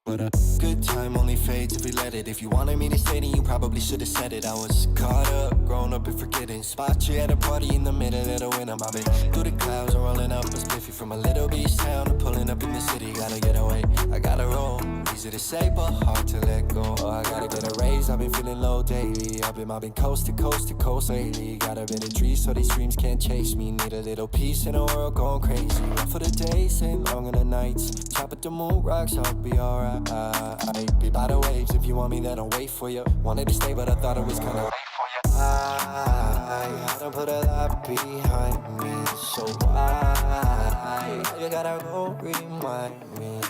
But a good time only fades if we let it. If you wanted me to stay, then you probably should have said it. I was caught up, grown up and forgetting. Spot you at a party in the middle of the winter. Mobbing through the clouds and rolling up a spiffy from a little beach town to pulling up in the city. Gotta get away, I gotta roll. Easy to say, but hard to let go. Oh, I gotta get a raise, I've been feeling low daily. I've been mobbing coast to coast to coast lately. Got a bit of trees so these dreams can't chase me. Need a little peace in a world going crazy. Rough for the days and long in the nights. Chop at the moon rocks, I'll be alright. Be by the waves if you want me, then I'll wait for you. Wanted to stay, but I thought it was kinda late for you. I done put a lot behind me, so why you gotta go remind me?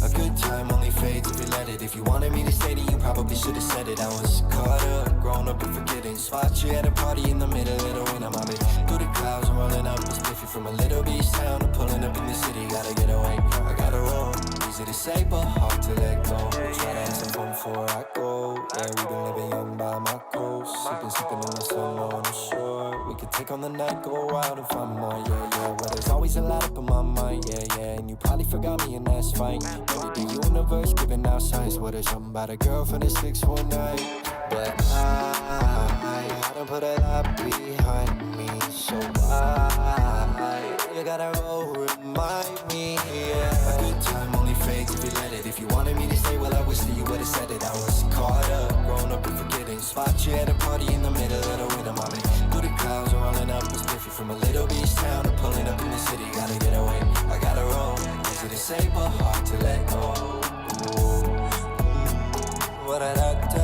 A good time only fades if you let it. If you wanted me to stay, then you probably should have said it. I was caught up, grown up and forgetting. Spot you at a party in the middle of the winter. Mobbing through the clouds and rolling up a spiffy from a little beach town to pulling up in the city. Gotta get away, I gotta roll. Easy to say, but hard to let go. Try to answer phone before I go. Yeah, we been living young by my coast. Sipping in the sun on the shore. We could take on the night, go out and find more. Yeah, yeah. Well, there's always a lot up in my mind. Yeah, yeah. And you probably forgot me, and that's fine. Maybe the universe giving out signs. What is something about a girl from the 619? But I done put a lot behind me. So why you gotta go remind me? Yeah. A good time only fades if you let it. If you wanted me to stay, well, I wish that you would've said it. I was caught up, grown up and forgetting. Spot you at a party in the middle of the winter. Mobbing through the clouds and rolling up a spiffy from a little beach town to pulling up in the city. Gotta get away, I gotta roll. Easy to say, but hard to let go. What I like to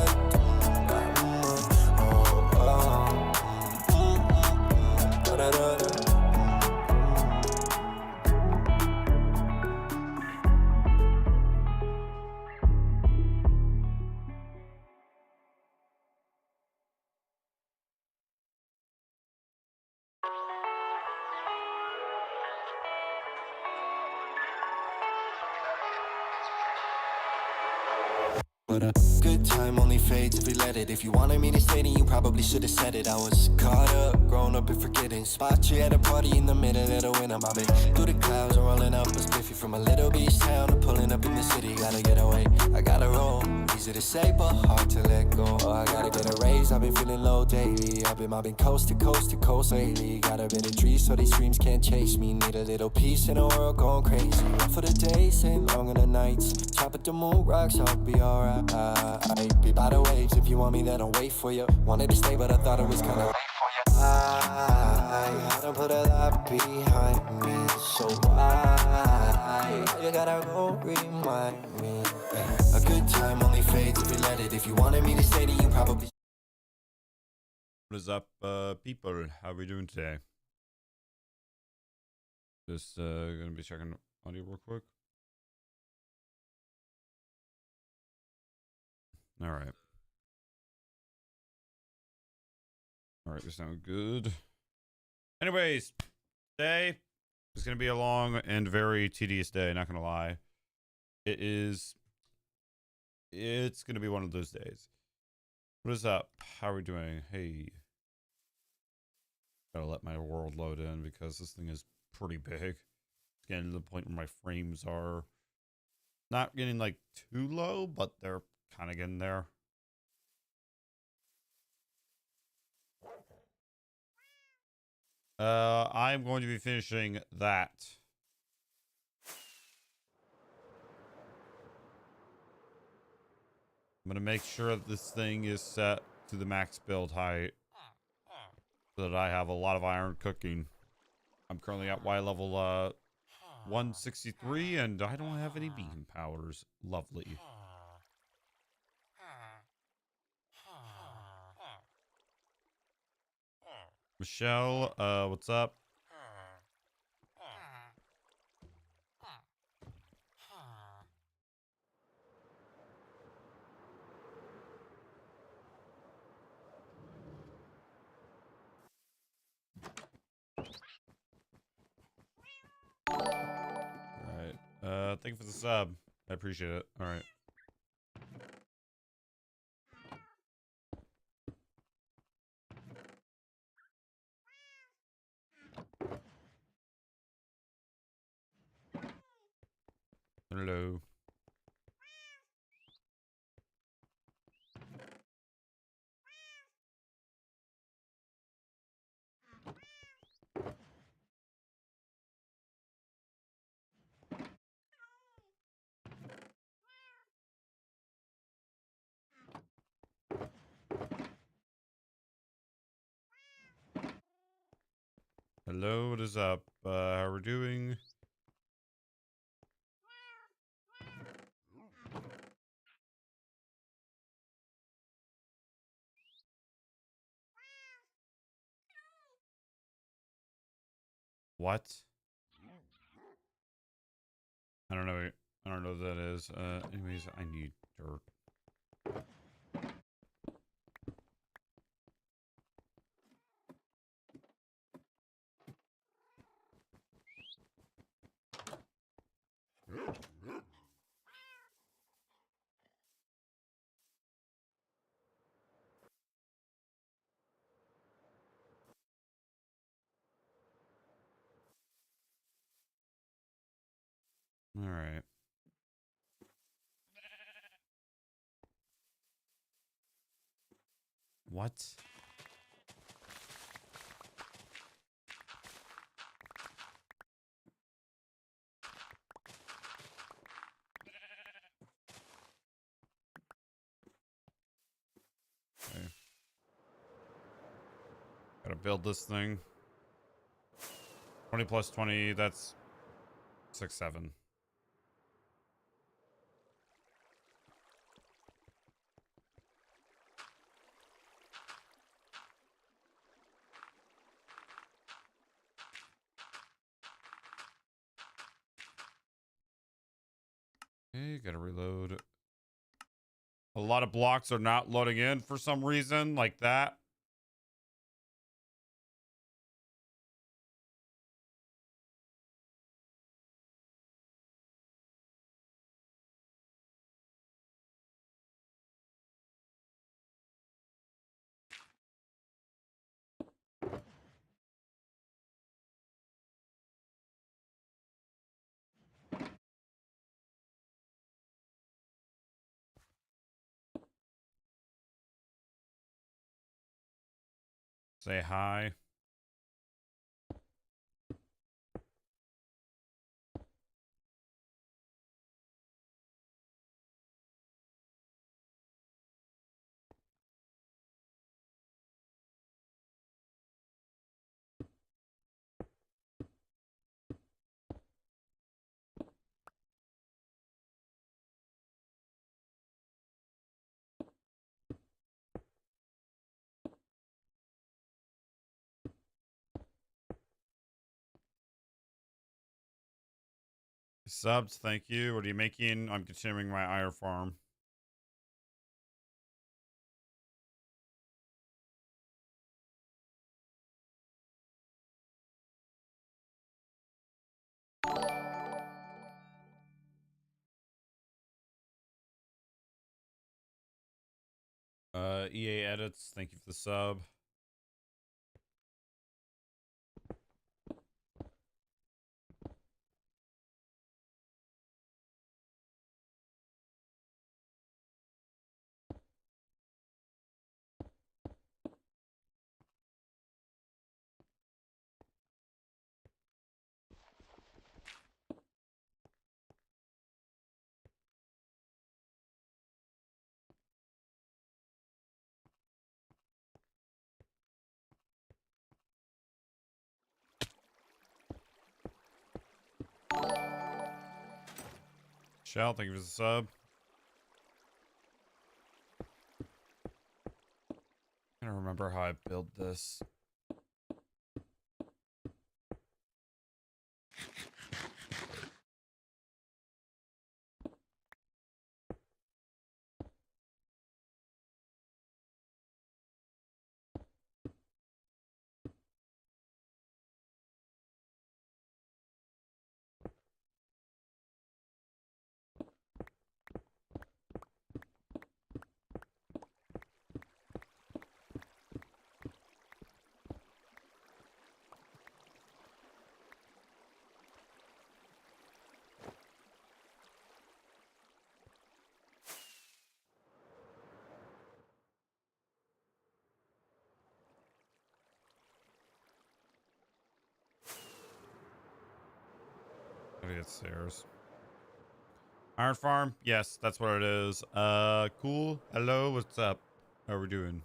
But a good time only fades if we let it. If you wanted me to stay, then you probably should have said it. I was caught up, grown up and forgetting. Spot you at a party in the middle of the winter. Mobbing through the clouds and rolling up a spiffy from a little beach town to pulling up in the city. Gotta get away, I gotta roll. Easy to say, but hard to let go. Oh, I gotta get a raise, I've been feeling low daily. I've been mobbing coast to coast to coast lately. Got a bit of trees so these dreams can't chase me. Need a little peace in a world going crazy. Rough for the days and long in the nights. Chop at the moon rocks, I'll be alright. Be by the waves if you want me, then I'll wait for you. Wanted to stay, but I thought it was kinda late for you. I done put a lot behind me, so why you gotta go remind me? A good time only fades if you let it. If you wanted me to stay, then you probably. What is up, people? How are we doing today? Just gonna be checking audio real quick. All right. All right, this sounds good. Anyways, today is going to be a long and very tedious day, not going to lie. It's going to be one of those days. What is up? How are we doing? Hey. Gotta let my world load in because this thing is pretty big. It's getting to the point where my frames are not getting like too low, but they're kind of getting there. I'm going to be finishing that. I'm going to make sure that this thing is set to the max build height so that I have a lot of iron cooking. I'm currently at Y level 163 and I don't have any beacon powers. Lovely. Michelle, what's up? Alright. Thank you for the sub. I appreciate it. Alright. Hello. Hello, what is up? How we're doing? What? I don't know. I don't know what that is. Anyways, I need dirt. All right. What? Okay. Gotta build this thing. 20 plus 20, that's 6, 7. Okay, gotta reload. A lot of blocks are not loading in for some reason, like that. Say hi. Subs, thank you. What are you making? I'm continuing my iron farm. EA edits, thank you for the sub. Shell, thank you for the sub. I don't remember how I built this. Gotta get stairs. Iron Farm? Yes, that's what it is. Cool. Hello, what's up? How we doing?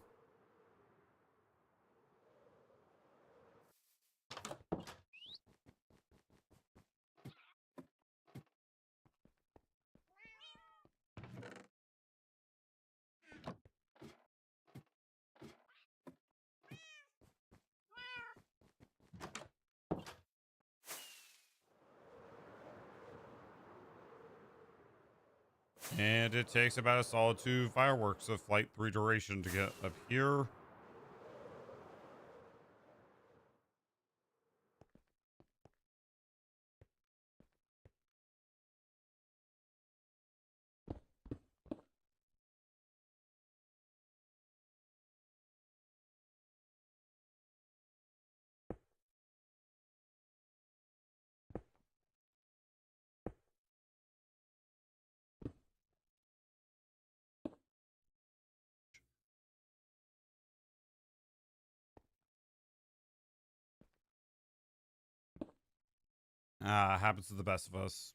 And it takes about a solid 2 fireworks of flight 3 duration to get up here. Happens to the best of us.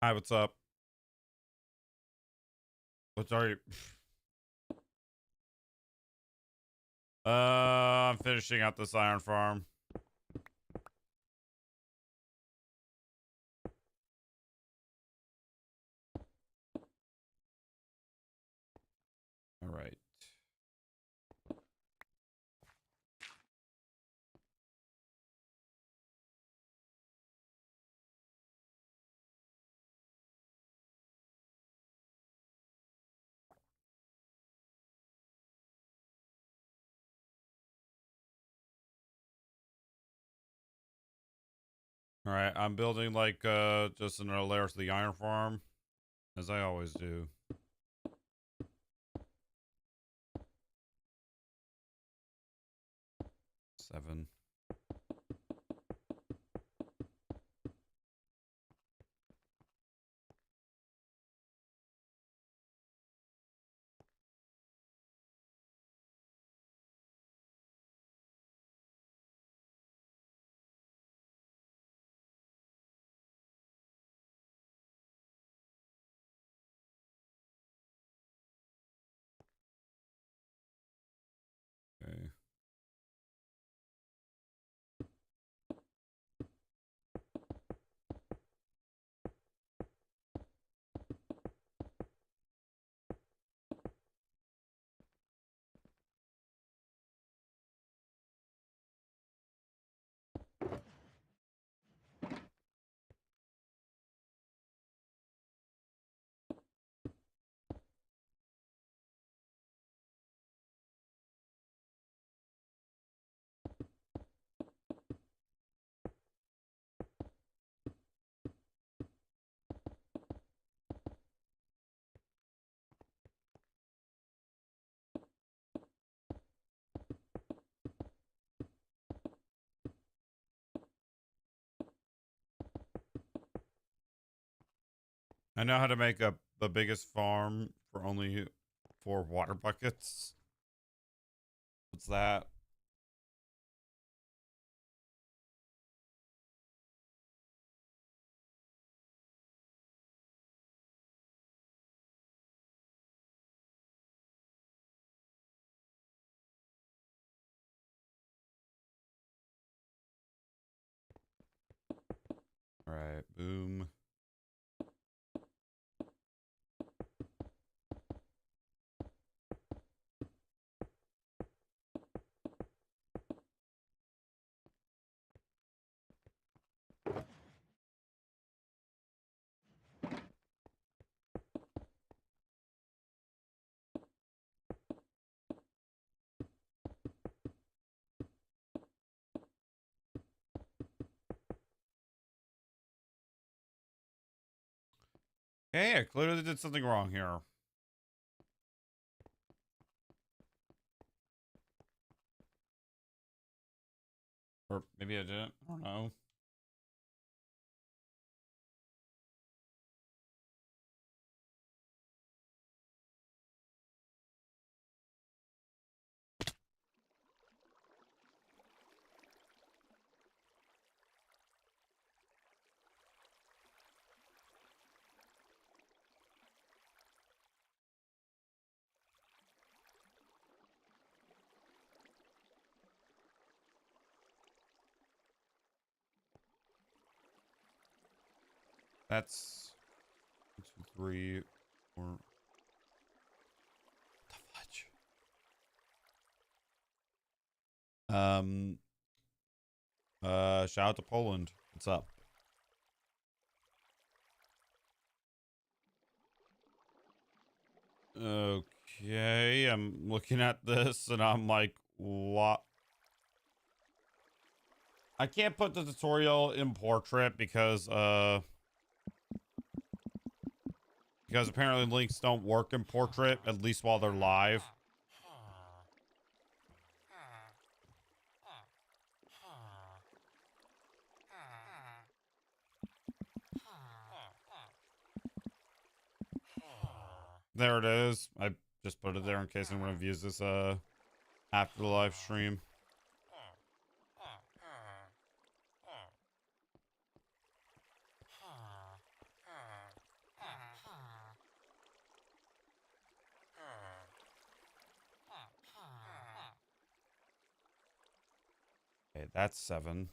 Hi, what's up? What's are you? I'm finishing out this iron farm. All right. All right, I'm building like just another layer to the iron farm, as I always do. Seven. Okay. I know how to make the biggest farm for only 4 water buckets. What's that? All right. right, boom. Hey, I clearly did something wrong here. Or maybe I didn't. I don't know. That's 1, 2, 3, 4. What the fudge? Shout out to Poland. What's up? Okay, I'm looking at this and I'm like, what? I can't put the tutorial in portrait because apparently links don't work in portrait, at least while they're live. There it is. I just put it there in case anyone views this after the live stream. Okay, that's 7.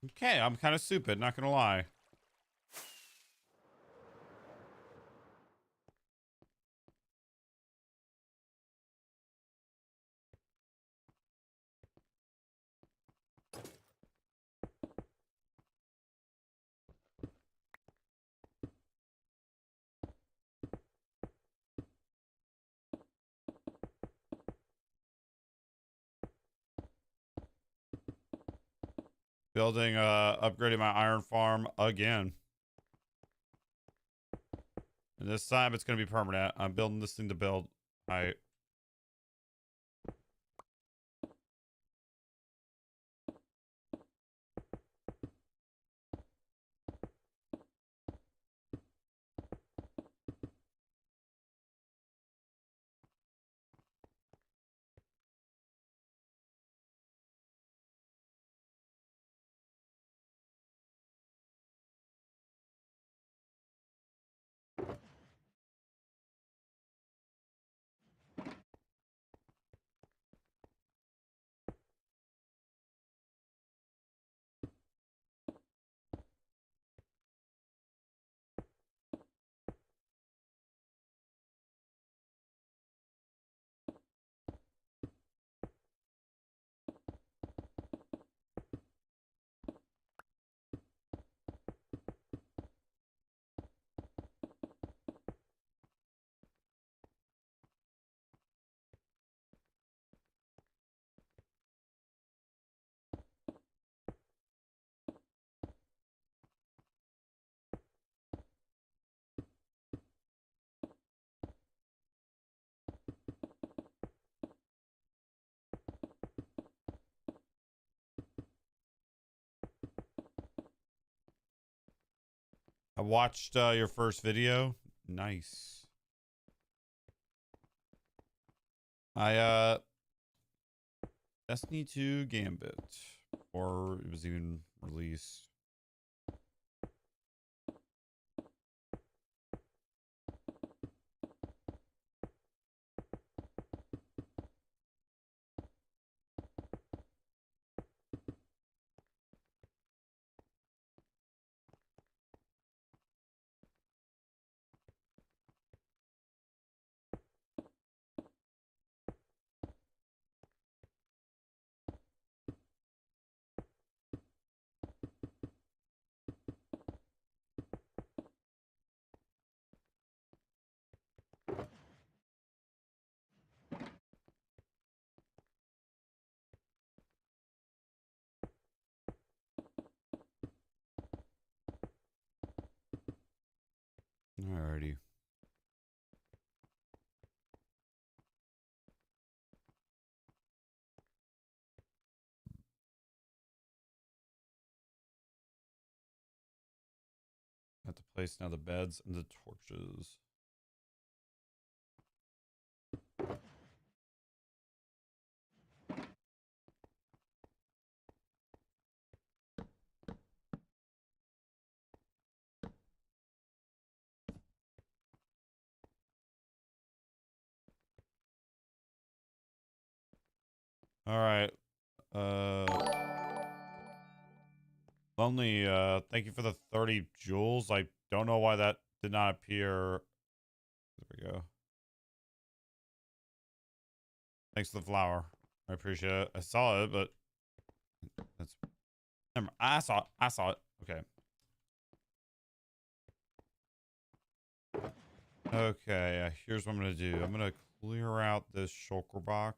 Okay, I'm kind of stupid, not gonna lie. Building, upgrading my iron farm again. And this time it's gonna be permanent. I'm building this thing to build. I watched your first video. Nice. I Destiny 2 Gambit, or it was even released. Place now the beds and the torches. All right. Lonely, thank you for the 30 jewels. I don't know why that did not appear. There we go. Thanks for the flower. I appreciate it. I saw it, but that's I saw it. I saw it. Okay. Okay, here's what I'm gonna do. I'm gonna clear out this shulker box.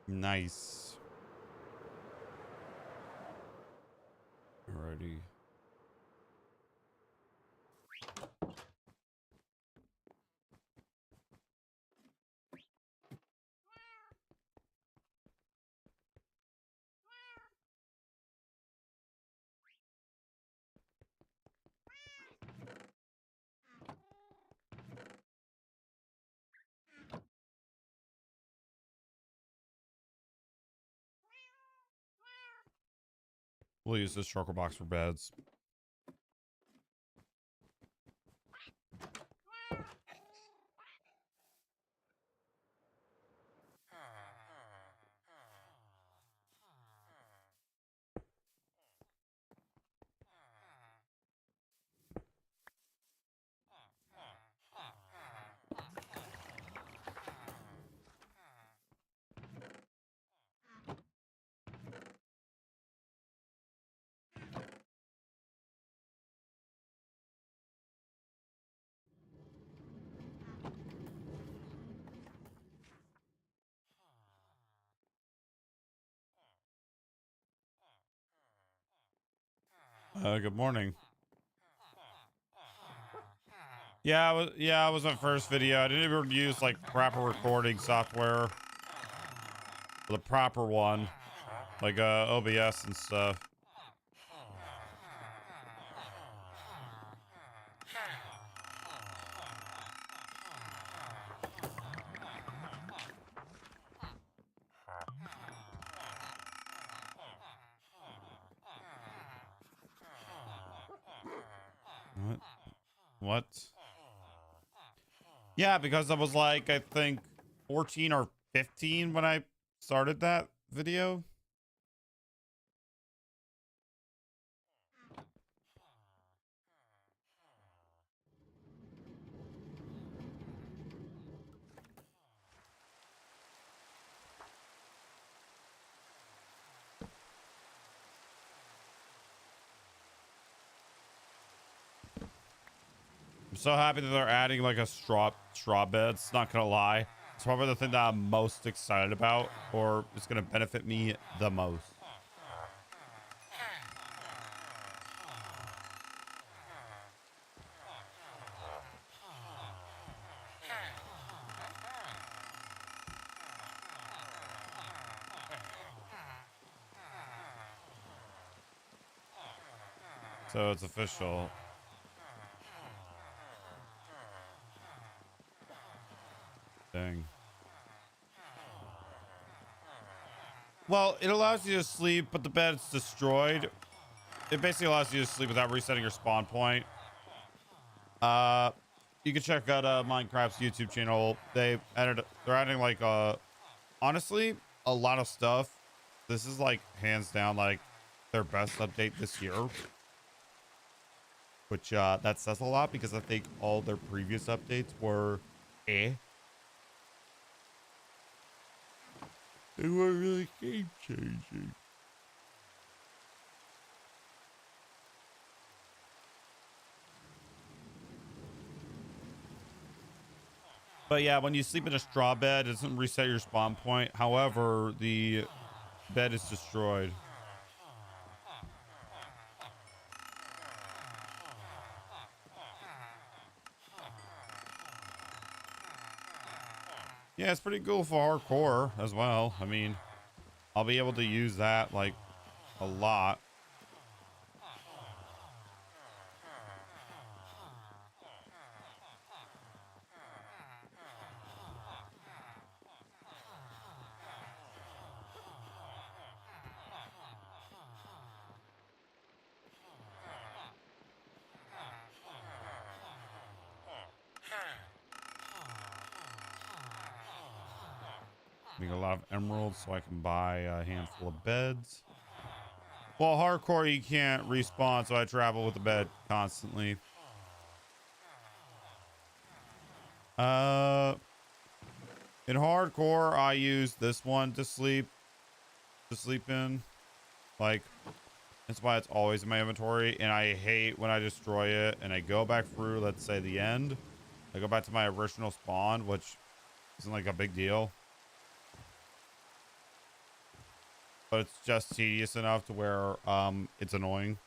Nice. Alrighty. We'll use this shulker box for beds. Good morning. Yeah, it was my first video. I didn't even use like proper recording software. The proper one. Like OBS and stuff. What? Yeah, because I was like, I think 14 or 15 when I started that video. I'm so happy that they're adding like a straw beds. Not gonna lie, it's probably the thing that I'm most excited about, or it's gonna benefit me the most. So it's official. Dang. Well, it allows you to sleep, but the bed's destroyed. It basically allows you to sleep without resetting your spawn point. You can check out Minecraft's YouTube channel. They're adding like honestly a lot of stuff. This is like hands down like their best update this year. Which that says a lot because I think all their previous updates were They were really game changing. But yeah, when you sleep in a straw bed, it doesn't reset your spawn point. However, the bed is destroyed. Yeah, it's pretty cool for hardcore as well. I mean, I'll be able to use that like a lot. Make a lot of emeralds so I can buy a handful of beds. Well, hardcore, you can't respawn, so I travel with the bed constantly. In hardcore, I use this one to sleep in. Like, that's why it's always in my inventory, and I hate when I destroy it and I go back through, let's say, the end. I go back to my original spawn, which isn't like a big deal. But it's just tedious enough to where it's annoying.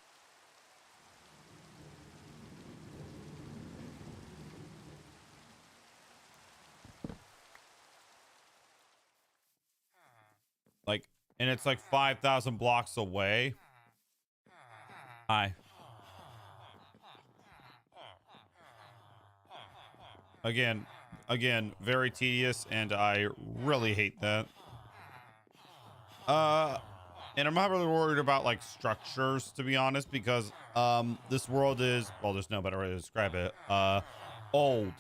Like, and it's like 5,000 blocks away. Hi. Again, very tedious, and I really hate that. And I'm not really worried about like structures, to be honest, because this world is, well, there's no better way to describe it. Old.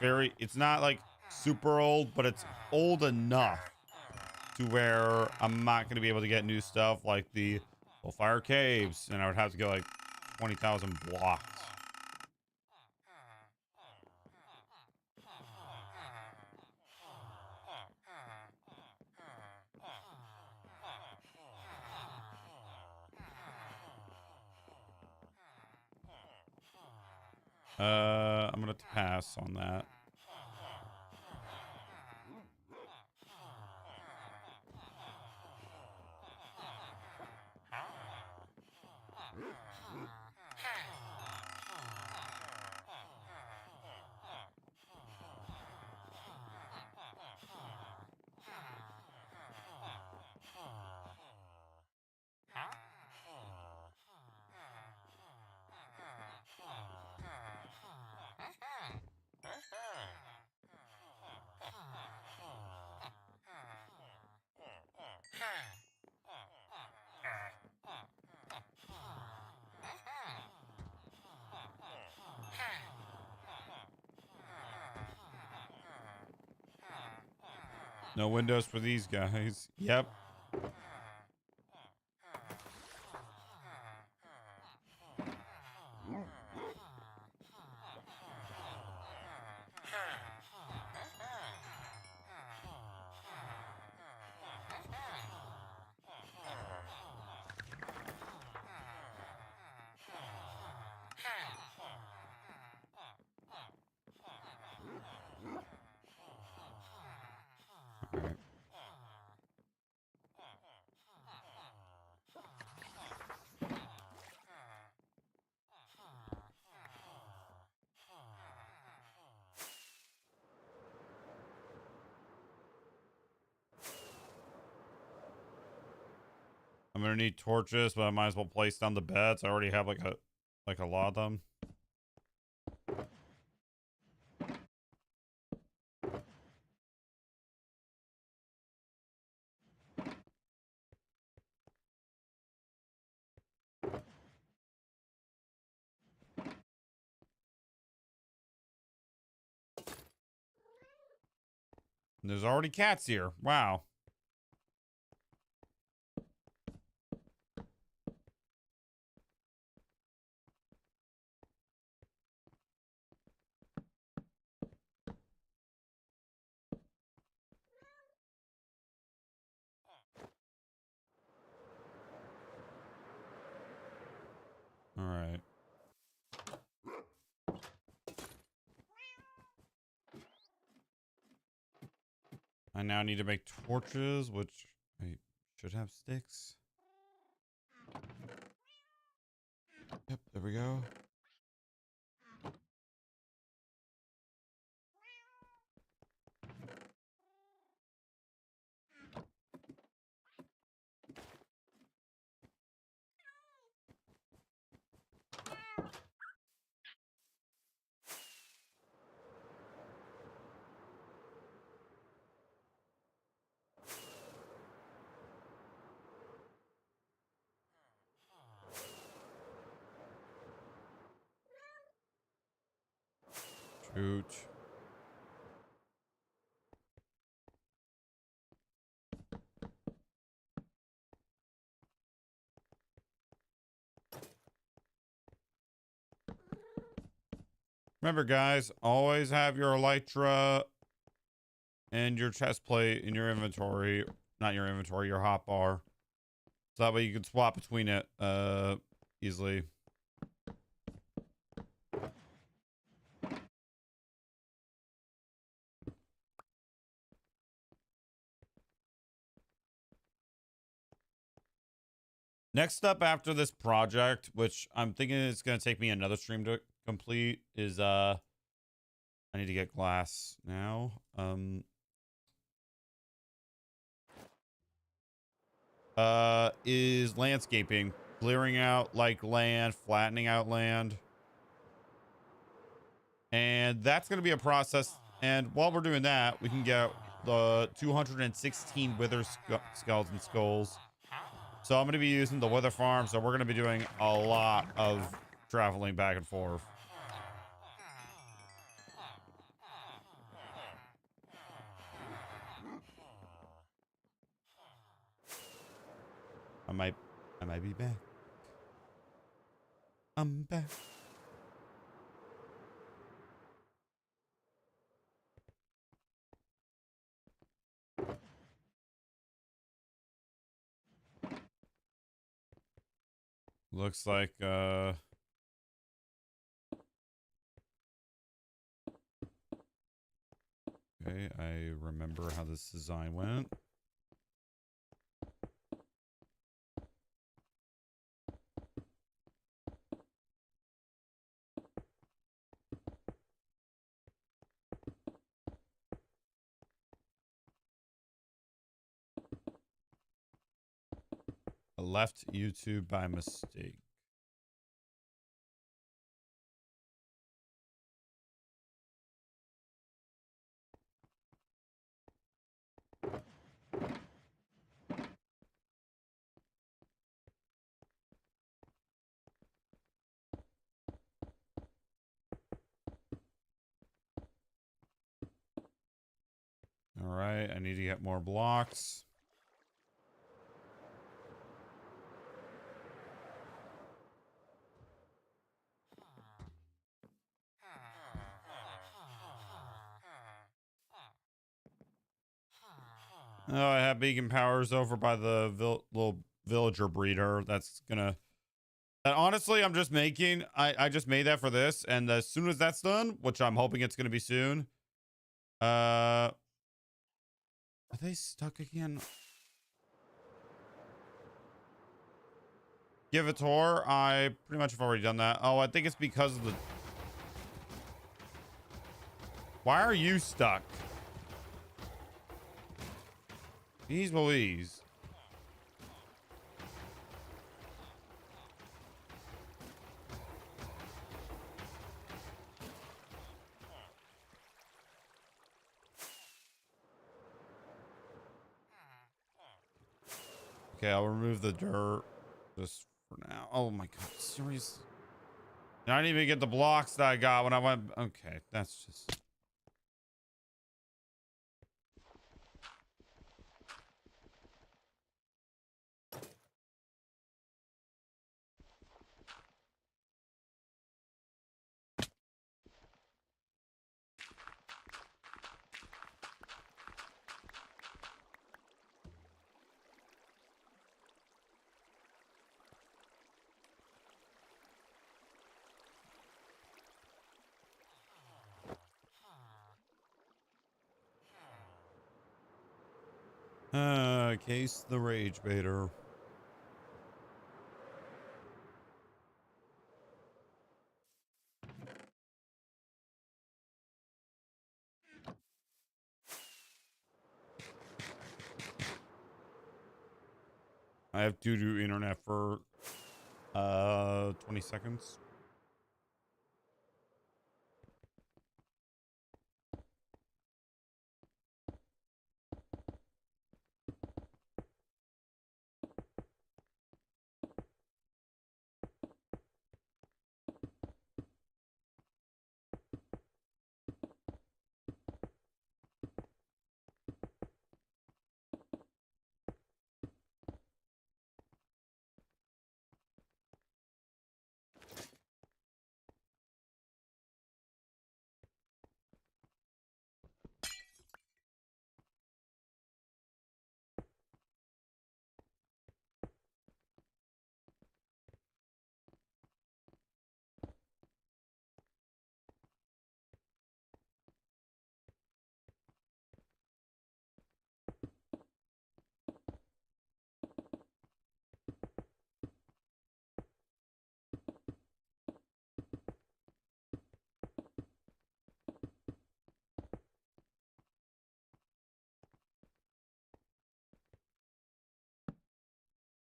It's not like super old, but it's old enough to where I'm not going to be able to get new stuff like the fire caves, and I would have to go like 20,000 blocks. I'm gonna pass on that. No windows for these guys. Yep. All right. I'm gonna need torches, but I might as well place down the beds. I already have like a lot of them. And there's already cats here. Wow. All right. I now need to make torches, which I should have sticks. Yep, there we go. Shoot. Remember, guys, always have your elytra and your chest plate in your inventory. Not your inventory, your hotbar. So that way you can swap between it easily. Next up after this project, which I'm thinking it's going to take me another stream to complete, is I need to get glass now. Is landscaping, clearing out like land, flattening out land. And that's going to be a process. And while we're doing that, we can get the 216 wither skeleton skulls. So I'm going to be using the wither farm. So we're going to be doing a lot of traveling back and forth. I might be back. I'm back. Looks like okay, I remember how this design went. I left YouTube by mistake. All right, I need to get more blocks. Oh, I have beacon powers over by the little villager breeder. That's gonna. That honestly, I'm just making. I just made that for this, and as soon as that's done, which I'm hoping it's gonna be soon. Are they stuck again? Give a tour. I pretty much have already done that. Oh, I think it's because of the. Why are you stuck? Jeez Louise. Okay, I'll remove the dirt just for now. Oh my god, serious. I didn't even get the blocks that I got when I went. Okay, that's just. Case the Rage Baiter. I have to do internet for 20 seconds.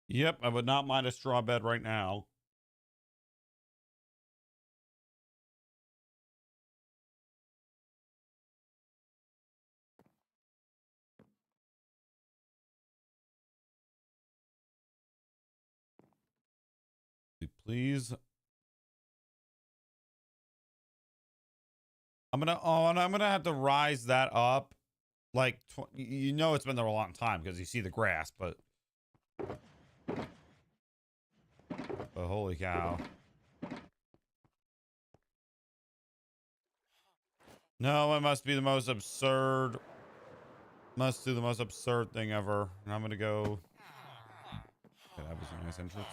Yep, I would not mind a straw bed right now. Please. I'm gonna have to rise that up. Like, you know, it's been there a long time because you see the grass, but holy cow. No, it must be the most absurd. Must do the most absurd thing ever. And I'm gonna go. Okay, that was a nice entrance.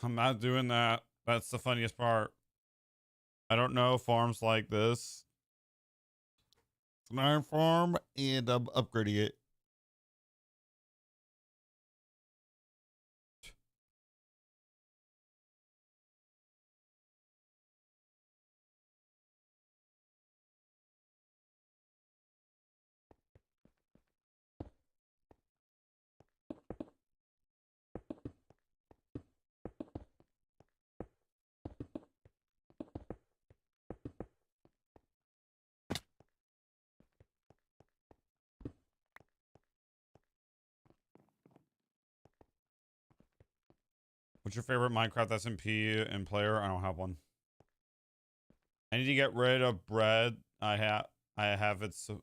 I'm not doing that. That's the funniest part. I don't know farms like this. It's an iron farm, and I'm upgrading it. What's your favorite Minecraft SMP and player? I don't have one. I need to get rid of bread. I have it. So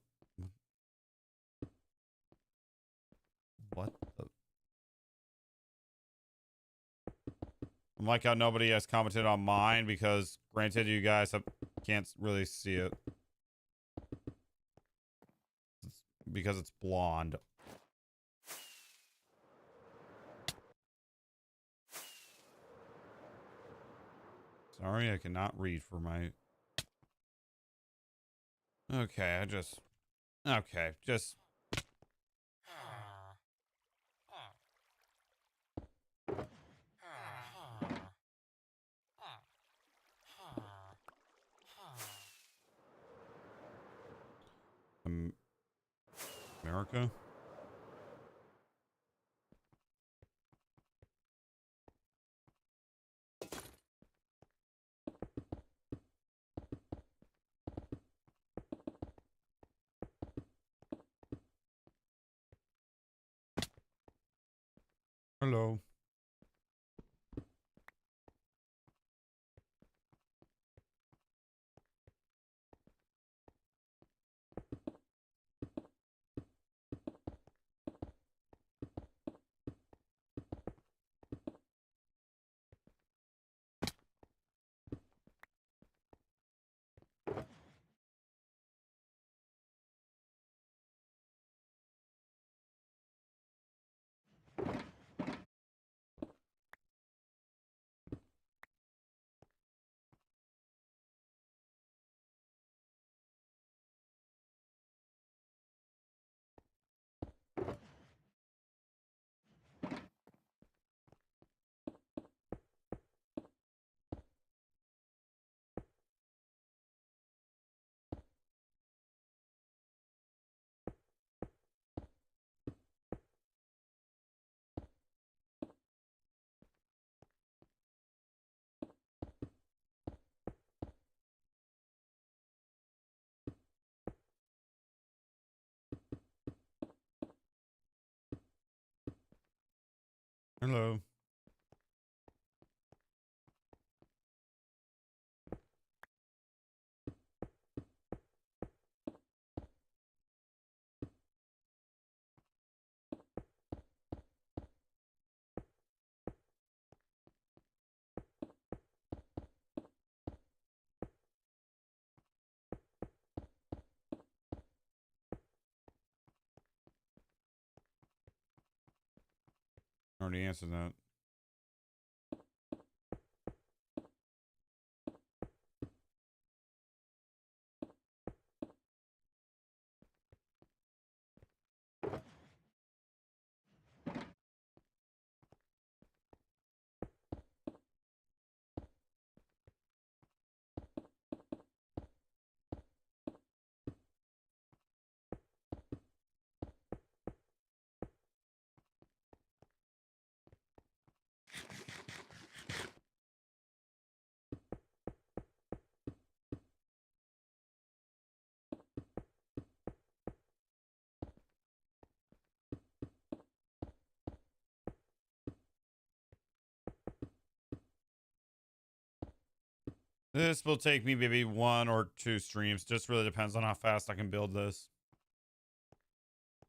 what the? I'm like how nobody has commented on mine because granted you guys can't really see it. Because it's blonde. Sorry, I cannot read for my... Okay, Okay, just... America? Hello. Already answered that. This will take me maybe 1 or 2 streams. Just really depends on how fast I can build this.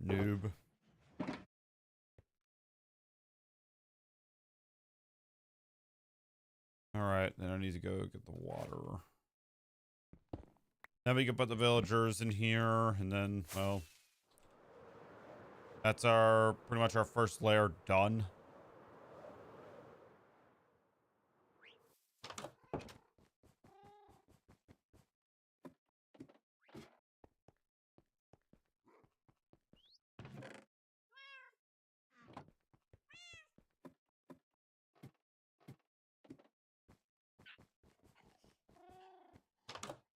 Noob. Alright, then I need to go get the water. Then we can put the villagers in here, and then, well, that's our pretty much our first layer done.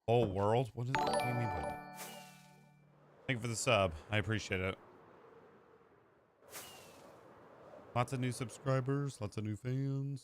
Whole world? What do you mean by that? Thank you for the sub. I appreciate it. Lots of new subscribers, lots of new fans.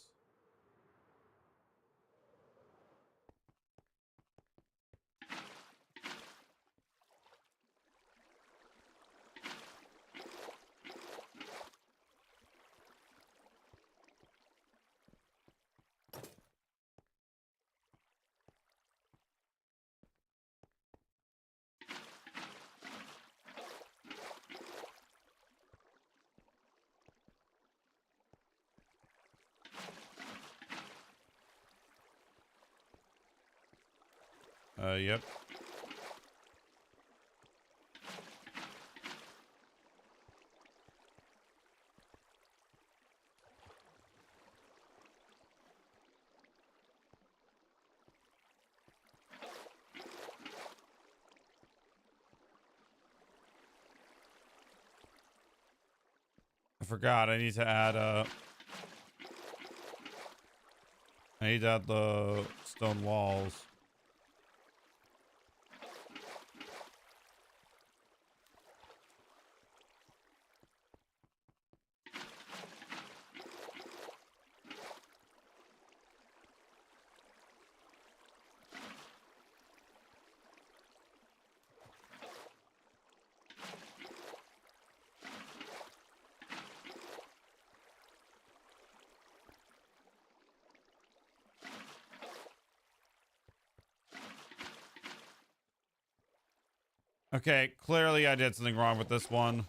Yep. I forgot. I need to add I need to add the stone walls. Okay, clearly I did something wrong with this one.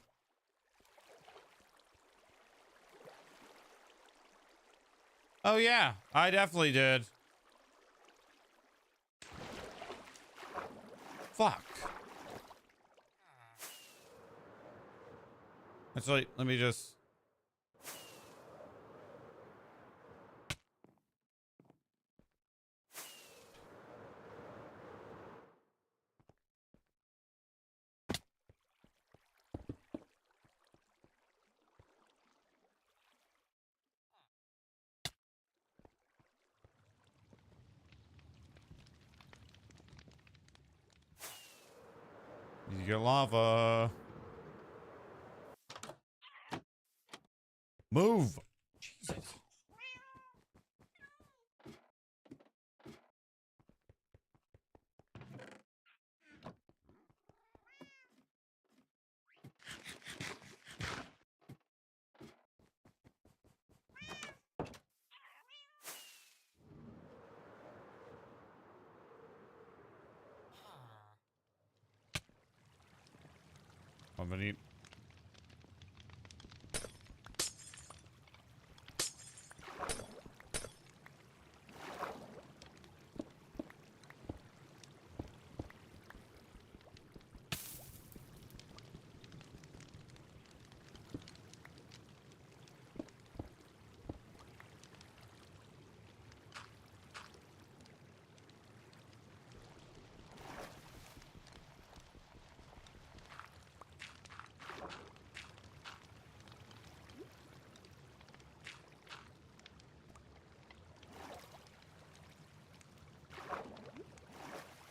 Oh yeah, I definitely did. Fuck. Actually, let me just... You get lava. Move. Jesus. Somebody.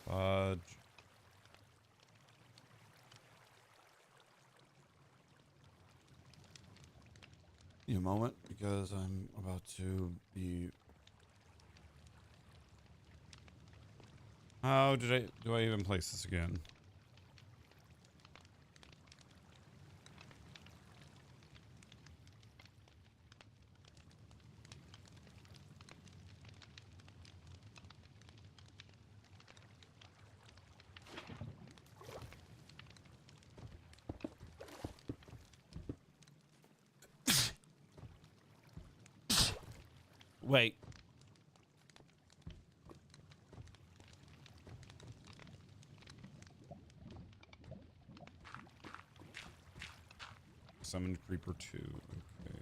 Fudge. Give me a moment because I'm about to be. How do I even place this again? Wait. Summon Creeper 2. Okay.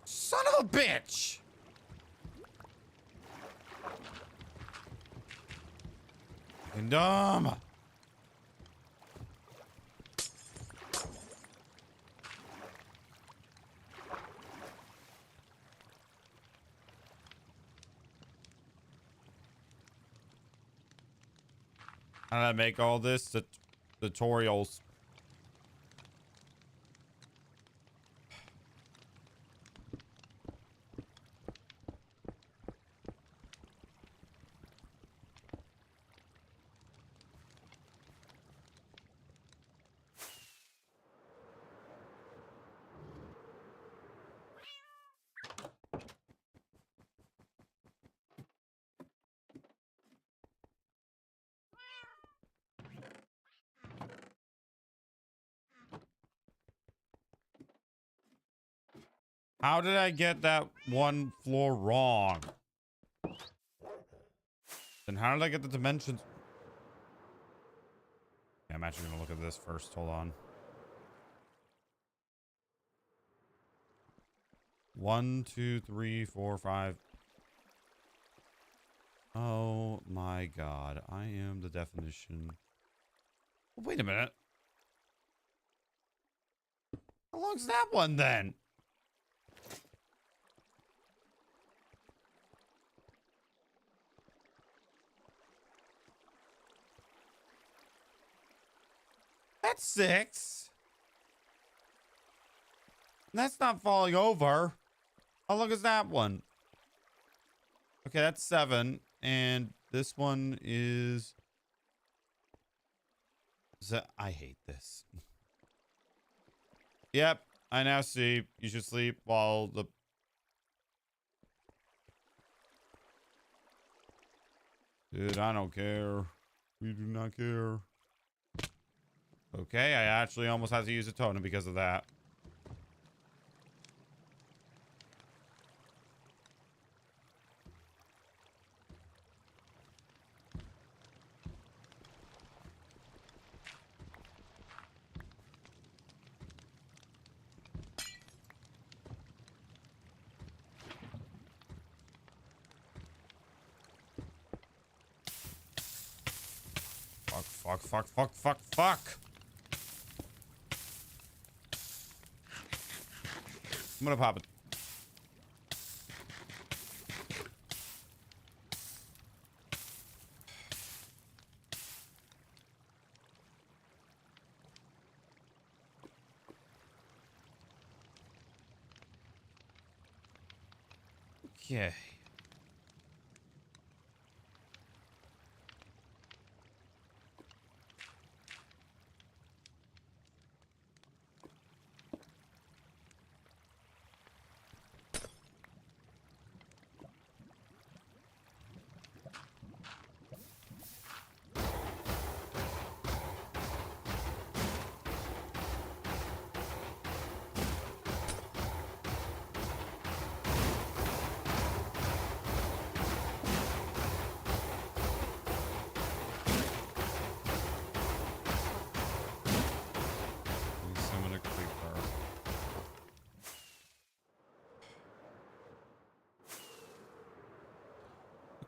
Son of a bitch! Fucking dumb. How did I make all this tutorials? How did I get that one floor wrong? Then how did I get the dimensions? Yeah, I'm actually gonna look at this first. Hold on. 1, 2, 3, 4, 5. Oh my god, I am the definition. Wait a minute. How long's that one then? That's 6. That's not falling over. How long is that one? Okay, that's 7. And this one is... I hate this. Yep, I now see. You should sleep while the... Dude, I don't care. We do not care. Okay, I actually almost had to use a totem because of that. Fuck. I'm gonna pop it. Okay.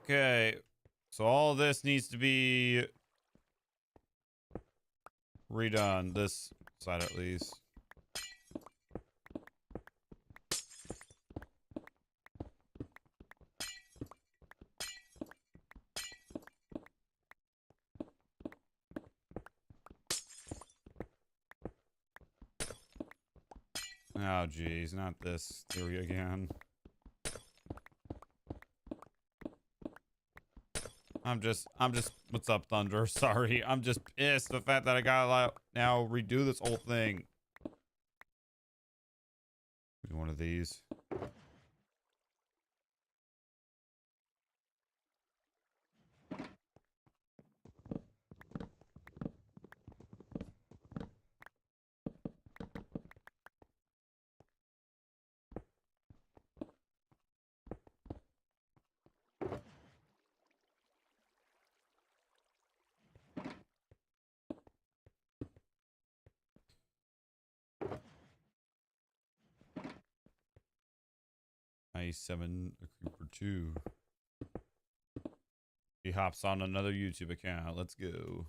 Okay. So all this needs to be redone. This side at least. Oh, geez. Not this theory again. What's up, Thunder? Sorry. I'm just pissed the fact that I gotta now redo this whole thing. One of these. i7 a Creeper 2. He hops on another YouTube account. Let's go.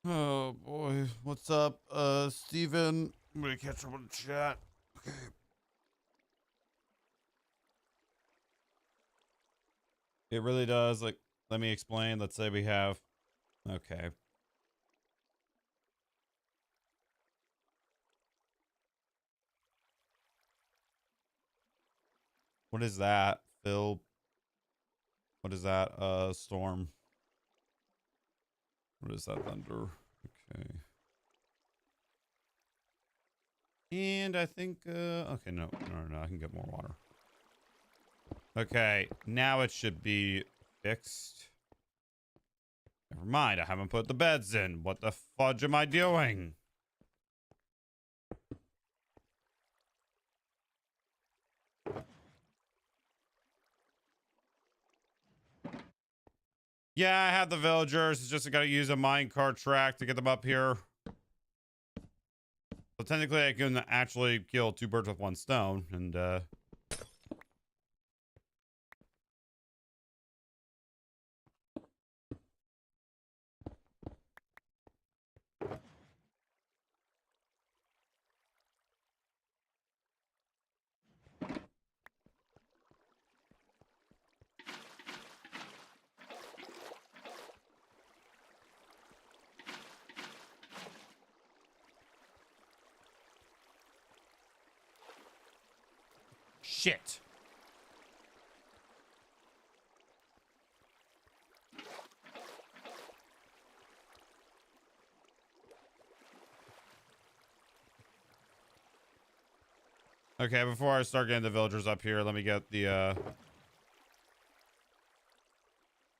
Oh boy, what's up, Steven? I'm gonna catch up on chat. Okay. It really does. Like, let me explain. Let's say we have. Okay. What is that, Phil? What is that, Storm? What is that, Thunder? Okay. And I think, okay, no, I can get more water. Okay, now it should be fixed. Never mind, I haven't put the beds in. What the fudge am I doing? Yeah, I have the villagers. It's just I gotta use a minecart track to get them up here. So technically I can actually kill two birds with one stone and shit. Okay, before I start getting the villagers up here, let me get the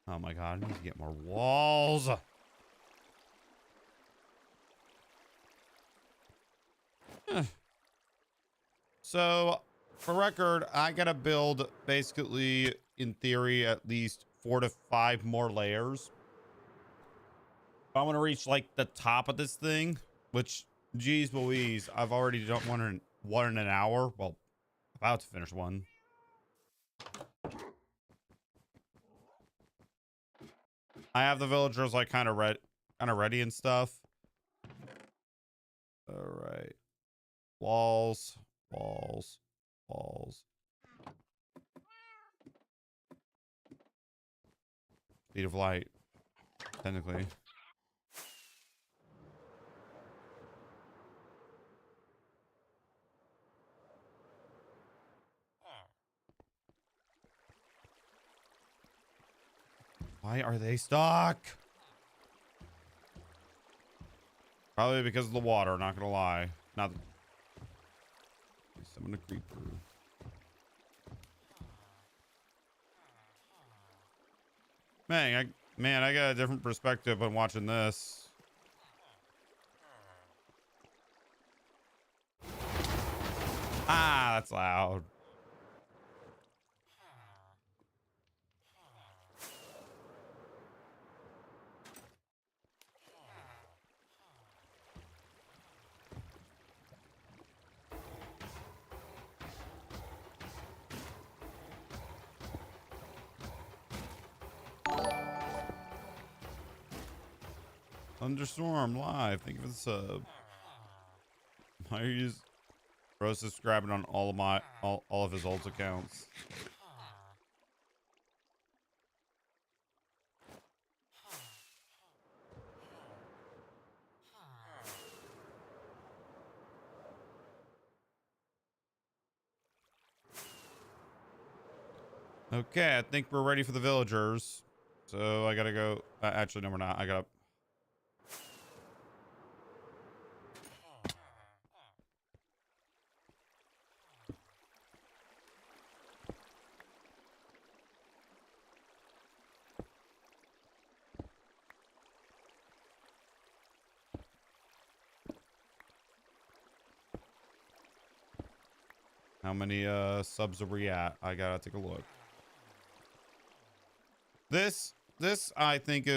oh my god, I need to get more walls. So, for record, I gotta build basically, in theory, at least 4 to 5 more layers. If I want to reach like the top of this thing, which, geez Louise, I've already done one in an hour. Well, about to finish one. I have the villagers like kind of ready and stuff. All right, walls. Speed of light, technically. Why are they stuck? Probably because of the water, not gonna lie. Not summon a creeper. Man, I got a different perspective when watching this. Ah, that's loud. Thunderstorm live. Thank you for the sub. Why are you just bro subscribing on all of his old accounts? Okay, I think we're ready for the villagers. So I gotta go. Actually, no, we're not. I gotta. How many subs are we at? I gotta take a look. This I think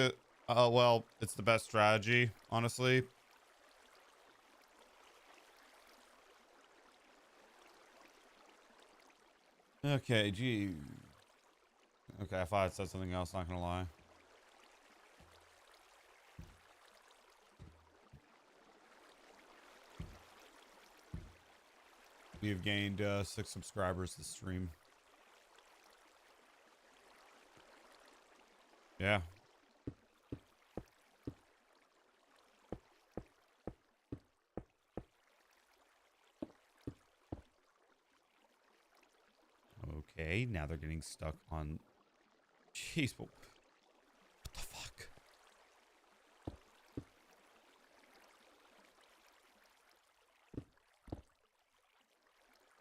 well, it's the best strategy, honestly. Okay, gee. Okay, I thought I said something else, not gonna lie. We have gained 6 subscribers this stream. Yeah. Okay, now they're getting stuck on. Jeez, what the fuck?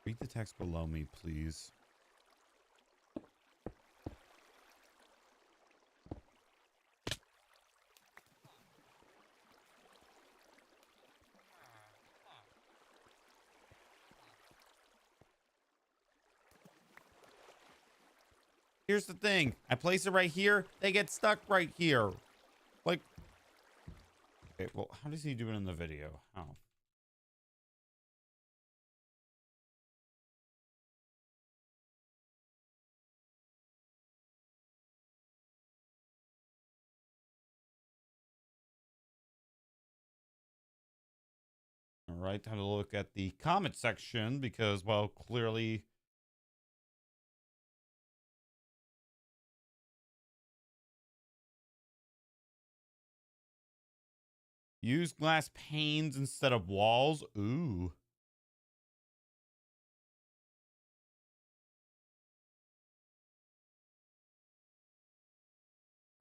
Read the text below me, please. Here's the thing. I place it right here. They get stuck right here. Like, okay, well, how does he do it in the video? How? All right, time to look at the comment section because, well, clearly. Use glass panes instead of walls. Ooh.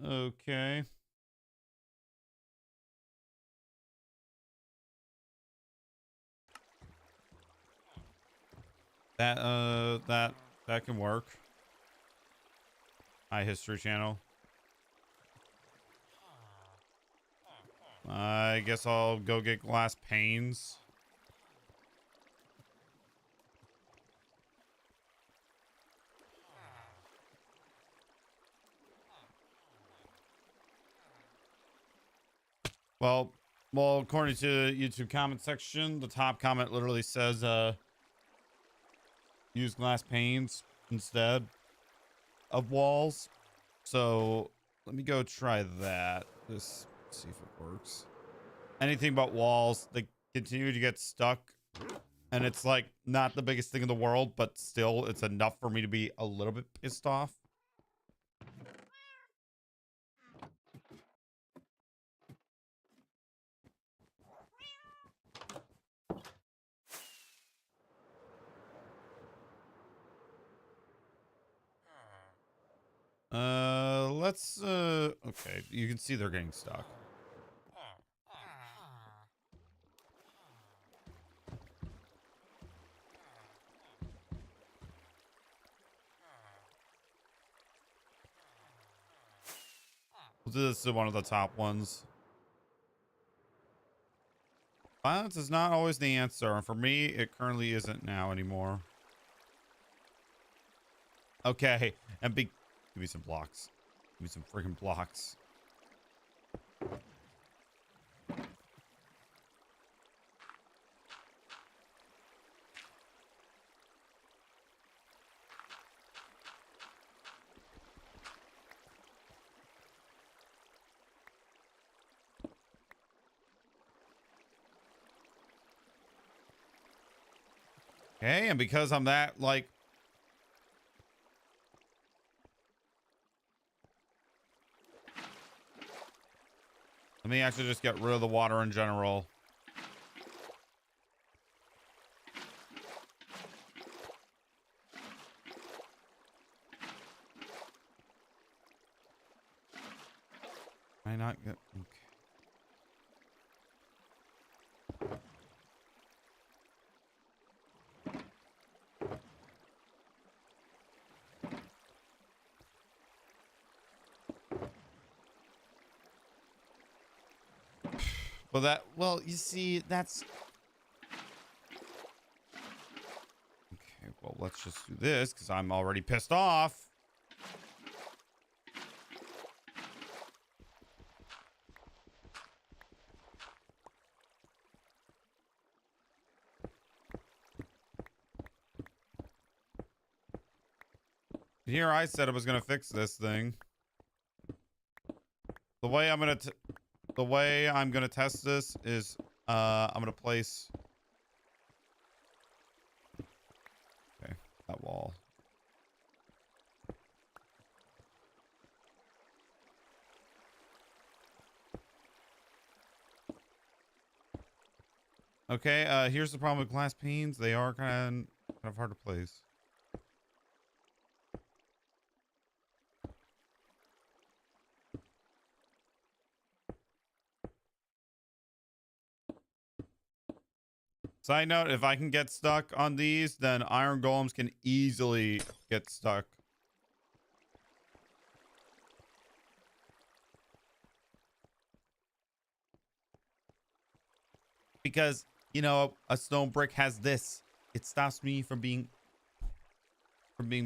Okay. That can work. Hi, History Channel. I guess I'll go get glass panes. Well, according to YouTube comment section, the top comment literally says, use glass panes instead of walls. So let me go try that. Just see if it works. Anything but walls, they continue to get stuck. And it's like not the biggest thing in the world, but still it's enough for me to be a little bit pissed off. Okay, you can see they're getting stuck. We'll do this to one of the top ones. Violence is not always the answer, and for me, it currently isn't now anymore. Okay, and give me some blocks. Give me some freaking blocks. Okay, and because I'm that, like... Let me actually just get rid of the water in general. Can I not get... Okay. Well, you see, that's... Okay, well, let's just do this, because I'm already pissed off. Here I said I was going to fix this thing. The way I'm going to test this is I'm going to place that wall. Okay, here's the problem with glass panes. They are kind of hard to place. Side note, if I can get stuck on these, then iron golems can easily get stuck. Because, you know, a stone brick has this. It stops me from being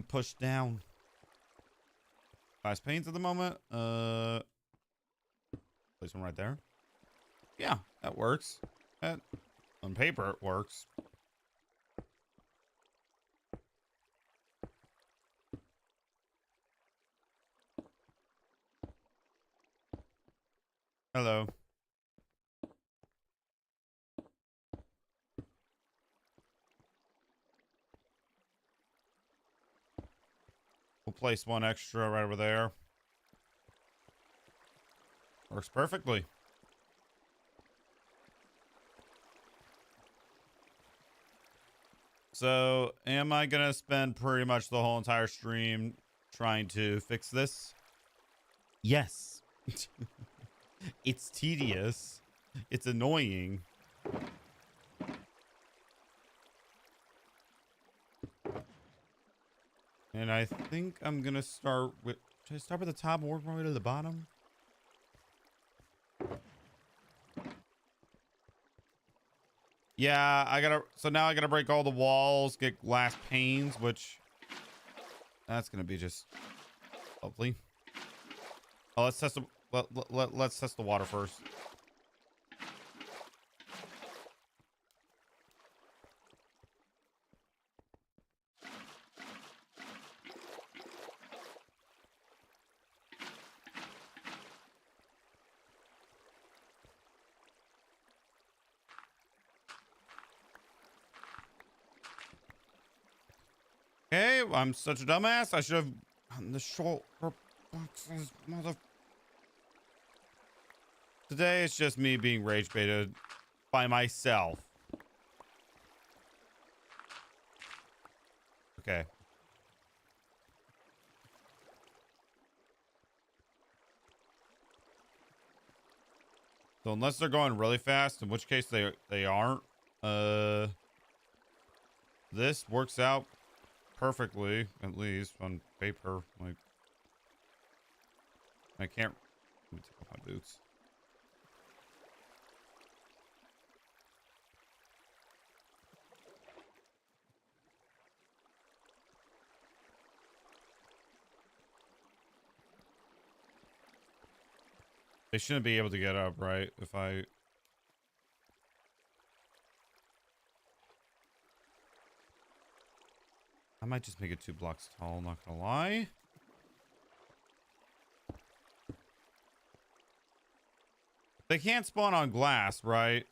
pushed down. Glass panes at the moment. Place one right there. Yeah, that works. That, on paper, it works. Hello. We'll place one extra right over there. Works perfectly. So, am I gonna spend pretty much the whole entire stream trying to fix this? Yes. It's tedious. It's annoying. And I think I'm gonna start with... Should I start with the top and work my way to the bottom? Yeah, so now I gotta break all the walls, get glass panes, which... That's gonna be just lovely. Oh, let's test let's test the water first. Okay, I'm such a dumbass. I should have gotten the short boxes, mother. Today it's just me being rage baited by myself. Okay. So unless they're going really fast, in which case they aren't, this works out perfectly, at least on paper. Like, I can't my boots. They shouldn't be able to get up, right? If I might just make it 2 blocks tall, not gonna lie. They can't spawn on glass, right?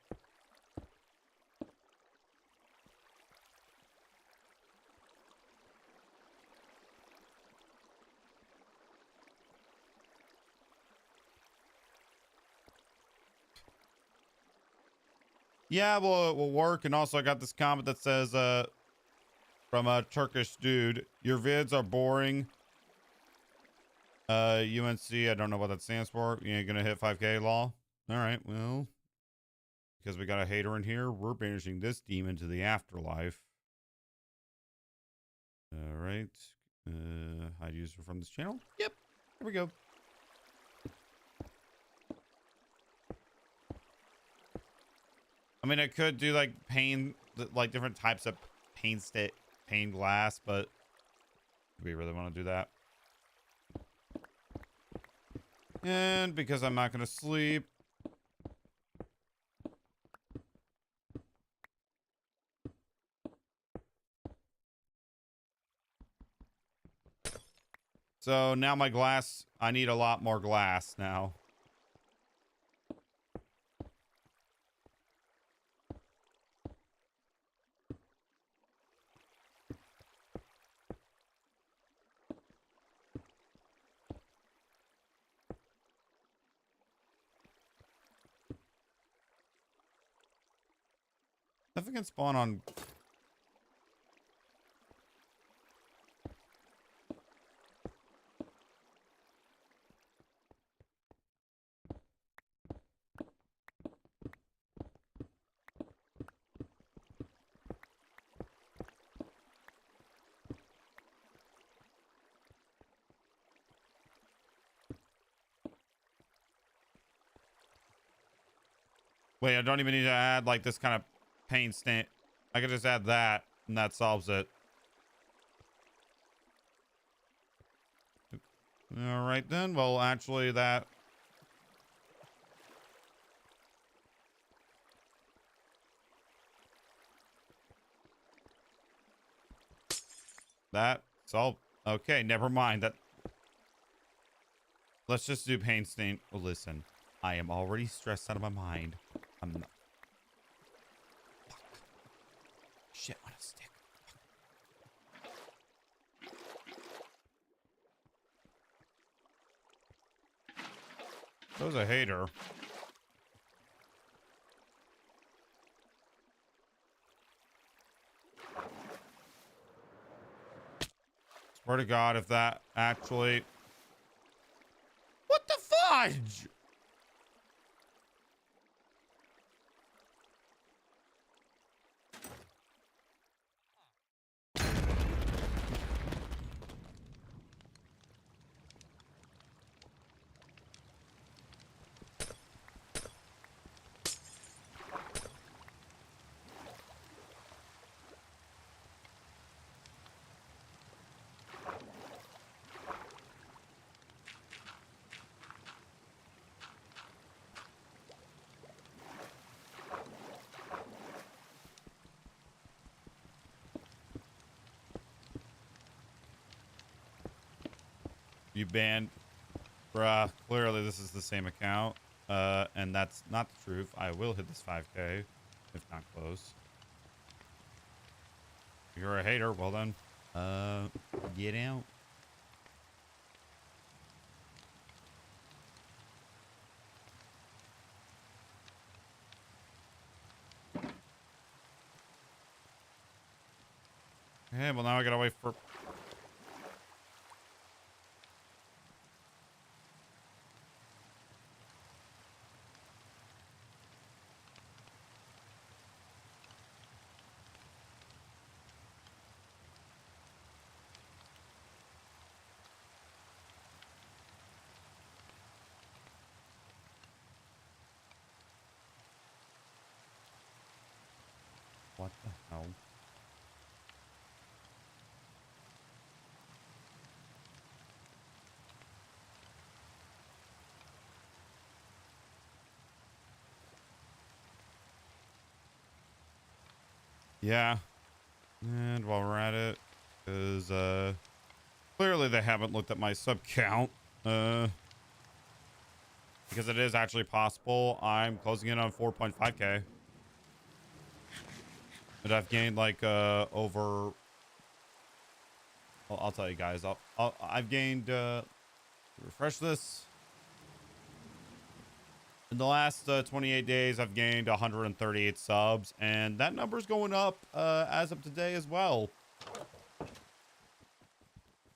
Yeah, well, it will work. And also I got this comment that says, from a Turkish dude, your vids are boring. UNC, I don't know what that stands for. You ain't gonna hit 5K law. All right, well, because we got a hater in here, we're banishing this demon to the afterlife. All right. Hide user from this channel. Yep. Here we go. I mean, I could do like like different types of pane glass, but do we really want to do that? And because I'm not going to sleep, so now my glass, I need a lot more glass now. Nothing can spawn on. Wait, I don't even need to add like this kind of paint stain. I could just add that and that solves it. All right then. Well, actually that. That solved. Okay, never mind that. Let's just do paint stain. Oh, listen, I am already stressed out of my mind. I'm not. Fuck. Shit on a stick. That was a hater. Swear to God, if that actually. What the fudge? You banned, bruh. Clearly this is the same account, and that's not the truth. I will hit this 5K, if not close. You're a hater. Well then, get out. Okay, well now I gotta wait for. What the hell? Yeah. And while we're at it, because clearly they haven't looked at my sub count. Because it is actually possible. I'm closing in on 4.5k. And I've gained like over, well, I'll tell you guys. I've gained refresh this. In the last 28 days, I've gained 138 subs, and that number's going up as of today as well.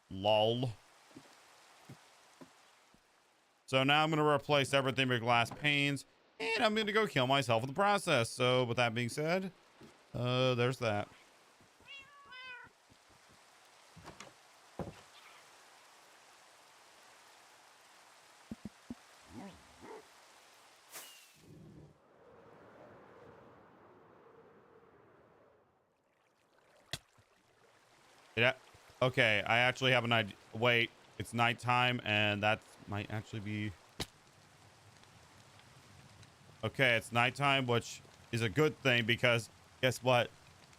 Lol. So now I'm going to replace everything with glass panes, and I'm going to go kill myself in the process. So with that being said, there's that. Yeah. Okay, I actually have an idea. Wait, it's nighttime, and that might actually be... Okay, it's nighttime, which is a good thing because guess what?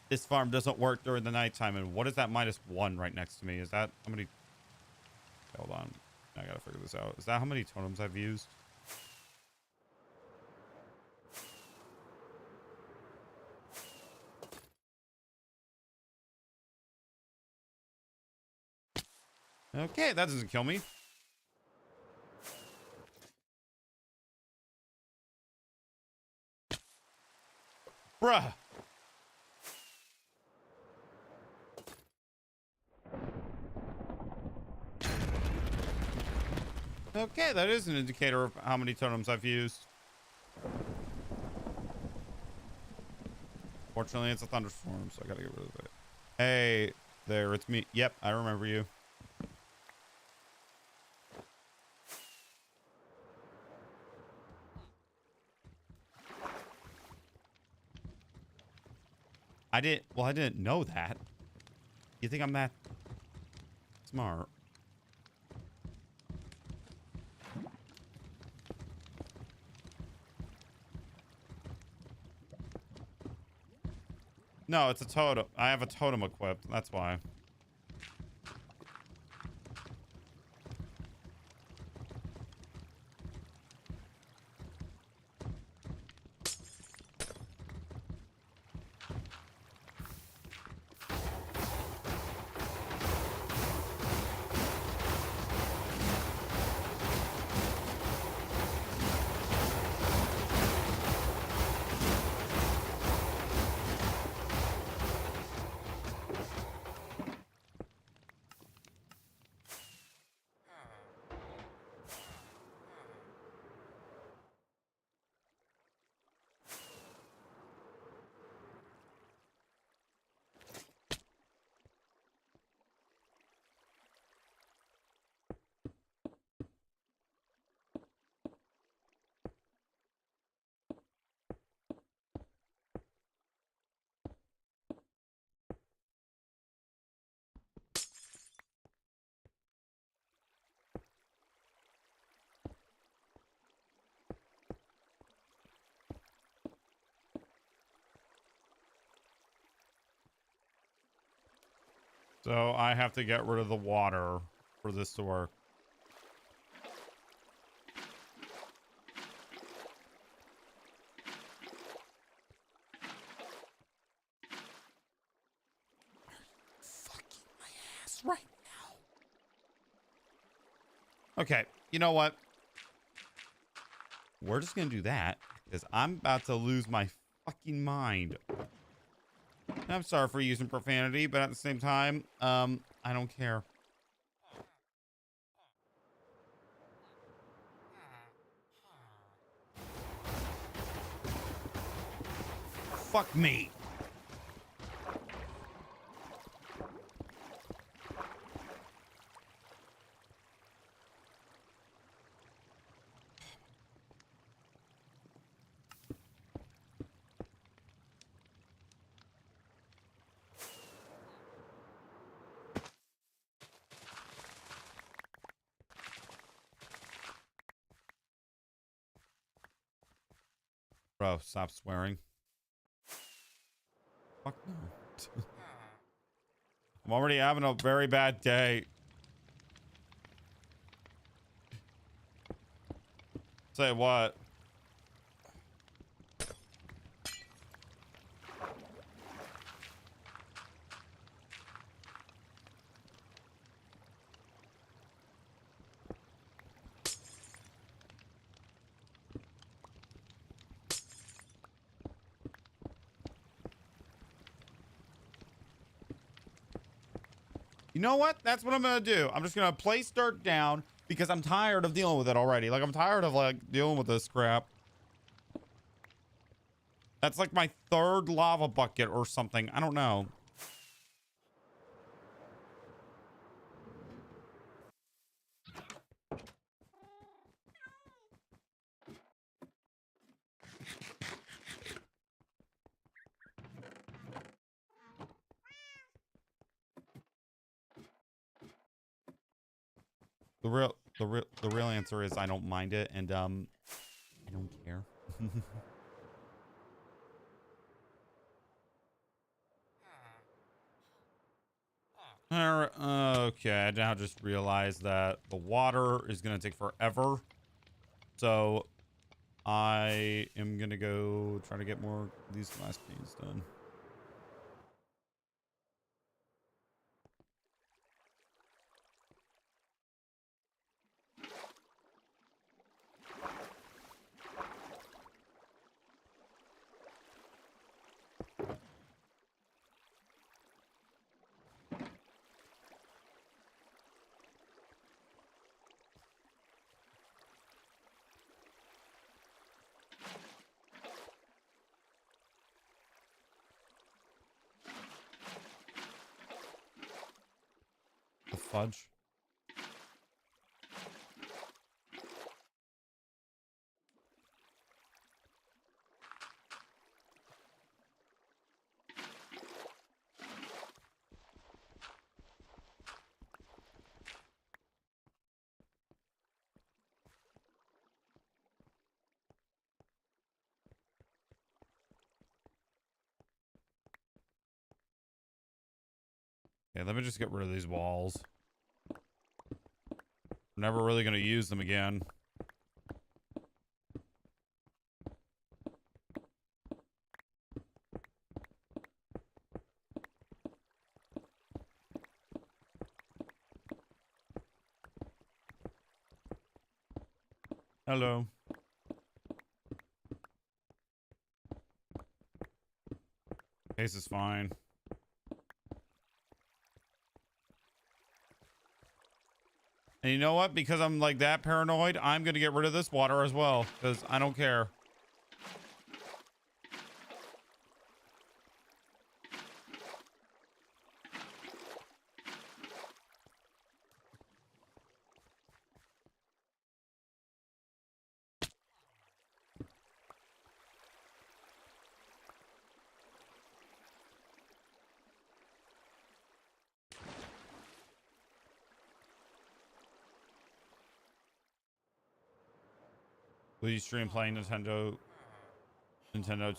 This farm doesn't work during the nighttime. And what is that -1 right next to me? Is that how many? Hold on. I gotta figure this out. Is that how many totems I've used? Okay, that doesn't kill me. Bruh. Okay, that is an indicator of how many totems I've used. Fortunately, it's a thunderstorm, so I gotta get rid of it. Hey, there, it's me. Yep, I remember you. I didn't know that. You think I'm that smart? No, it's a totem. I have a totem equipped. That's why. So I have to get rid of the water for this to work. Fucking my ass right now. Okay, you know what? We're just gonna do that because I'm about to lose my fucking mind. And I'm sorry for using profanity, but at the same time, I don't care. Fuck me. Bro, stop swearing. Fuck no. I'm already having a very bad day. Say what? You know what? That's what I'm gonna do. I'm just gonna place dirt down because I'm tired of dealing with it already. Like, I'm tired of like dealing with this crap. That's like my third lava bucket or something. I don't know. The real answer is I don't mind it, and I don't care. Alright, okay, I now just realized that the water is gonna take forever. So I am gonna go try to get more of these glass panes done. The fudge. Okay, let me just get rid of these walls. I'm never really gonna use them again. Hello. Case is fine. And you know what? Because I'm like that paranoid, I'm gonna get rid of this water as well. Because I don't care. Will you stream playing Nintendo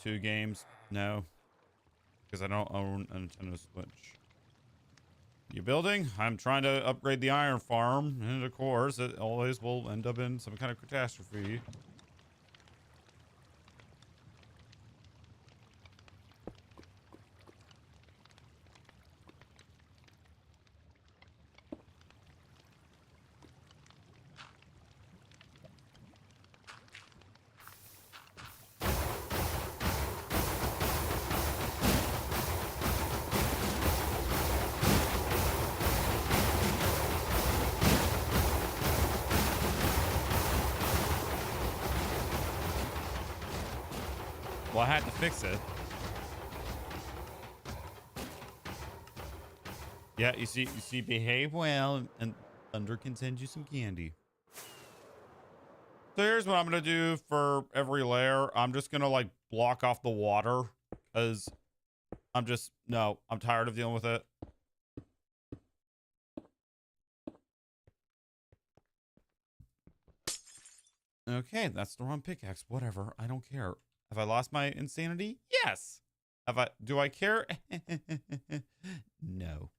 2 games? No. Because I don't own a Nintendo Switch. You building? I'm trying to upgrade the iron farm, and of course, it always will end up in some kind of catastrophe. Well, I had to fix it. Yeah, you see, behave well, and Thunder can send you some candy. So here's what I'm gonna do for every layer. I'm just gonna like block off the water, because I'm tired of dealing with it. Okay, that's the wrong pickaxe. Whatever, I don't care. Have I lost my insanity? Yes. Do I care? No.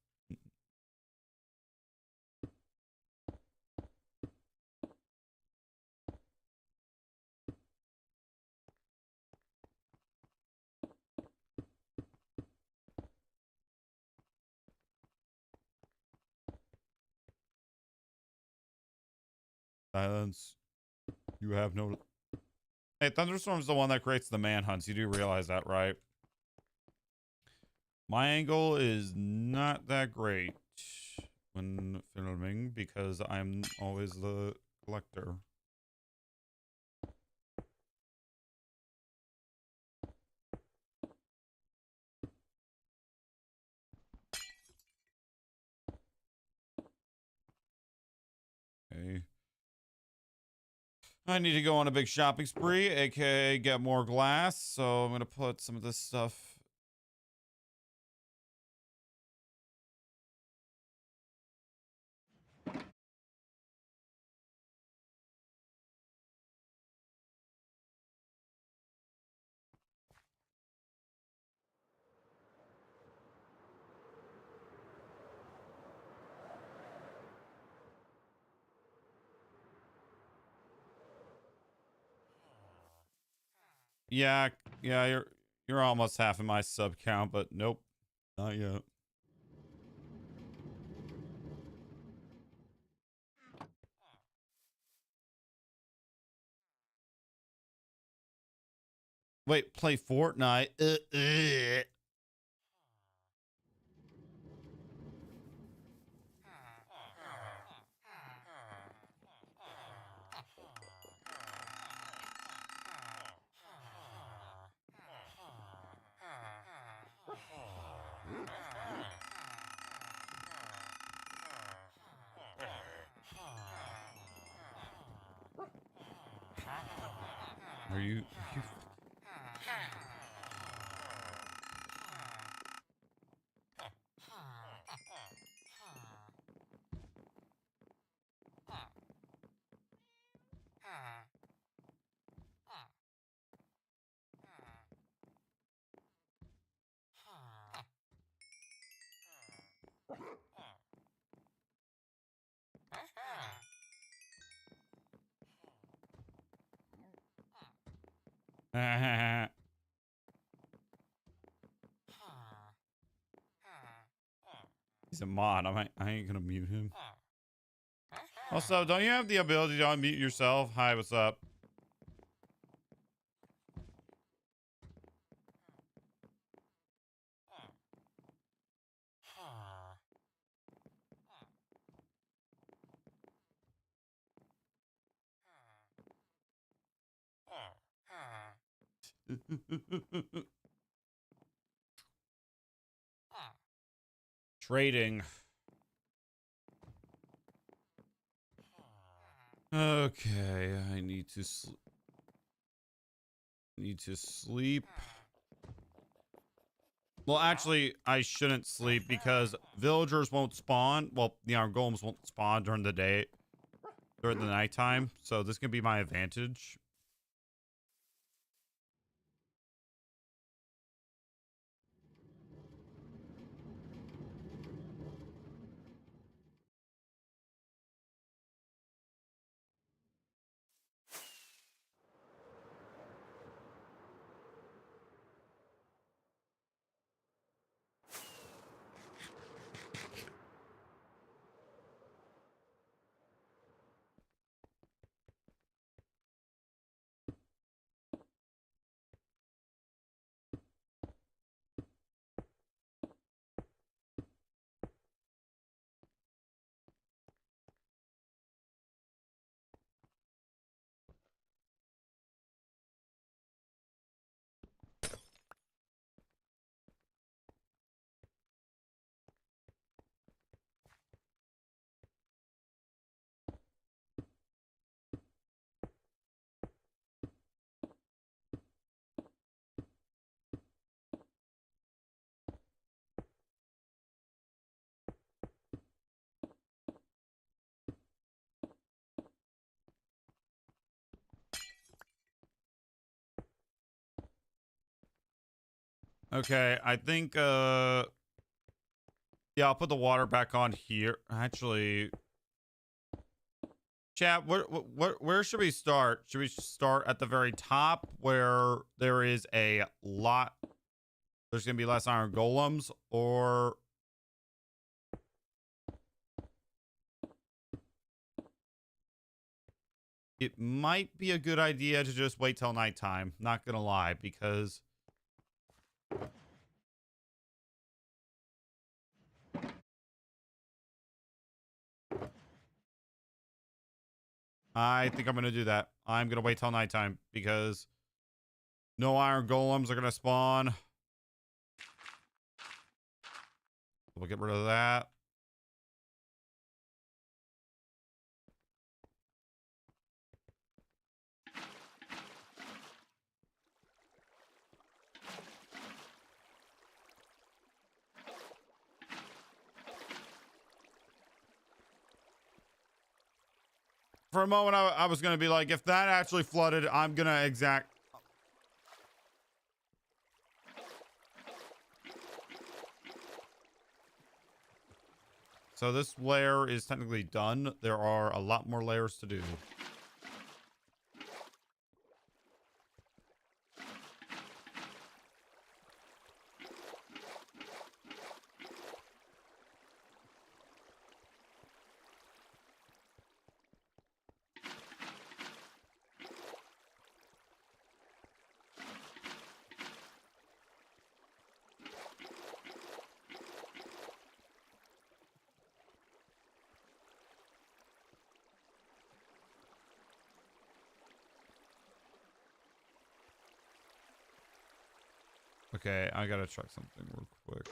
Silence. You have no... Hey, Thunderstorm's the one that creates the manhunts. You do realize that, right? My angle is not that great when filming because I'm always the collector. Okay. I need to go on a big shopping spree, aka get more glass. So I'm going to put some of this stuff. Yeah, you're almost half of my sub count, but nope, not yet. Wait, play Fortnite? Are you He's a mod. I ain't gonna mute him. Also, don't you have the ability to unmute yourself? Hi, what's up? Trading. Okay, I need to sleep. Well, actually, I shouldn't sleep because villagers won't spawn. Well, golems won't spawn during the day, during the nighttime. So this can be my advantage. Okay, I think yeah, I'll put the water back on here. Actually, chat, where should we start? Should we start at the very top where there is a lot, there's gonna be less iron golems, or it might be a good idea to just wait till nighttime, not gonna lie, because I think I'm gonna do that. I'm gonna wait till nighttime because no iron golems are gonna spawn. We'll get rid of that. For a moment, I was gonna be like, if that actually flooded, I'm gonna exact. So this layer is technically done. There are a lot more layers to do. Okay, I gotta check something real quick.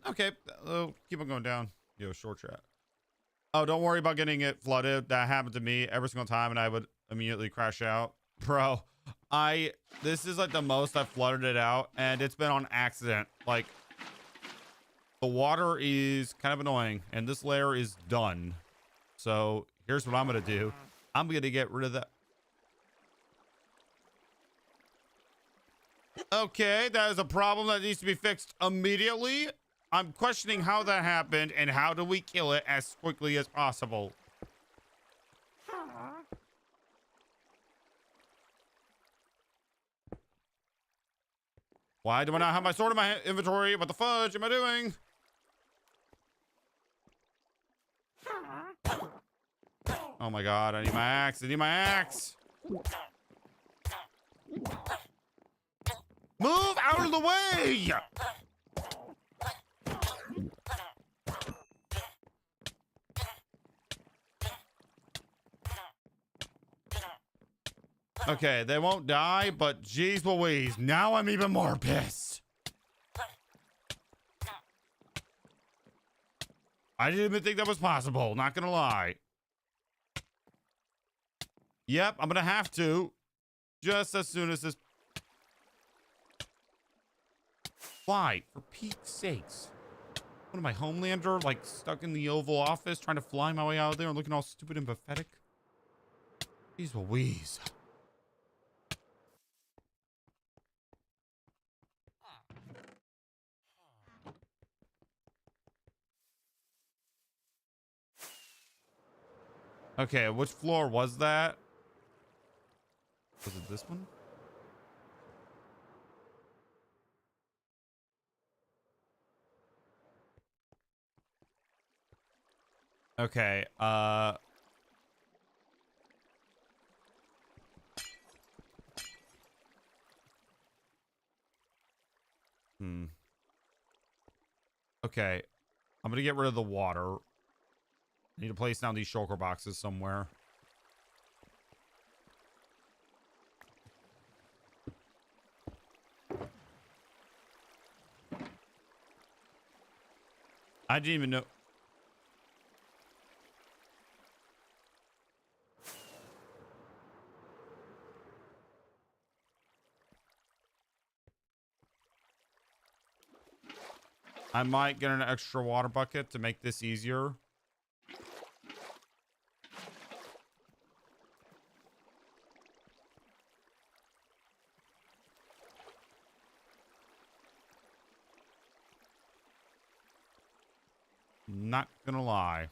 Okay. Keep on going down. Yo, short chat. Oh, don't worry about getting it flooded. That happened to me every single time, and I would immediately crash out. Bro, this is like the most I've flooded it out, and it's been on accident. Like, the water is kind of annoying, and this layer is done. So here's what I'm gonna do. I'm gonna get rid of that. Okay, that is a problem that needs to be fixed immediately. I'm questioning how that happened and how do we kill it as quickly as possible. Why do I not have my sword in my inventory? What the fudge am I doing? Oh my god, I need my axe. I need my axe. Move out of the way! Okay, they won't die, but geez Louise, now I'm even more pissed. I didn't even think that was possible, not gonna lie. Yep, I'm gonna have to. Just as soon as this... Why? For Pete's sakes. What am I, Homelander? Like, stuck in the Oval Office, trying to fly my way out of there and looking all stupid and pathetic? Jeez Louise. Okay, which floor was that? Was it this one? Okay, Okay, I'm gonna get rid of the water. I need to place down these shulker boxes somewhere. I didn't even know. I might get an extra water bucket to make this easier. Not gonna lie.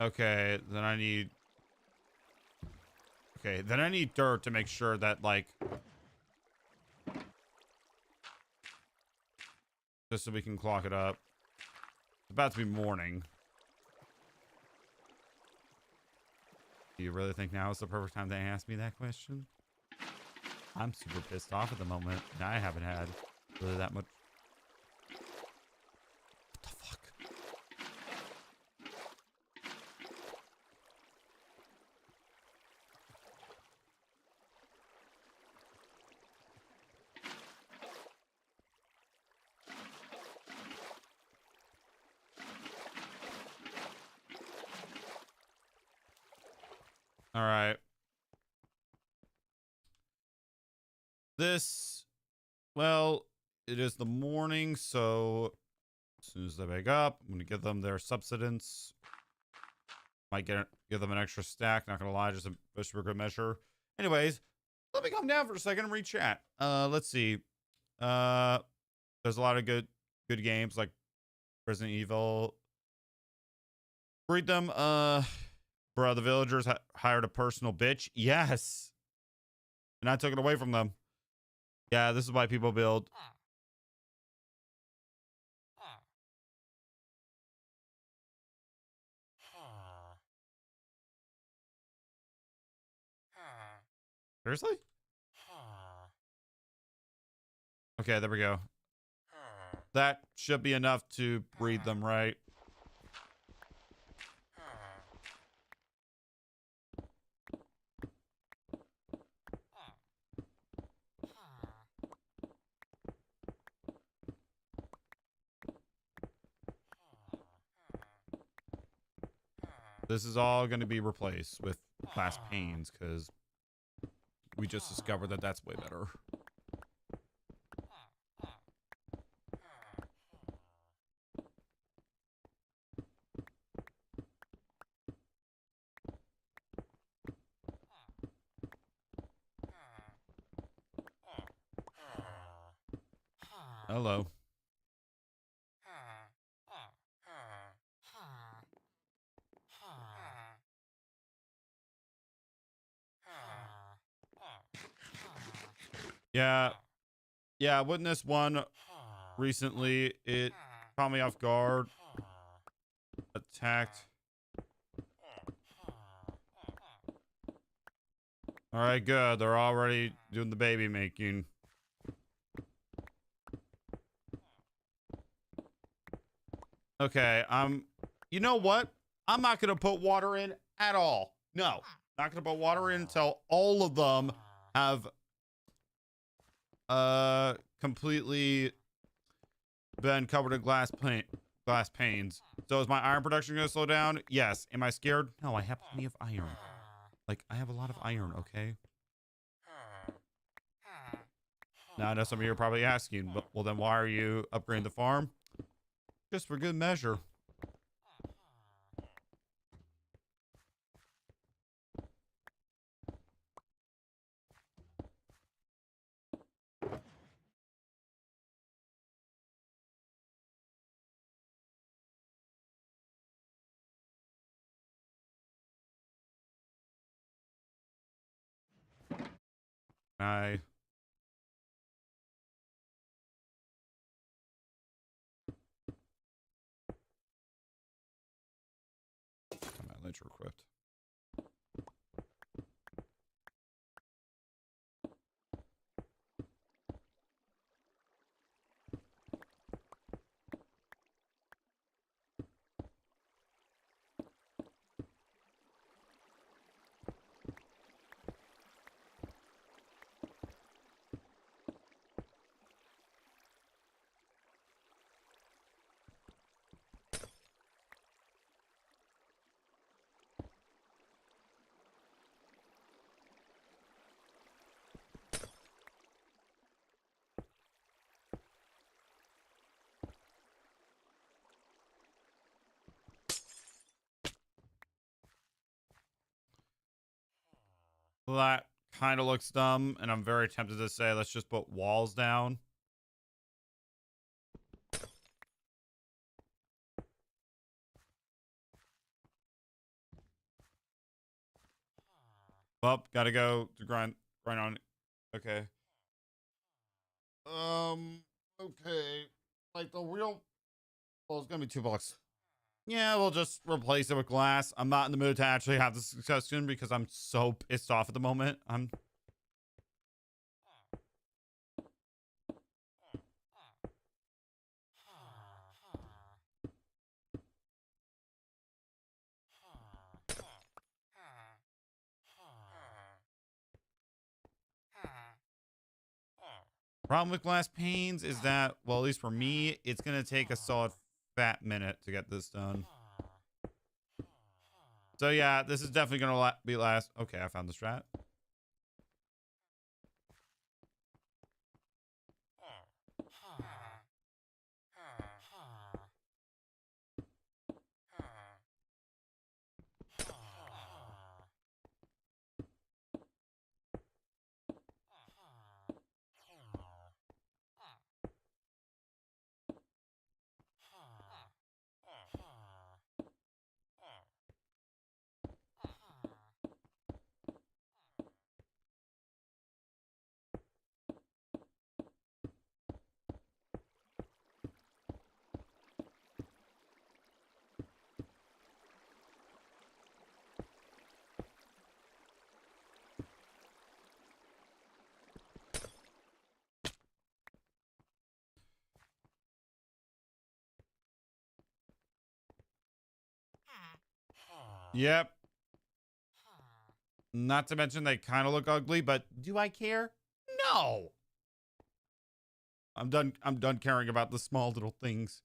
Okay, then I need... Okay, then I need dirt to make sure that, like... Just so we can clock it up. It's about to be morning. Do you really think now is the perfect time to ask me that question? I'm super pissed off at the moment, and I haven't had really that much... What the fuck? All right. This, well, it is the morning, so as soon as they wake up, I'm gonna give them their subsistence. Might give them an extra stack. Not gonna lie, just for good measure. Anyways, let me calm down for a second and read chat. Let's see. There's a lot of good games like Resident Evil. Breed them. Bro, the villagers hired a personal bitch. Yes. And I took it away from them. Yeah, this is why people build. Seriously? Okay, there we go. That should be enough to breed them, right? This is all going to be replaced with glass panes because we just discovered that that's way better. Hello. Yeah. Yeah, witnessed one recently. It caught me off guard. Attacked. All right, good. They're already doing the baby making. Okay, you know what? I'm not going to put water in at all. No, not going to put water in until all of them have completely been covered in glass panes. So is my iron production going to slow down? Yes. Am I scared? No, I have plenty of iron. Like, I have a lot of iron, okay? Now, I know some of you are probably asking, but, well, then why are you upgrading the farm? Just for good measure. I got my ledger equipped. That kind of looks dumb, and I'm very tempted to say let's just put walls down. Well, gotta go to grind on. Okay. Okay. Like the real. Well, it's gonna be $2. Yeah, we'll just replace it with glass. I'm not in the mood to actually have this discussion because I'm so pissed off at the moment. Problem with glass panes is that, well, at least for me, it's gonna take a solid fat minute to get this done. So yeah, this is definitely gonna be last. Okay, I found the strat. Yep. Not to mention they kind of look ugly, but do I care? No. I'm done caring about the small little things.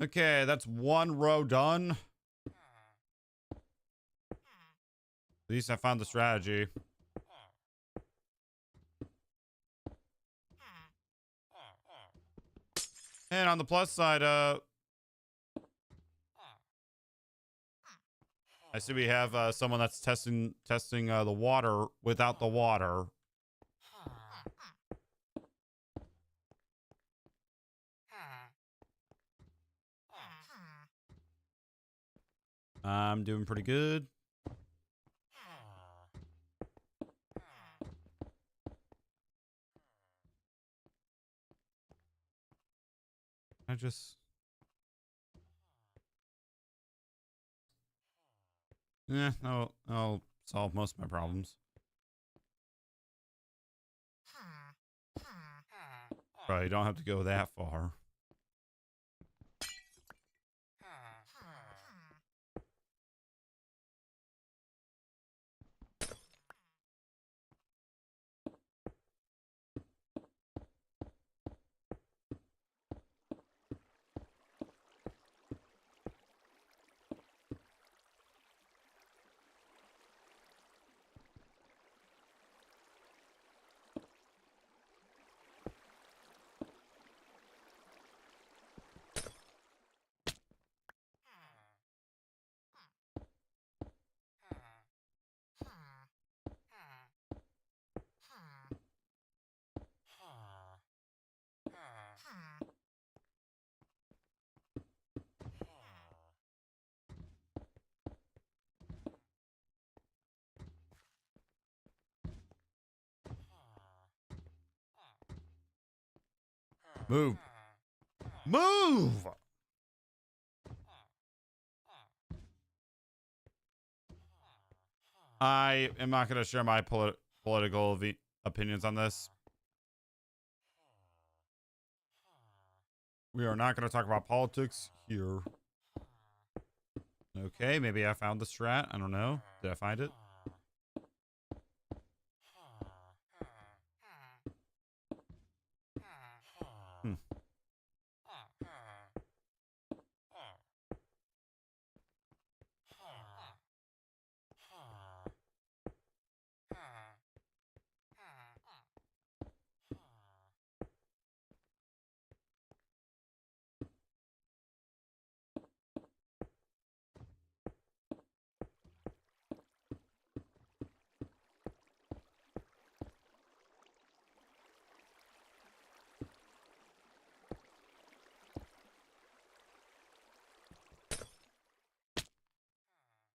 Okay, that's one row done. At least I found the strategy. And on the plus side, I see we have someone that's testing the water without the water. I'm doing pretty good. No, I'll solve most of my problems. Right, you don't have to go that far. Move. Move! I am not going to share my political opinions on this. We are not going to talk about politics here. Okay, maybe I found the strat. I don't know. Did I find it?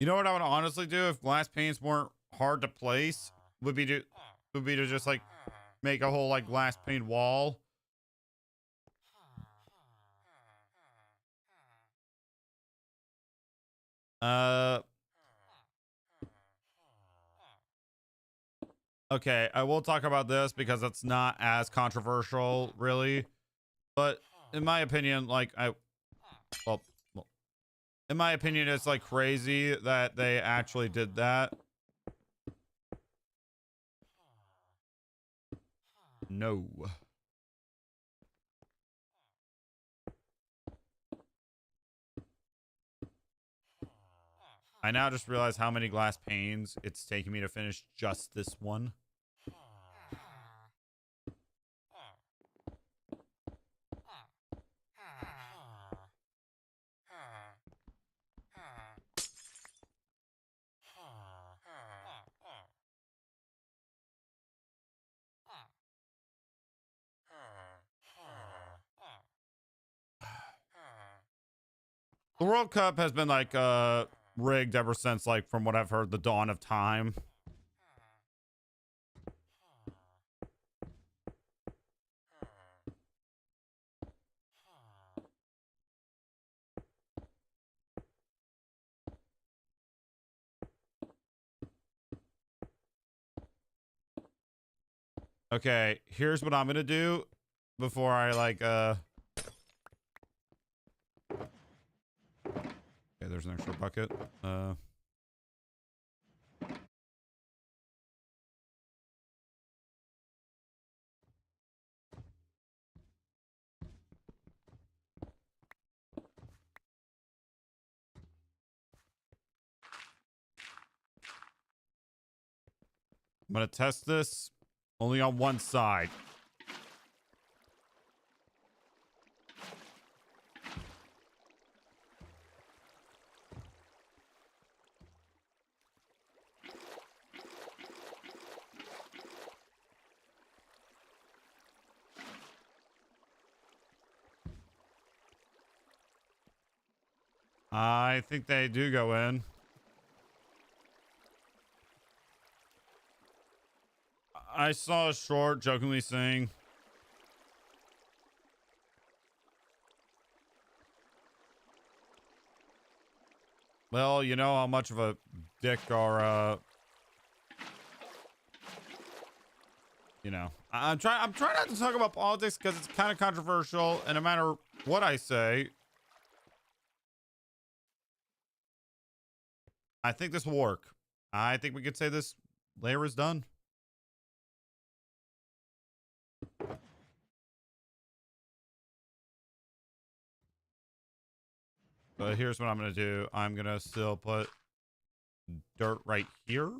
You know what I would honestly do if glass panes weren't hard to place? Would be to just like make a whole like glass pane wall. Okay, I will talk about this because it's not as controversial, really. But in my opinion, well, in my opinion, it's like crazy that they actually did that. No. I now just realize how many glass panes it's taking me to finish just this one. The World Cup has been like rigged ever since, like, from what I've heard, the dawn of time. Okay, here's what I'm gonna do before I like okay, there's an extra bucket. I'm gonna test this only on one side. I think they do go in. I saw a short jokingly saying, well, you know how much of a dick our you know, I'm trying not to talk about politics because it's kind of controversial, and no matter what I say, I think this will work. I think we could say this layer is done. But here's what I'm going to do. I'm going to still put dirt right here.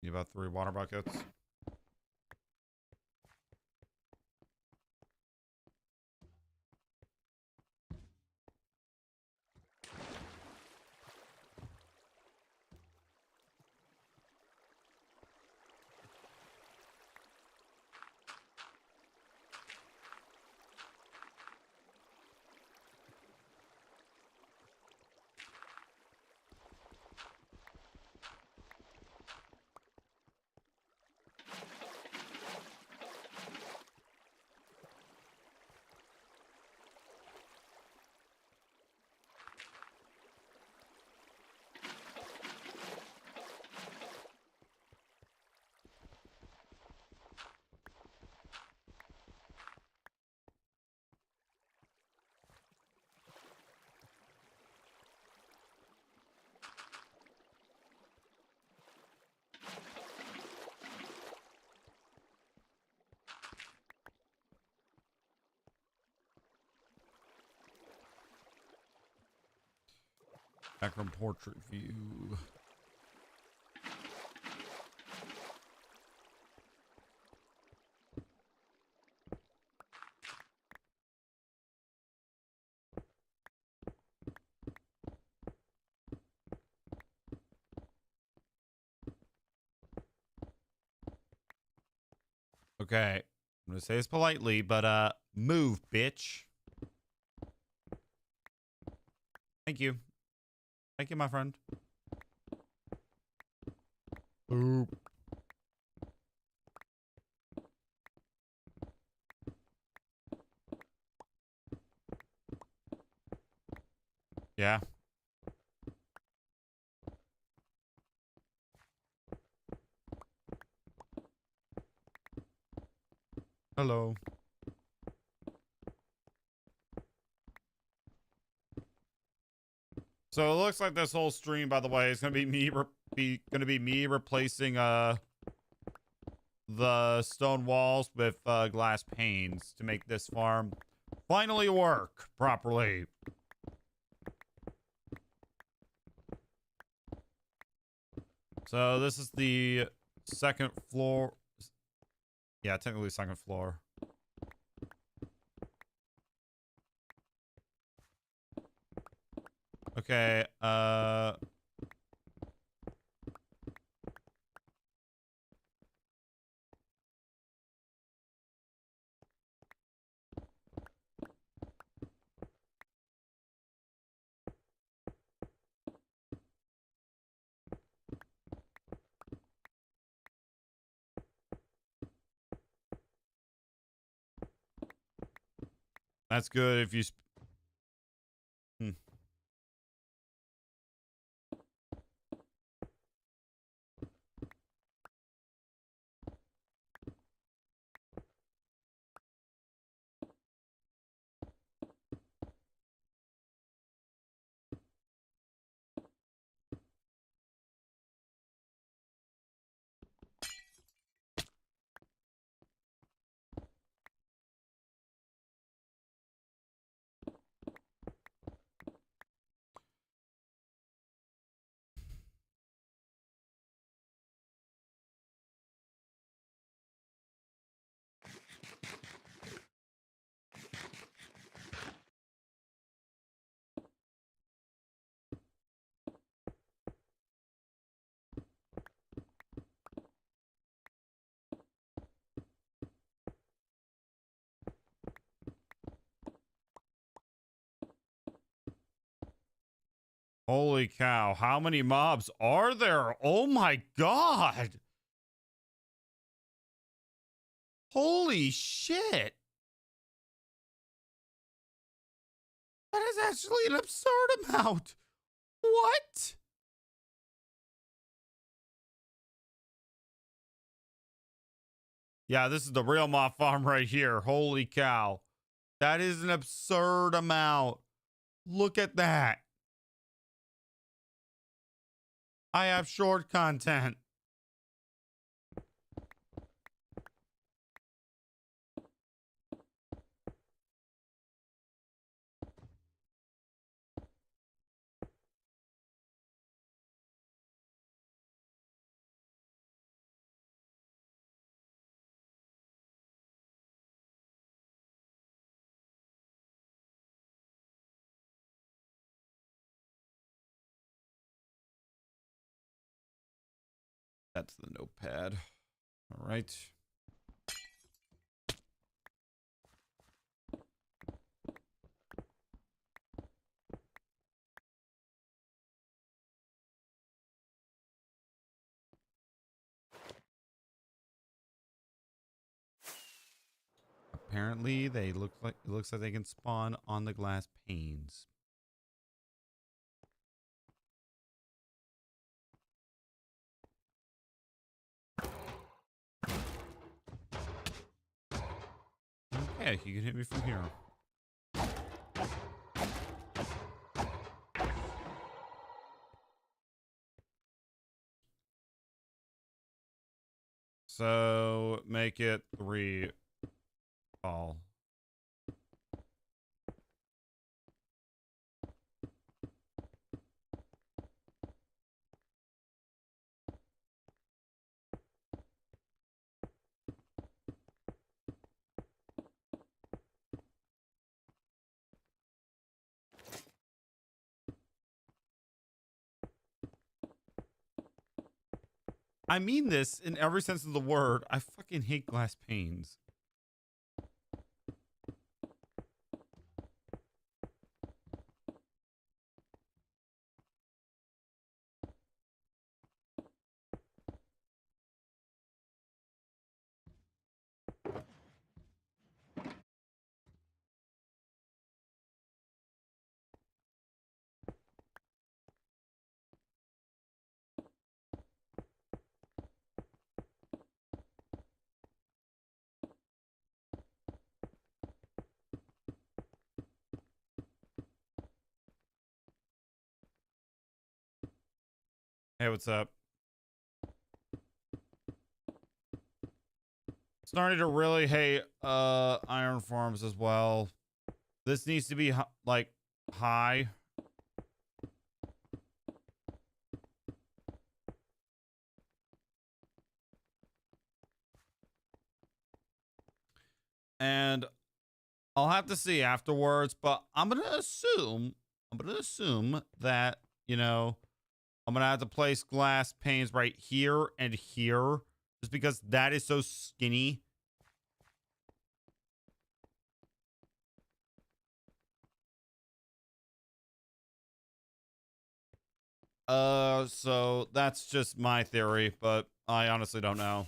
Need about 3 water buckets. Back from portrait view. Okay. I'm gonna say this politely, but move, bitch. Thank you. Thank you, my friend. Boop. Yeah. Hello. So it looks like this whole stream, by the way, is gonna be me replacing the stone walls with glass panes to make this farm finally work properly. So this is the second floor. Yeah, technically second floor. Okay, that's good if you hmm. Holy cow, how many mobs are there? Oh my god. Holy shit. That is actually an absurd amount. What? Yeah, this is the real mob farm right here. Holy cow. That is an absurd amount. Look at that. I have short content. That's the notepad. All right. Apparently, they look like it looks like they can spawn on the glass panes. Okay, you can hit me from here. So make it 3 tall. I mean this in every sense of the word. I fucking hate glass panes. Hey, what's up? Starting to really hate iron farms as well. This needs to be like high. And I'll have to see afterwards, but I'm gonna assume that, you know, I'm gonna have to place glass panes right here and here, just because that is so skinny. So that's just my theory, but I honestly don't know.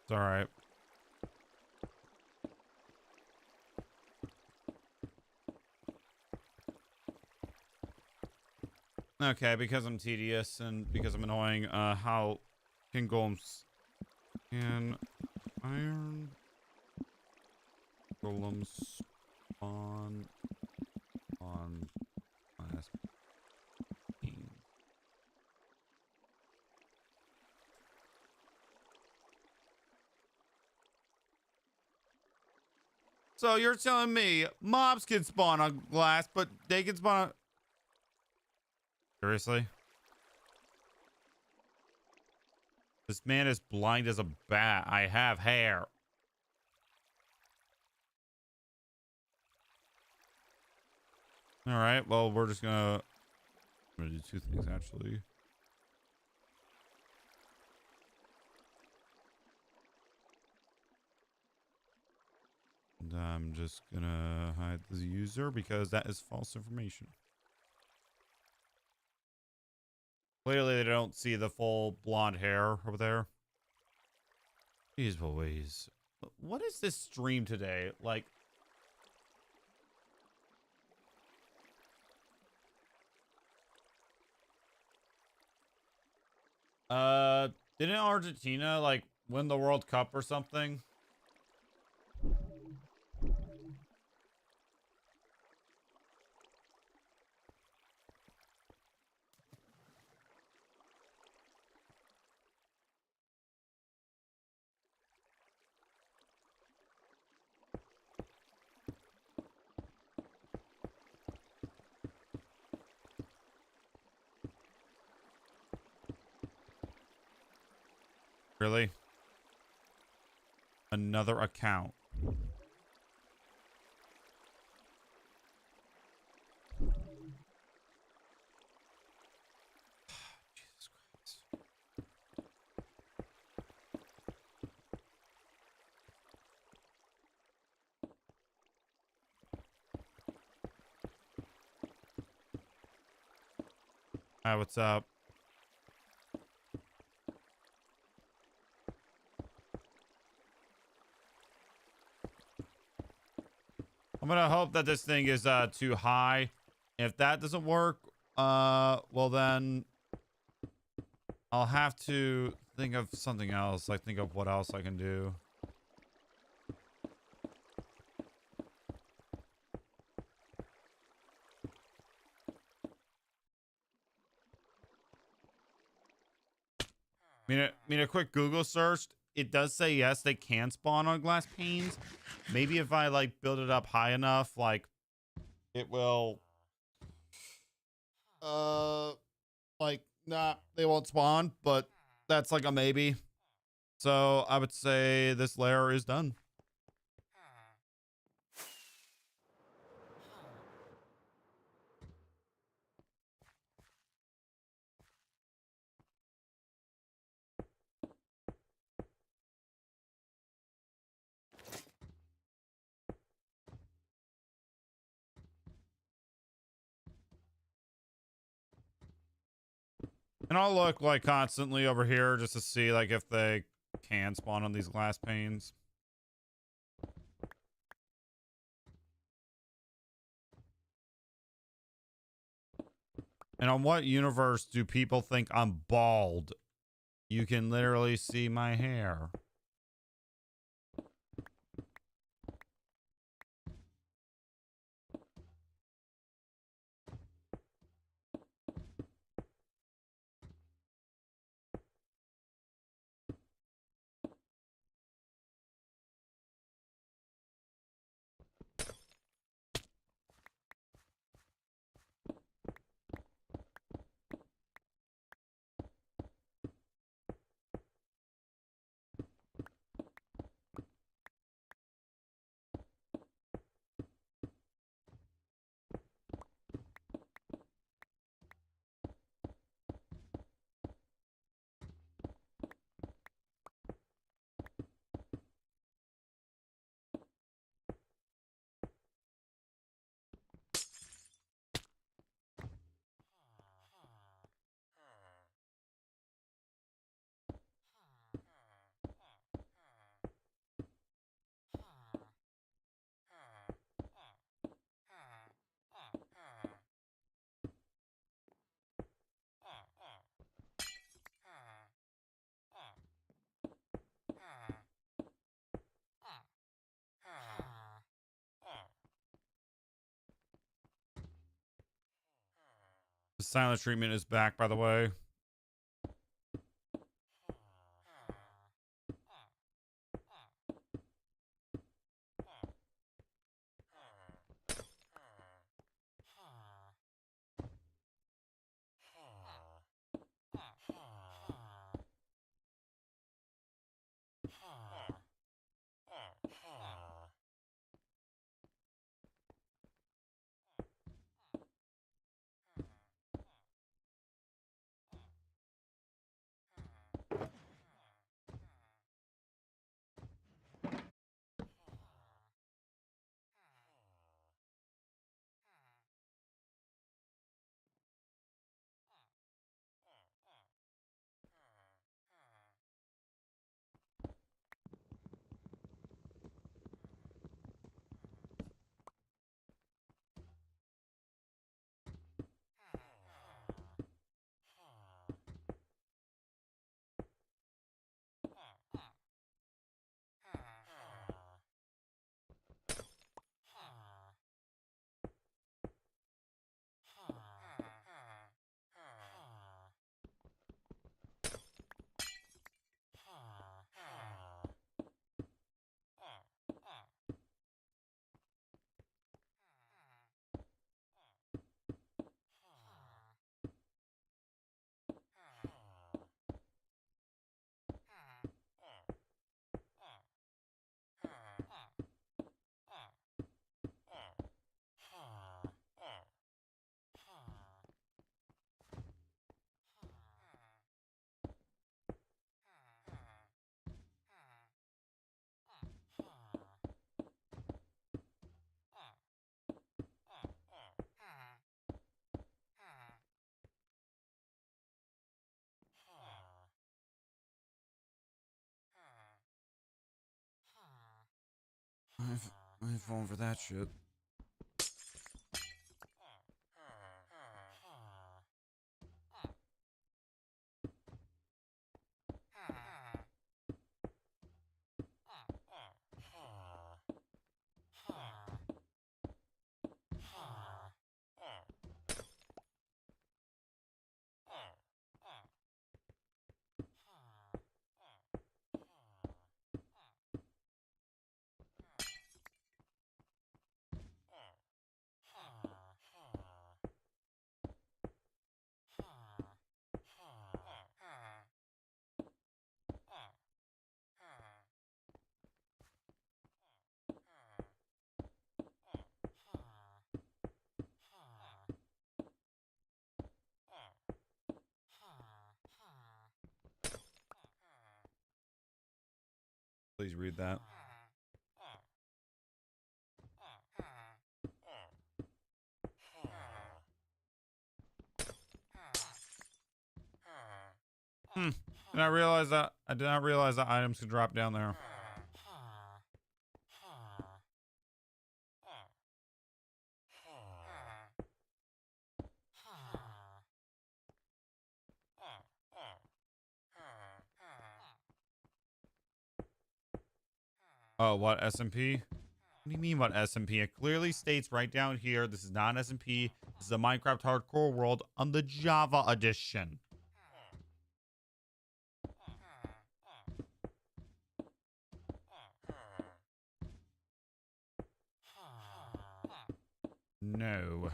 It's all right. Okay, because I'm tedious and because I'm annoying, how can golems can iron golems spawn on glass pane? So you're telling me mobs can spawn on glass, but they can spawn on... Seriously? This man is blind as a bat. I have hair. All right. Well, we're just gonna... I'm gonna do two things, actually. And I'm just gonna hide the user because that is false information. Clearly, they don't see the full blonde hair over there. Jeez Louise. What is this stream today? Like... Didn't Argentina, like, win the World Cup or something? Really? Another account. Jesus Christ. Hi, what's up? I'm gonna hope that this thing is too high. If that doesn't work, well then I'll have to think of something else. Like think of what else I can do. I mean, a quick Google search, it does say yes, they can spawn on glass panes. Maybe if I like build it up high enough, like it will like nah, they won't spawn, but that's like a maybe. So I would say this layer is done. And I'll look like constantly over here just to see like if they can spawn on these glass panes. And on what universe do people think I'm bald? You can literally see my hair. The silent treatment is back, by the way. I've fallen for that shit. Please read that. Did I realize that? I did not realize that items could drop down there. Oh, what SMP? What do you mean what SMP? It clearly states right down here, this is not SMP. This is a Minecraft Hardcore World on the Java edition. No.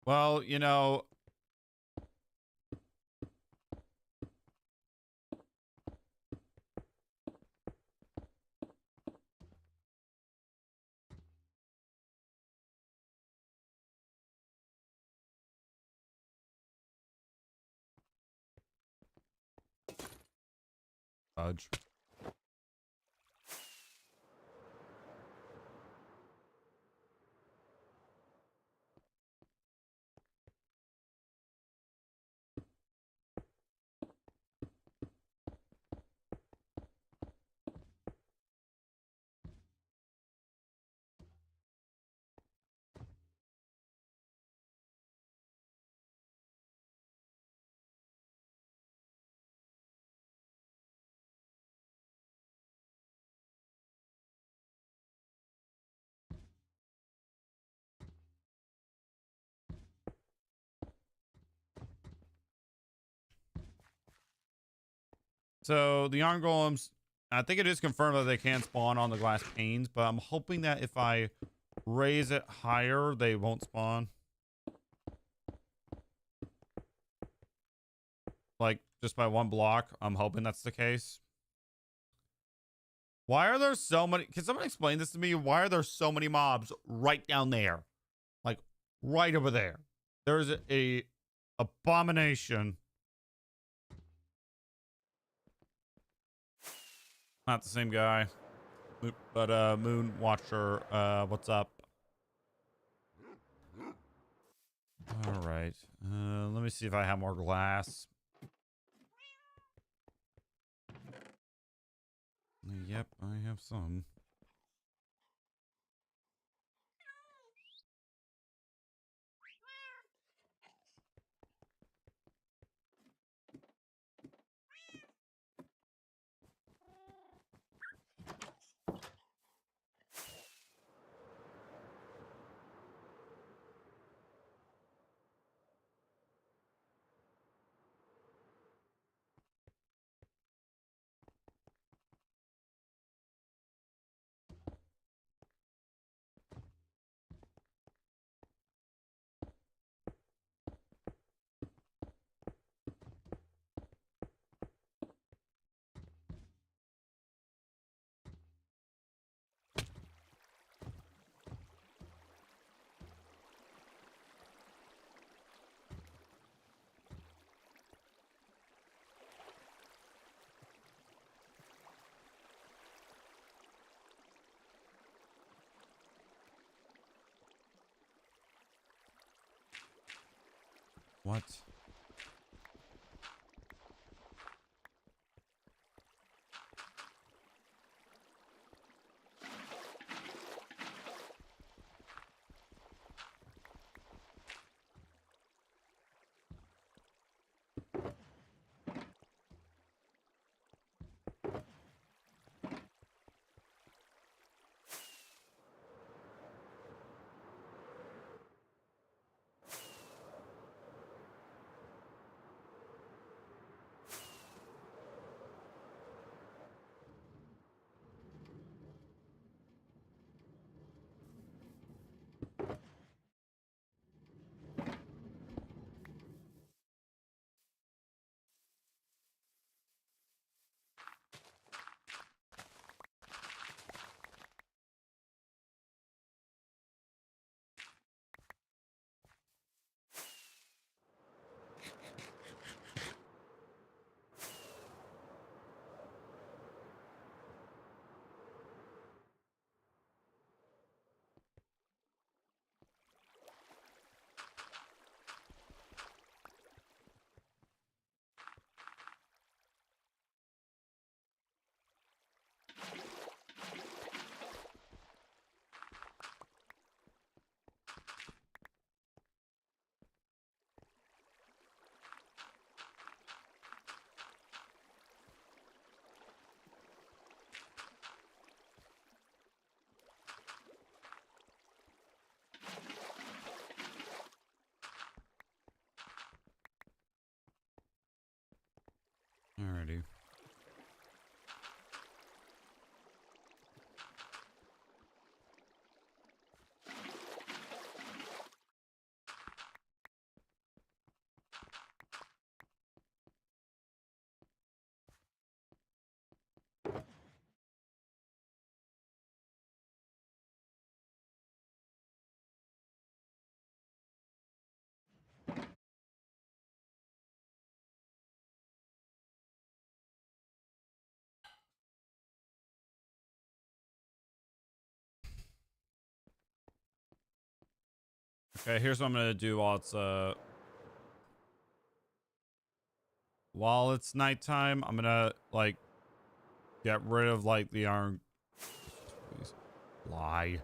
Well, you know, fudge. So the Iron Golems, I think it is confirmed that they can spawn on the glass panes, but I'm hoping that if I raise it higher, they won't spawn. Like, just by one block. I'm hoping that's the case. Why are there so many? Can someone explain this to me? Why are there so many mobs right down there? Like, right over there. There's a abomination. Not the same guy. But, Moon Watcher, what's up? All right. Let me see if I have more glass. Yep, I have some. What? Okay, here's what I'm gonna do while it's nighttime. I'm gonna like get rid of like the iron. Please. Lie.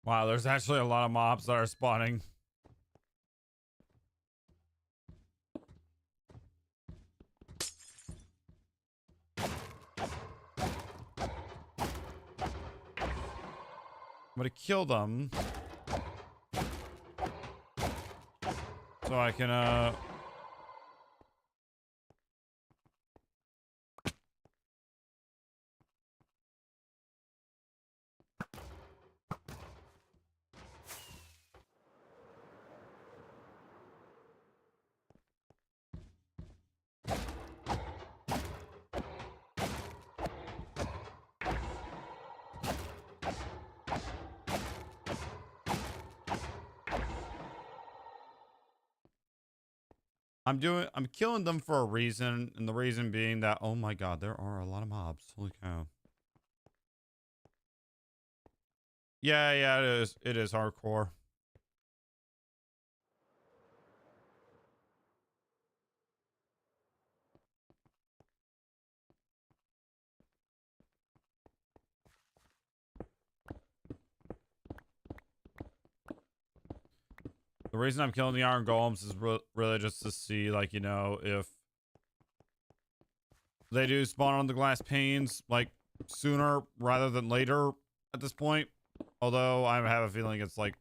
Wow, there's actually a lot of mobs that are spawning. I'm gonna kill them so I can I'm killing them for a reason, and the reason being that, oh my god, there are a lot of mobs. Holy cow. Yeah, it is. It is hardcore. The reason I'm killing the iron golems is really just to see, like, you know, if they do spawn on the glass panes, like, sooner rather than later at this point. Although I have a feeling it's, like,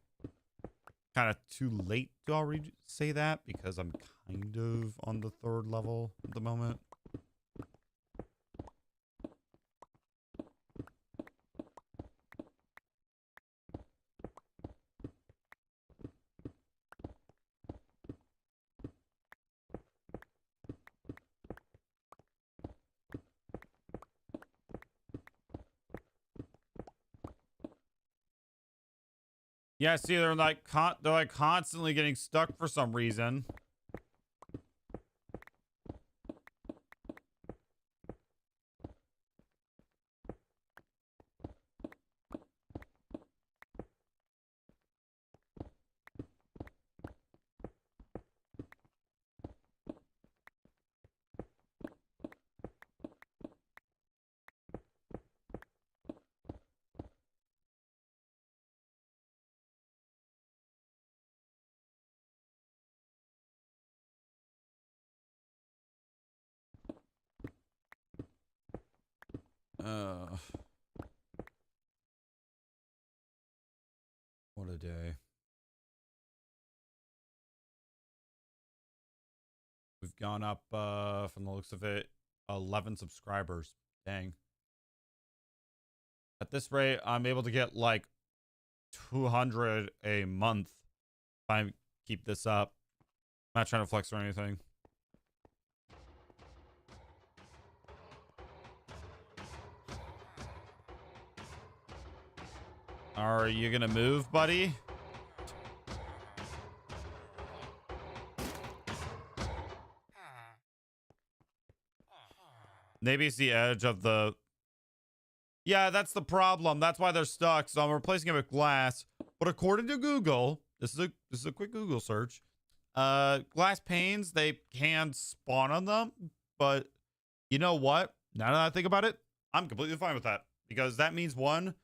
kind of too late to already say that because I'm kind of on the 3rd level at the moment. Yeah, see, they're like constantly getting stuck for some reason. What a day. We've gone up, from the looks of it, 11 subscribers. Dang. At this rate, I'm able to get like 200 a month if I keep this up. I'm not trying to flex or anything. Are you gonna move, buddy? Maybe it's the edge of the... Yeah, that's the problem. That's why they're stuck. So I'm replacing it with glass. But according to Google, this is a quick Google search. Glass panes, they can spawn on them, but you know what? Now that I think about it, I'm completely fine with that because that means one,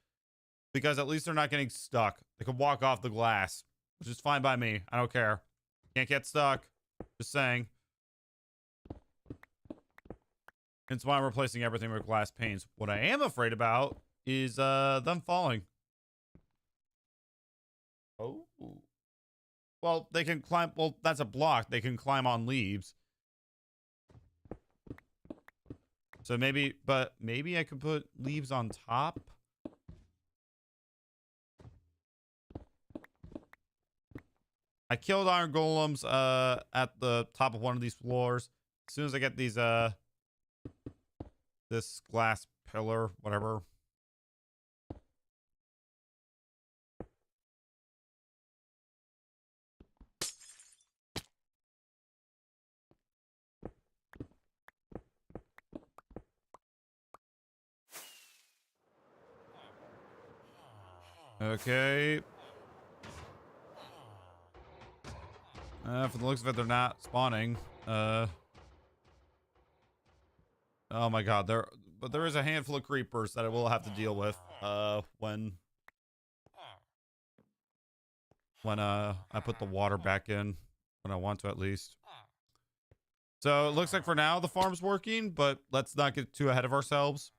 because at least they're not getting stuck. They can walk off the glass, which is fine by me. I don't care. Can't get stuck. Just saying. That's why I'm replacing everything with glass panes. What I am afraid about is them falling. Oh. Well, they can climb. Well, that's a block. They can climb on leaves. So maybe, but maybe I could put leaves on top. I killed iron golems at the top of one of these floors. As soon as I get these this glass pillar, whatever. Okay. From the looks of it, they're not spawning. Oh my god, but there is a handful of creepers that I will have to deal with when I put the water back in, when I want to at least. So it looks like for now the farm's working, but let's not get too ahead of ourselves.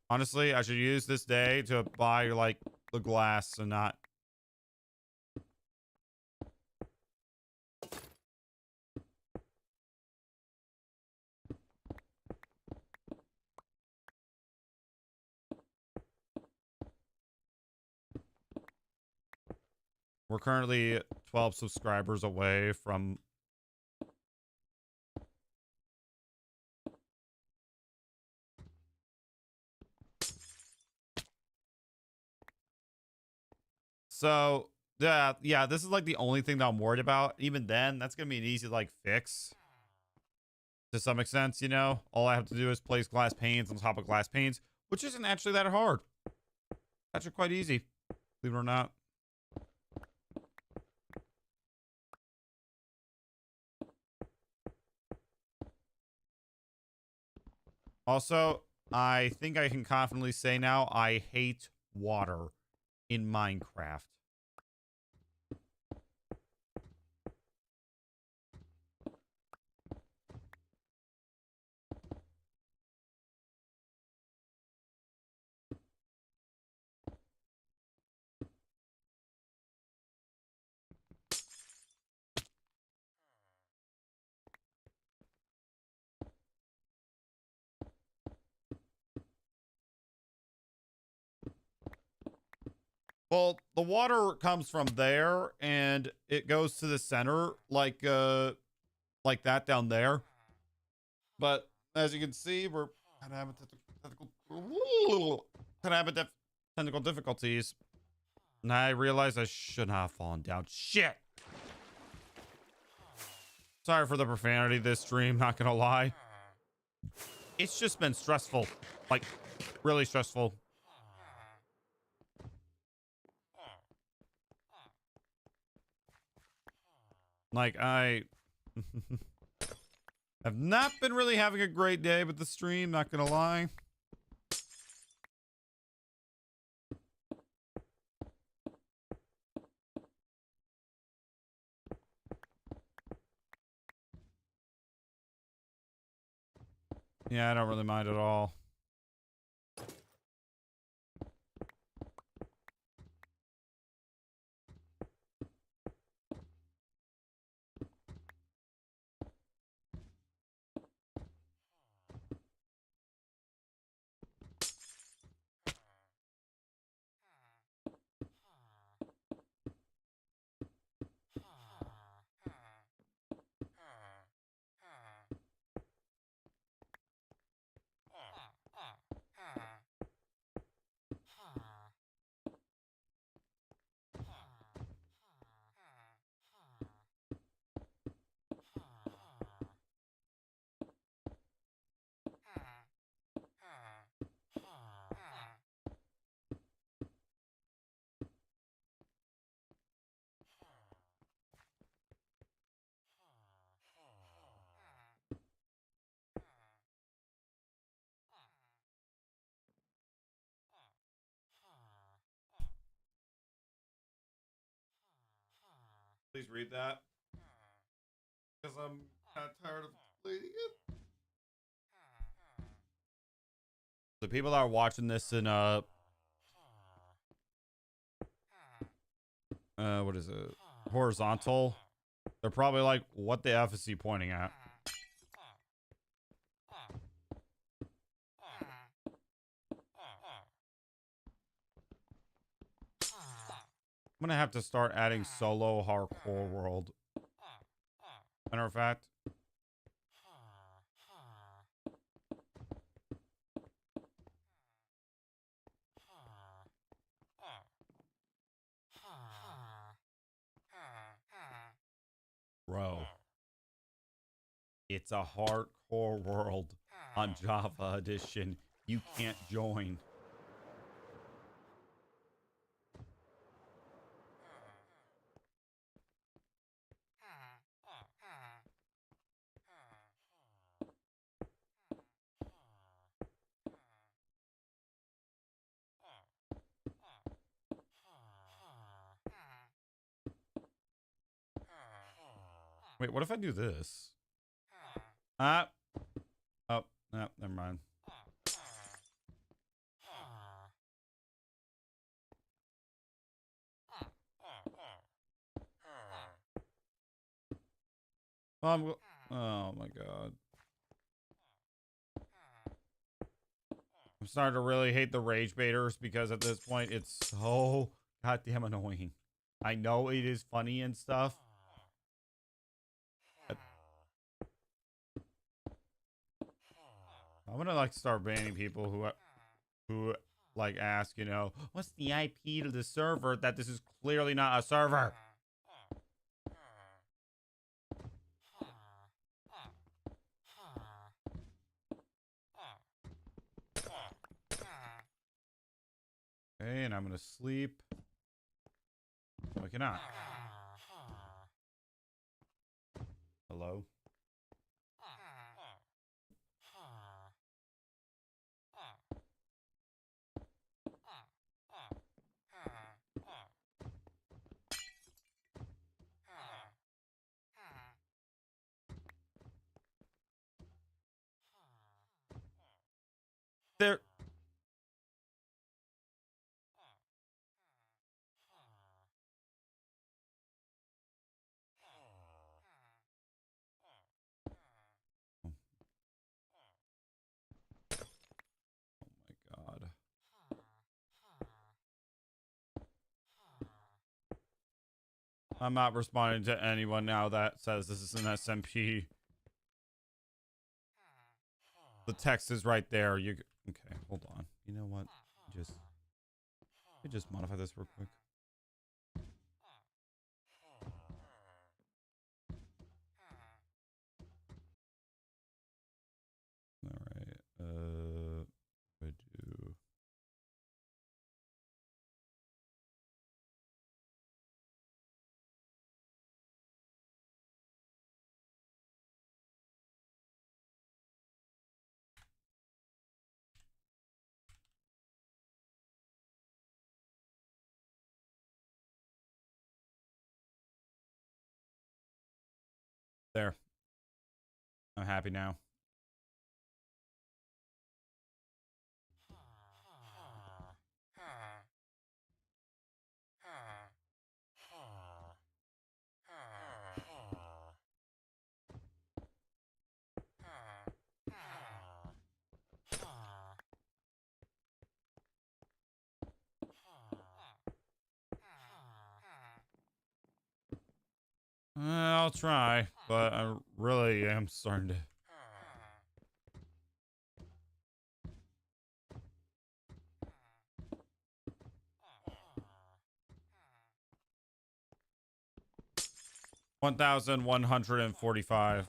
Honestly, I should use this day to buy like the glass and not. We're currently 12 subscribers away from. So yeah, this is like the only thing that I'm worried about. Even then, that's gonna be an easy like fix to some extent, you know. All I have to do is place glass panes on top of glass panes, which isn't actually that hard. Actually quite easy, believe it or not. Also, I think I can confidently say now I hate water in Minecraft. Well, the water comes from there and it goes to the center like that down there. But as you can see, we're kind of having technical difficulties. And I realized I should not have fallen down. Shit. Sorry for the profanity this stream, not gonna lie. It's just been stressful. Like, really stressful. Like, I have not been really having a great day with the stream, not gonna lie. Yeah, I don't really mind at all. Please read that. Because I'm kind of tired of reading it. The people that are watching this in what is it? Horizontal. They're probably like, what the F is he pointing at? gonna have to start adding solo hardcore world. Matter of fact. Bro. It's a hardcore world on Java Edition. You can't join. Wait, what if I do this? Oh, no, never mind. Oh my god. I'm starting to really hate the rage baiters because at this point it's so goddamn annoying. I know it is funny and stuff. I'm gonna like start banning people who like ask, you know, what's the IP to the server that this is clearly not a server. Okay, and I'm gonna sleep. No, I cannot. Hello? There. God. I'm not responding to anyone now that says this is an SMP. The text is right there. You okay? Hold on. You know what? Just modify this real quick. All right. I do. There. I'm happy now. I'll try, but I really am starting to. $1,145.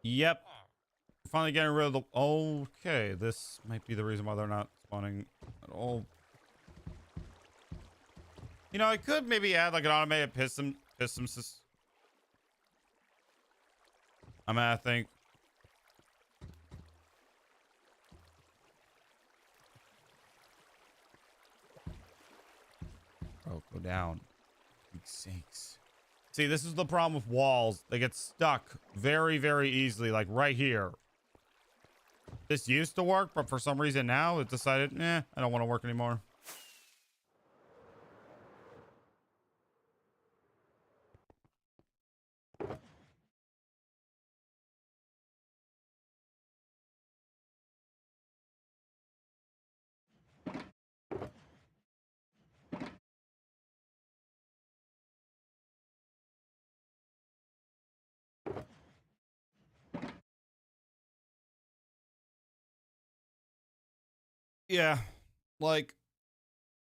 Yep. Finally getting rid of the. Okay, this might be the reason why they're not spawning at all. You know, I could maybe add like an automated piston system. I'm gonna think. Oh, go down. Big sakes. See, this is the problem with walls. They get stuck very, very easily, like right here. This used to work, but for some reason now it decided, I don't want to work anymore. Yeah, like,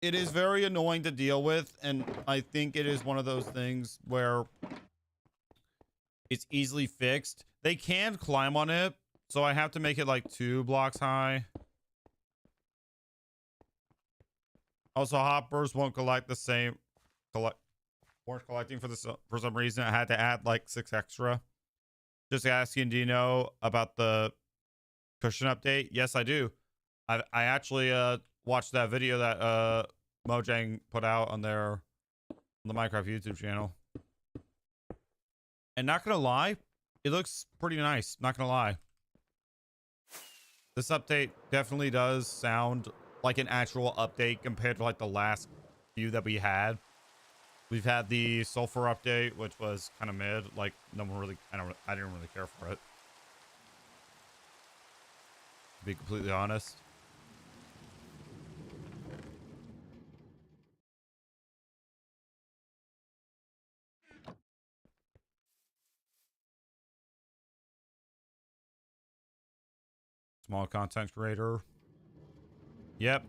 it is very annoying to deal with, and I think it is one of those things where it's easily fixed. They can climb on it, so I have to make it like 2 blocks high. Also, hoppers won't collect the same weren't collecting for some reason. I had to add like 6 extra. Just asking, do you know about the cushion update? Yes, I do. I actually watched that video that Mojang put out on their the Minecraft YouTube channel. And not gonna lie, it looks pretty nice. Not gonna lie. This update definitely does sound like an actual update compared to like the last few that we had. We've had the sulfur update, which was kind of mid. Like no one really, I didn't really care for it. To be completely honest. Small content creator. Yep.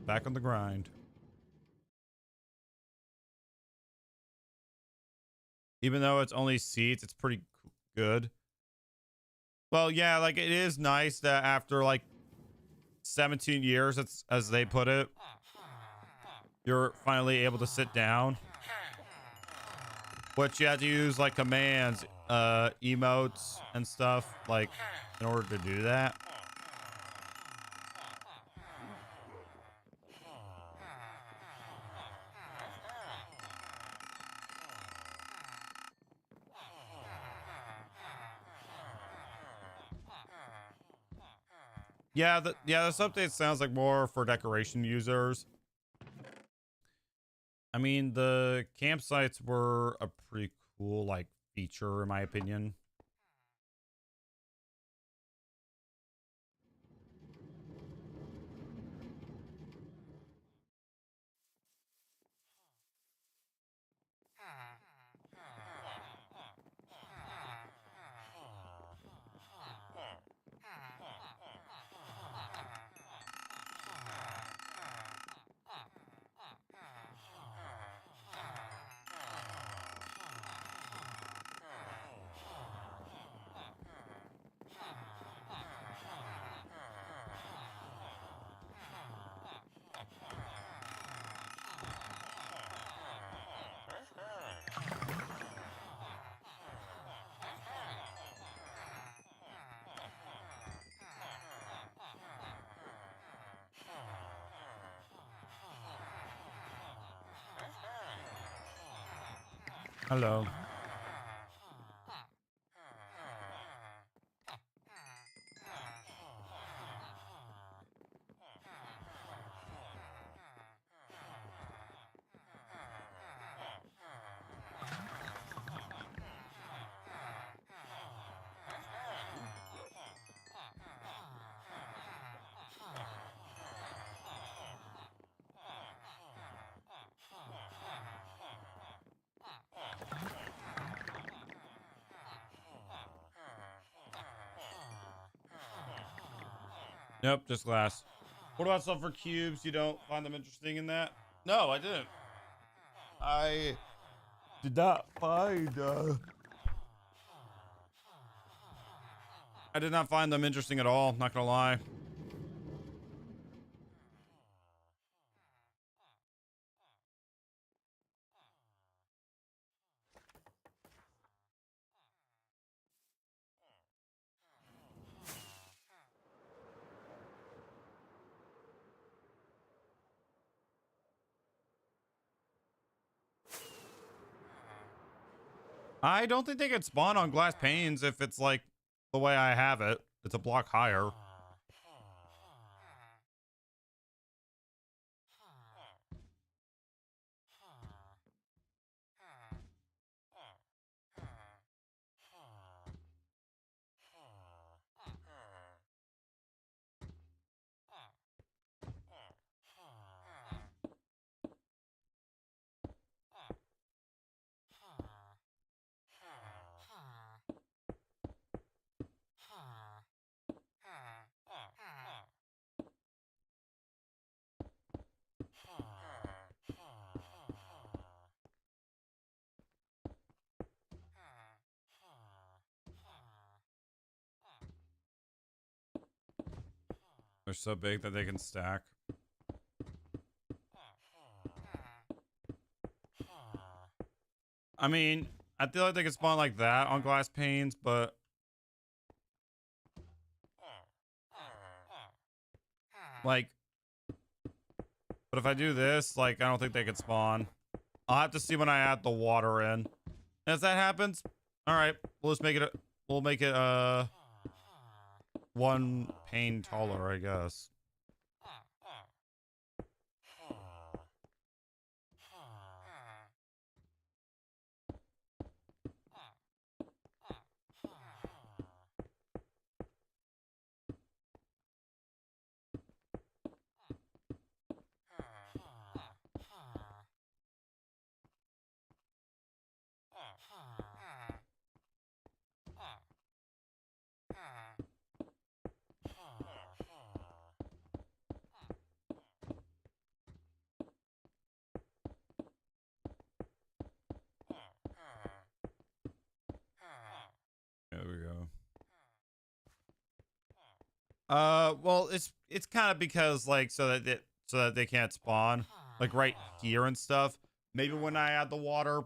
Back on the grind. Even though it's only seats, it's pretty good. Well, yeah, like it is nice that after like 17 years, it's, as they put it, you're finally able to sit down. Which you have to use like commands, emotes and stuff like in order to do that. Yeah, this update sounds like more for decoration users. I mean, the campsites were a pretty cool like feature in my opinion. Hello. Nope, just glass. What about stuff for cubes? You don't find them interesting in that? No, I didn't. I did not find. I did not find them interesting at all. Not gonna lie. I don't think they can spawn on glass panes if it's like the way I have it. It's a block higher. They're so big that they can stack. I mean, I feel like they can spawn like that on glass panes, but like, but if I do this, like, I don't think they can spawn. I'll have to see when I add the water in. As that happens, all right, we'll just make it. We'll make it one pane taller, I guess. There we go. Well, it's kind of because like so that they can't spawn like right here and stuff. Maybe when I add the water,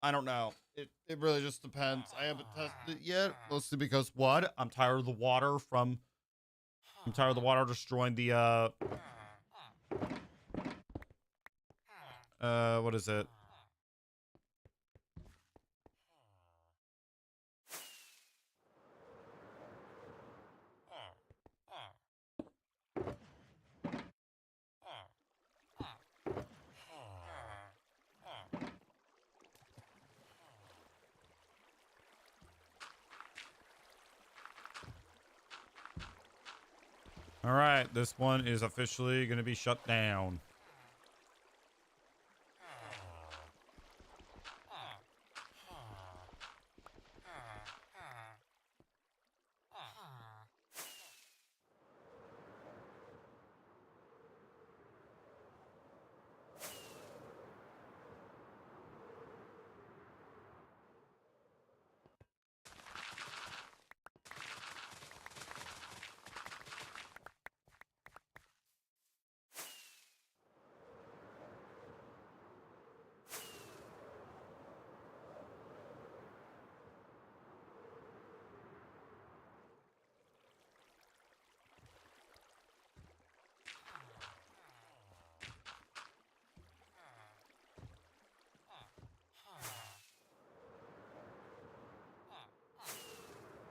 I don't know. It really just depends. I haven't tested it yet, mostly because what? I'm tired of the water destroying the what is it? All right, this one is officially going to be shut down.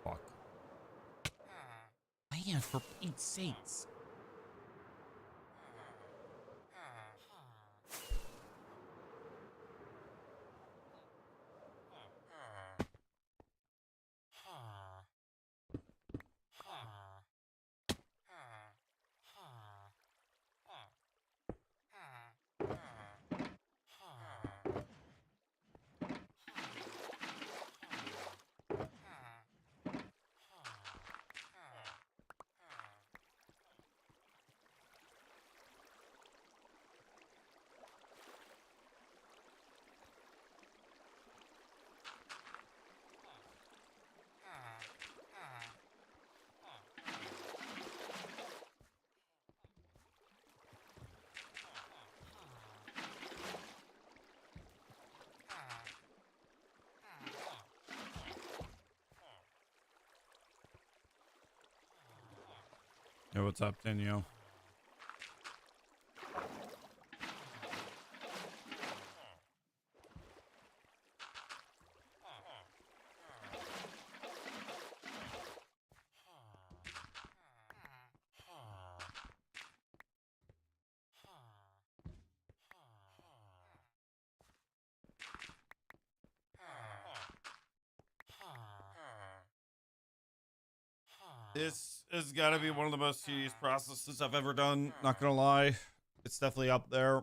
Fuck. Man, for Pete's sakes. Yo, what's up, Danielle? This has got to be one of the most tedious processes I've ever done. Not gonna lie, it's definitely up there.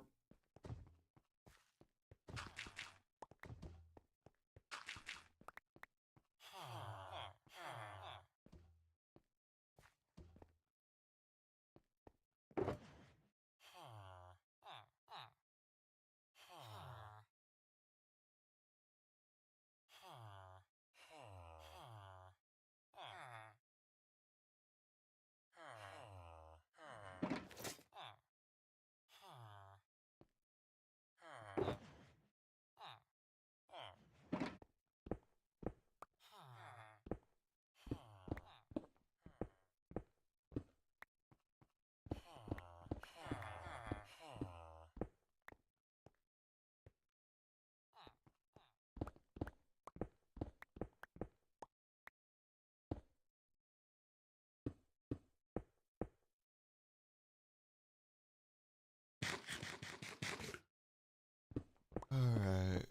All right.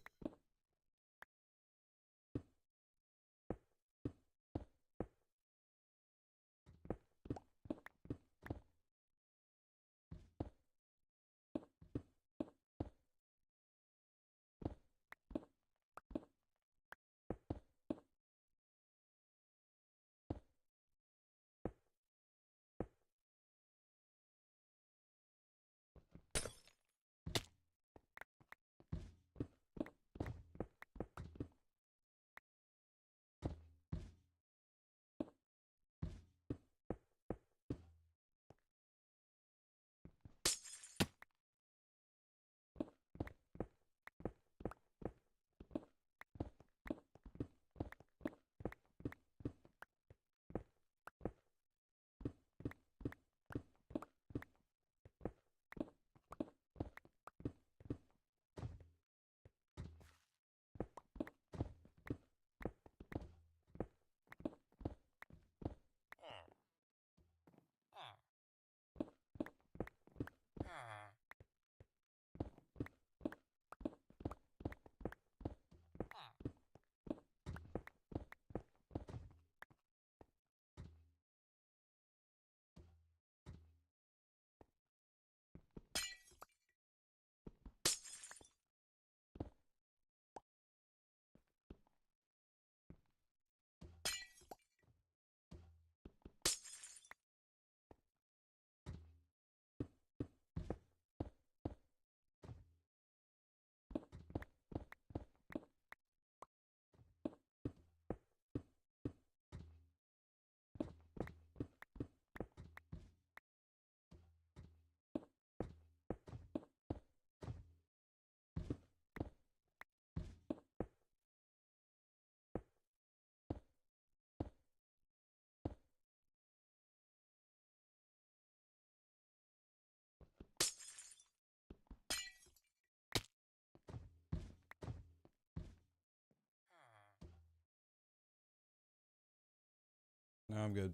No, I'm good.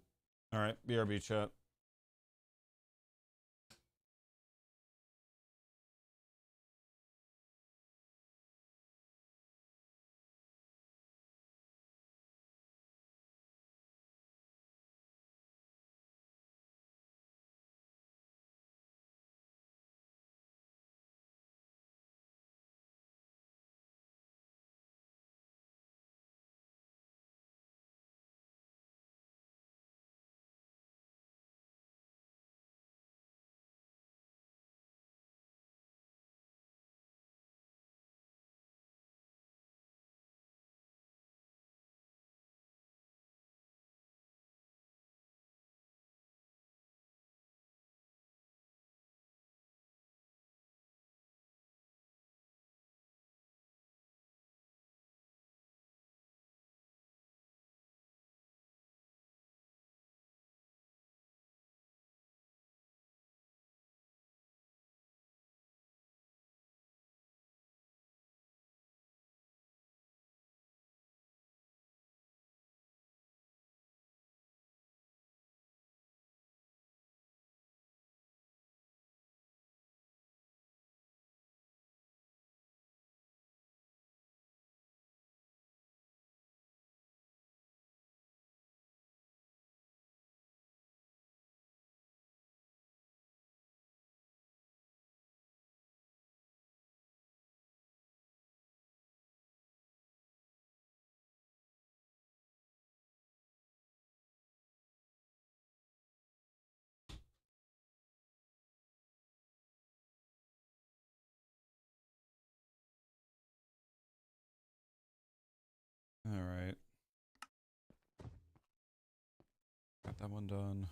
All right, BRB chat. All right. Got that one done.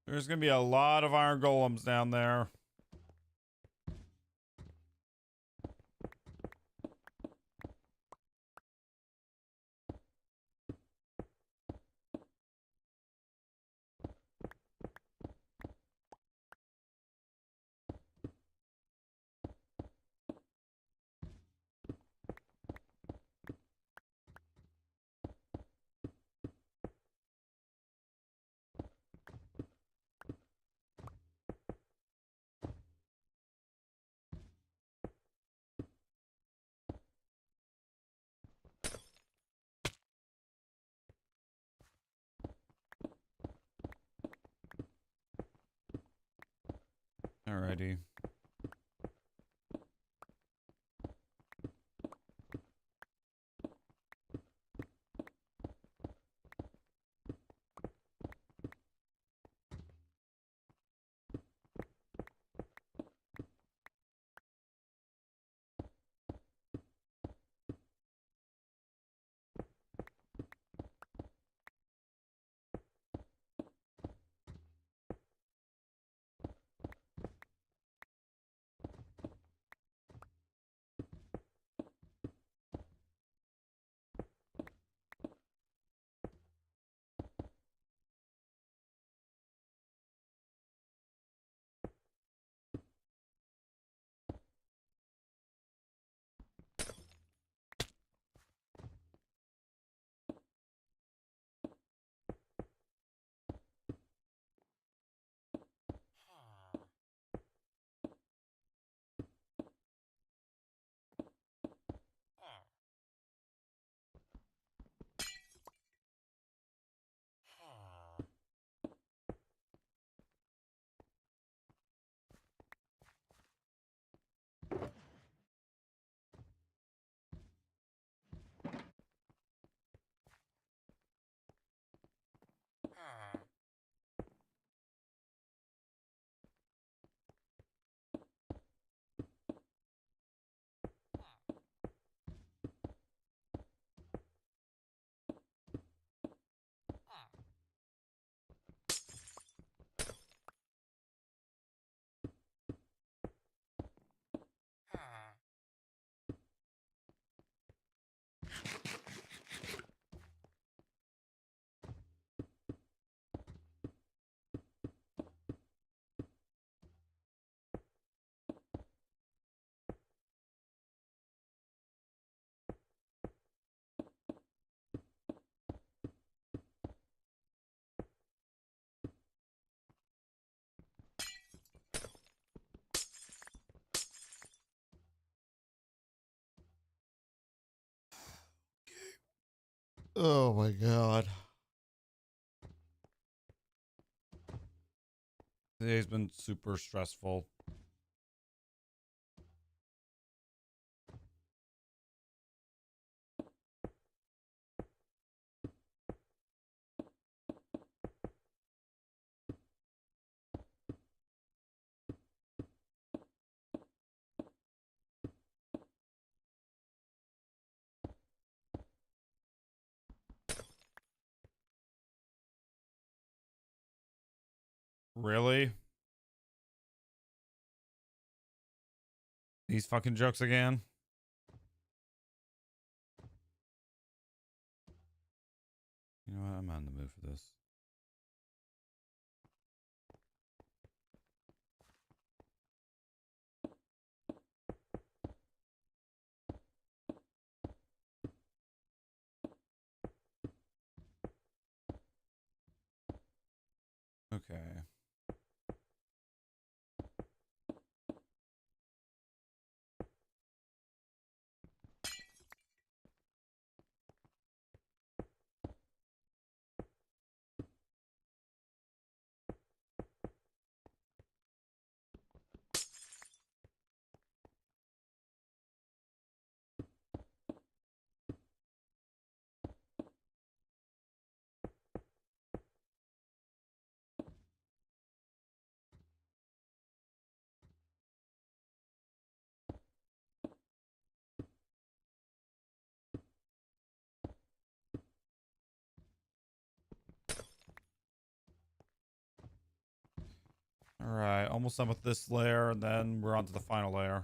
There's going to be a lot of iron golems down there. Alrighty. Oh my god. Today's been super stressful. Really? These fucking jokes again? You know what? I'm not in the mood for this. Okay. almost done with this layer, and then we're on to the final layer.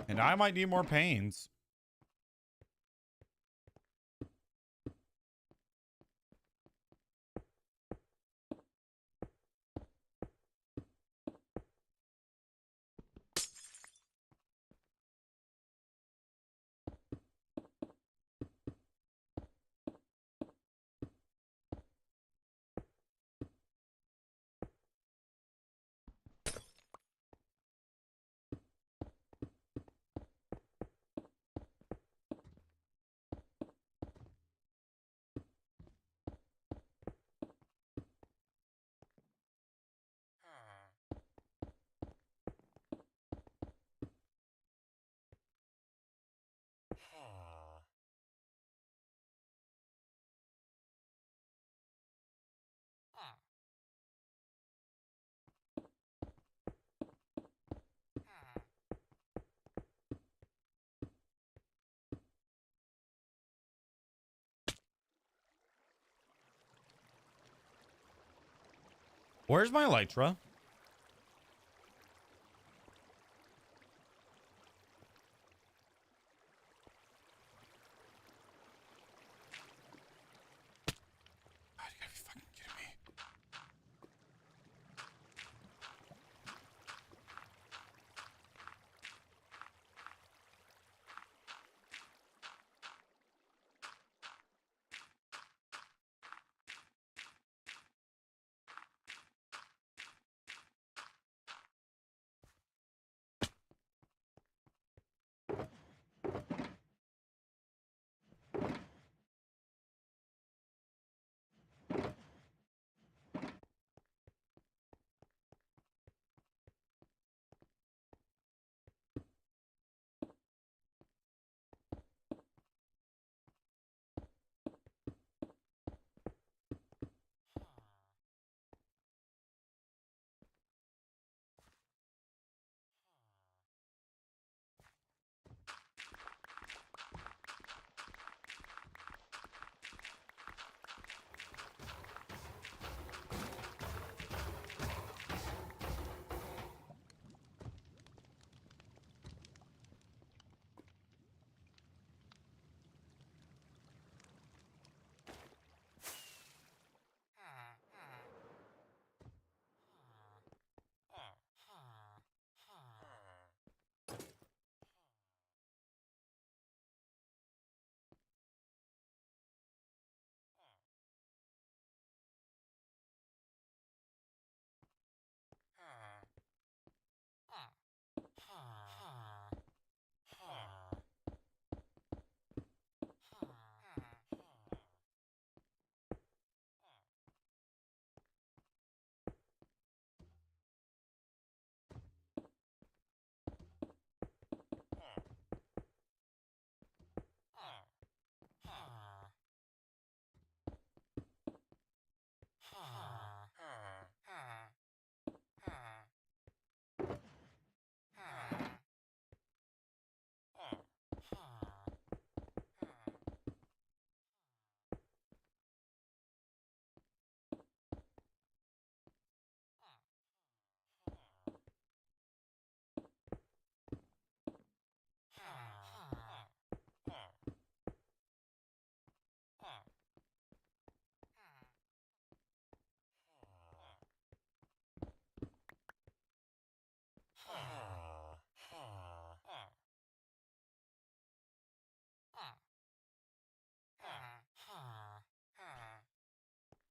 And I might need more panes. Where's my elytra? God, you gotta be fucking kidding me.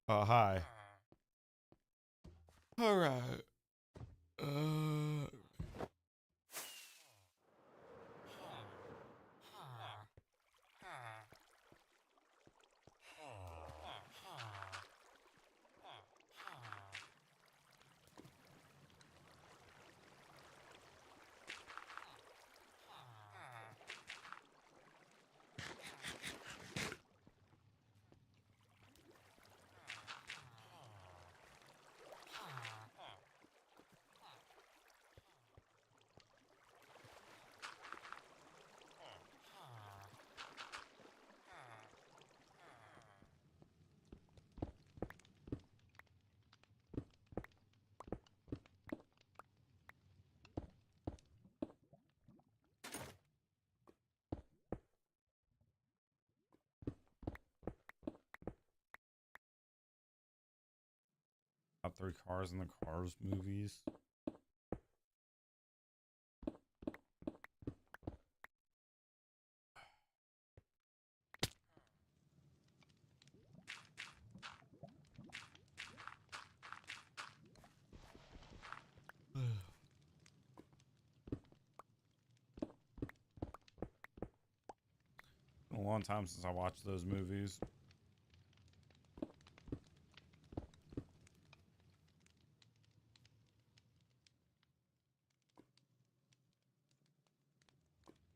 Hi. All right. three cars in the Cars movies. Been a long time since I watched those movies.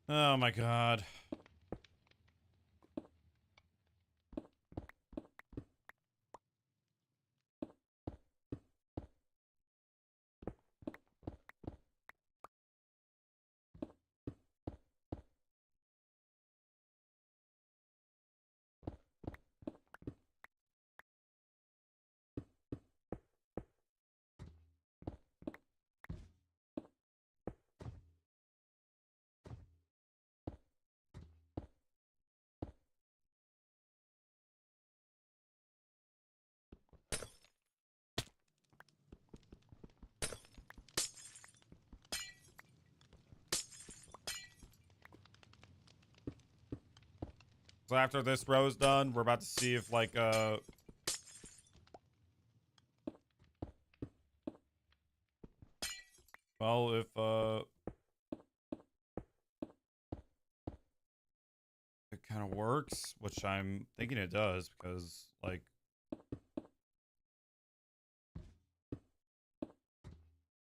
Oh my god. So after this row is done, we're about to see if like well, if it kind of works, which I'm thinking it does, because like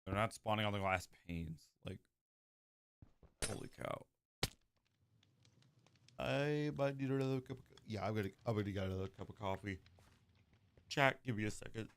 they're not spawning on the glass panes. Like, holy cow! I might need another cup. Yeah, I'm gonna get another cup of coffee. Chat, give me a second.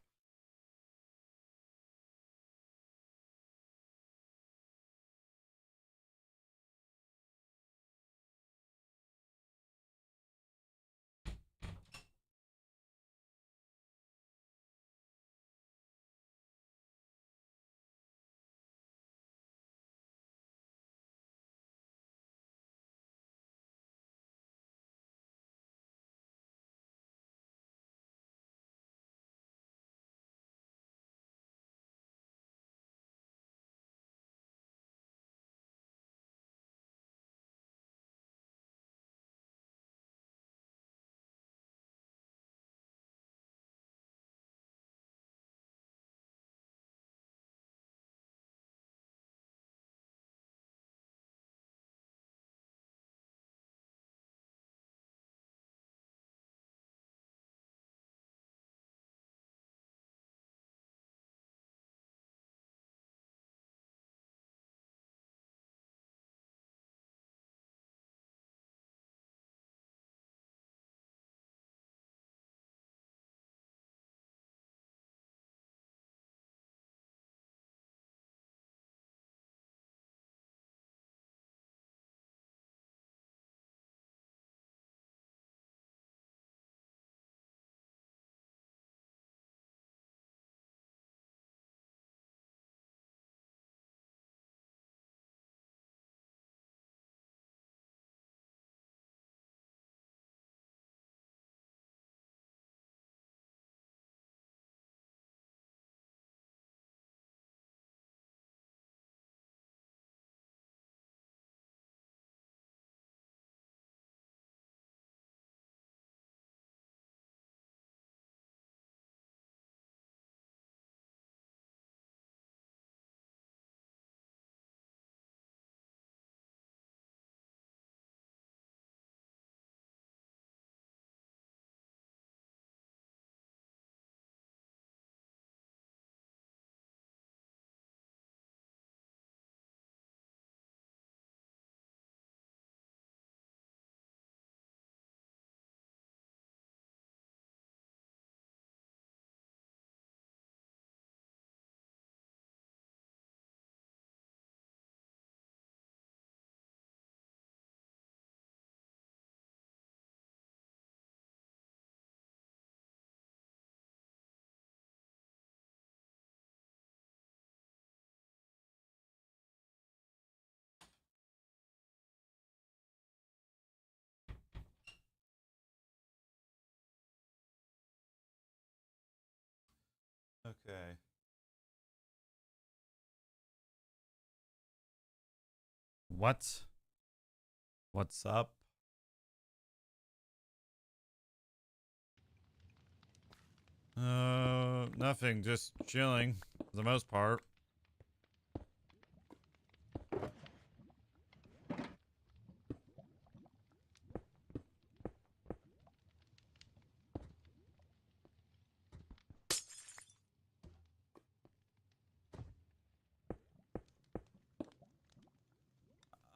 What? What's up? Nothing. Just chilling for the most part.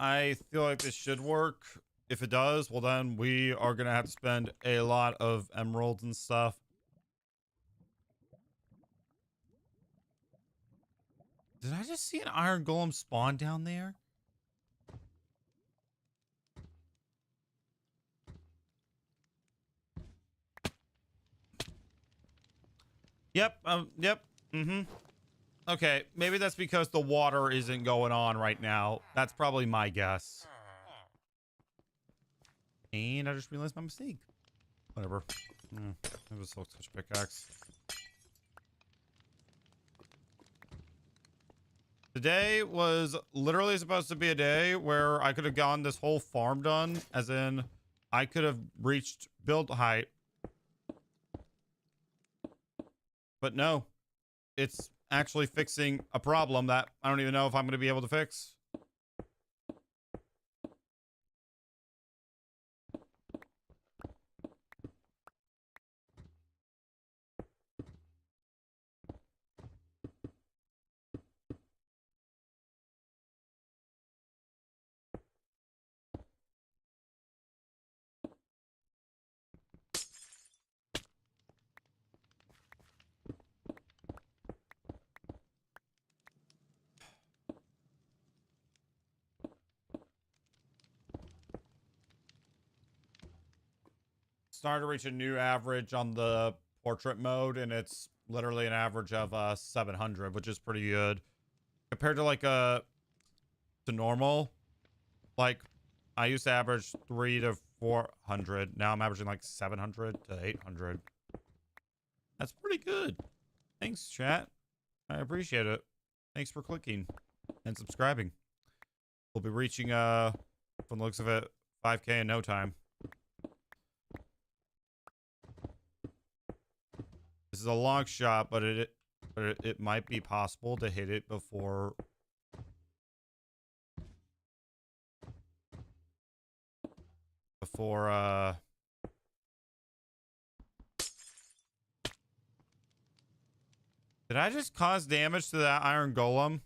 I feel like this should work. If it does, well then we are gonna have to spend a lot of emeralds and stuff. Did I just see an iron golem spawn down there? Yep, yep, Okay, maybe that's because the water isn't going on right now. That's probably my guess. And I just realized my mistake. Whatever. It was a touch pickaxe. Today was literally supposed to be a day where I could have gotten this whole farm done, as in I could have reached build height. But no, it's actually fixing a problem that I don't even know if I'm going to be able to fix. Starting to reach a new average on the portrait mode, and it's literally an average of 700, which is pretty good compared to like to normal. Like I used to average 300 to 400. Now I'm averaging like 700 to 800. That's pretty good. Thanks, chat. I appreciate it. Thanks for clicking and subscribing. We'll be reaching from the looks of it 5K in no time. This is a long shot, but it might be possible to hit it before did I just cause damage to that iron golem?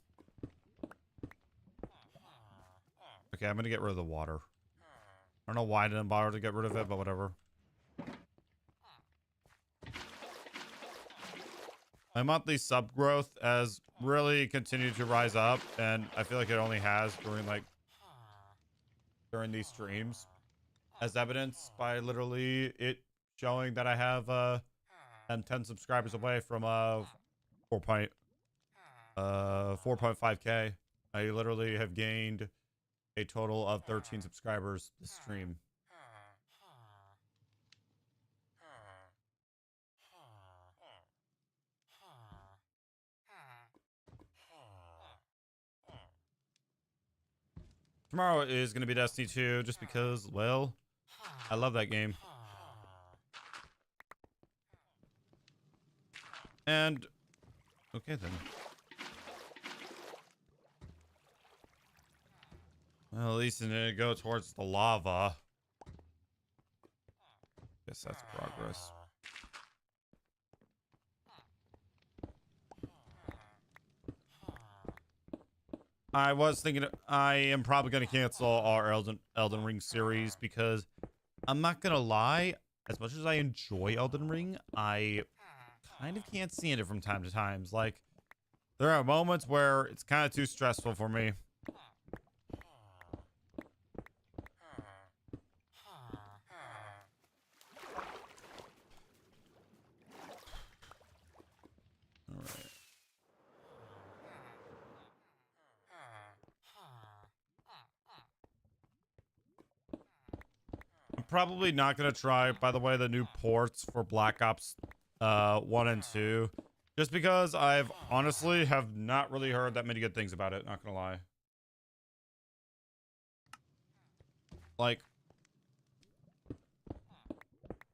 Okay, I'm gonna get rid of the water. I don't know why I didn't bother to get rid of it, but whatever. My monthly sub growth has really continued to rise up, and I feel like it only has during these streams, as evidenced by literally it showing that I have I'm 10 subscribers away from 4.5k. I literally have gained a total of 13 subscribers this stream. Tomorrow is going to be Destiny 2 just because, well, I love that game. And, okay then. Well, at least it didn't go towards the lava. Guess that's progress. I was thinking I am probably going to cancel our Elden Ring series because I'm not going to lie, as much as I enjoy Elden Ring, I kind of can't stand it from time to time. Like, there are moments where it's kind of too stressful for me. Probably not going to try, by the way, the new ports for Black Ops 1 and 2. Just because I've honestly have not really heard that many good things about it, not going to lie. Like,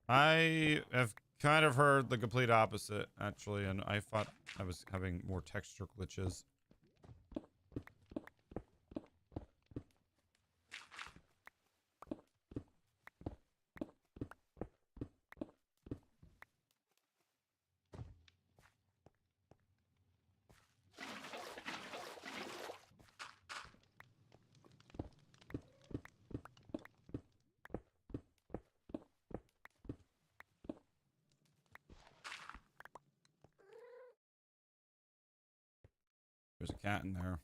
I have kind of heard the complete opposite, actually, and I thought I was having more texture glitches. There's a cat in there.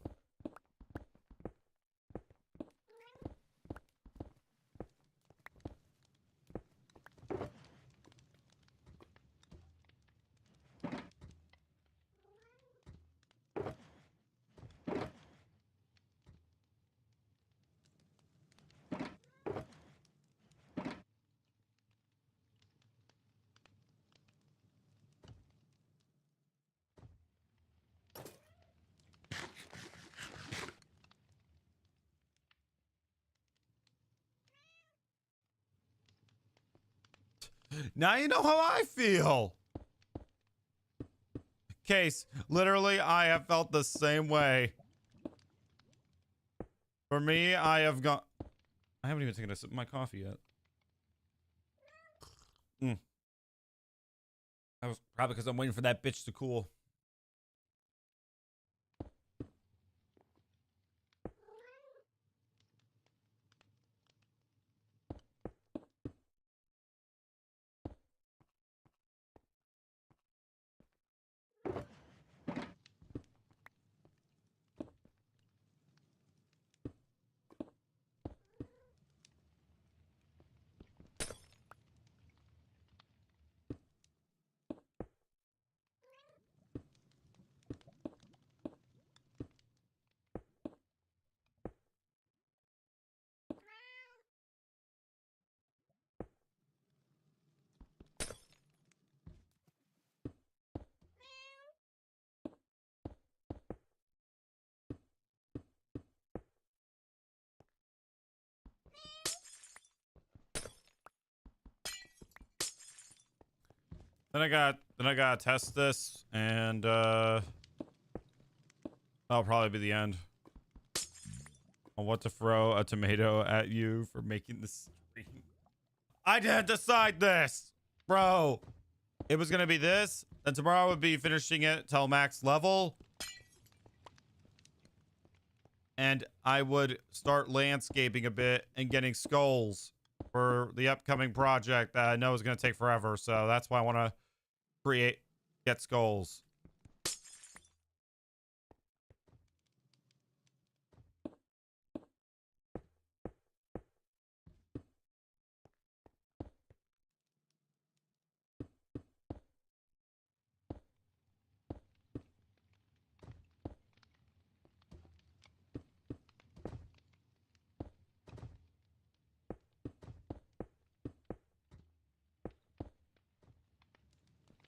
Now you know how I feel. Case, literally, I have felt the same way. For me, I haven't even taken a sip of my coffee yet. That was probably because I'm waiting for that bitch to cool. Then I gotta test this, and that'll probably be the end. I want to throw a tomato at you for making this stream. I didn't decide this, bro. It was gonna be this, and tomorrow I would be finishing it till max level, and I would start landscaping a bit and getting skulls for the upcoming project that I know is gonna take forever. So that's why I want to get skulls.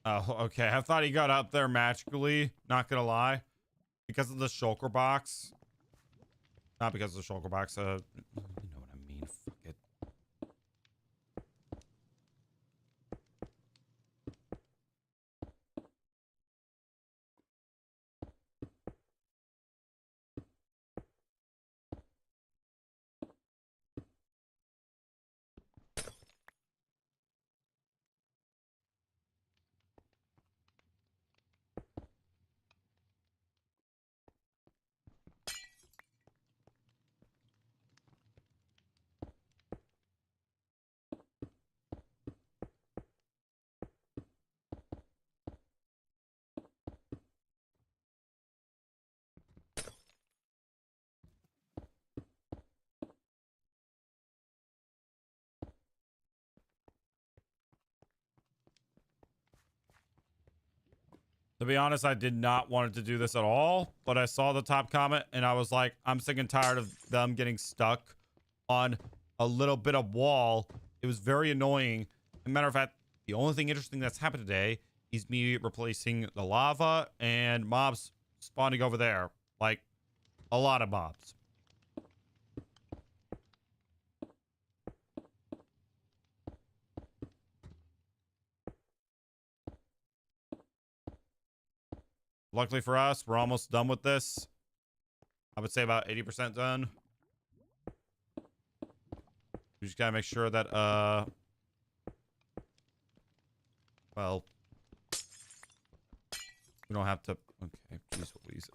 Oh, okay. I thought he got up there magically. Not gonna lie, because of the shulker box. Not because of the shulker box. You know what I mean. Fuck it. To be honest, I did not want to do this at all, but I saw the top comment and I was like, I'm sick and tired of them getting stuck on a little bit of wall. It was very annoying. As a matter of fact, the only thing interesting that's happened today is me replacing the lava and mobs spawning over there. Like, a lot of mobs. Luckily for us, we're almost done with this. I would say about 80% done. We just gotta make sure that, well, we don't have to, okay, jeez Louise.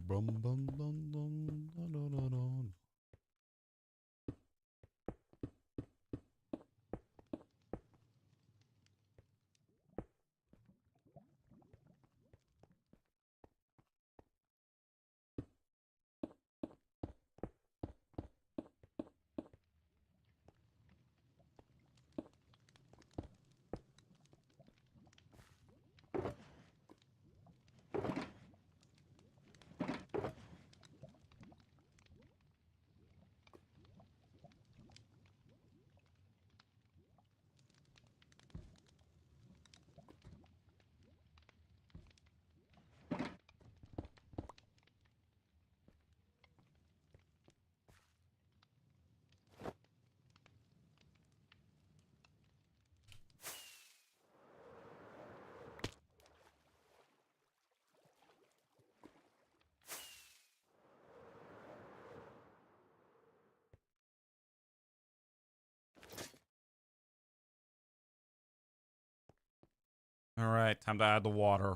Bum, bum, bum, bum, da, da, da, da. All right, time to add the water.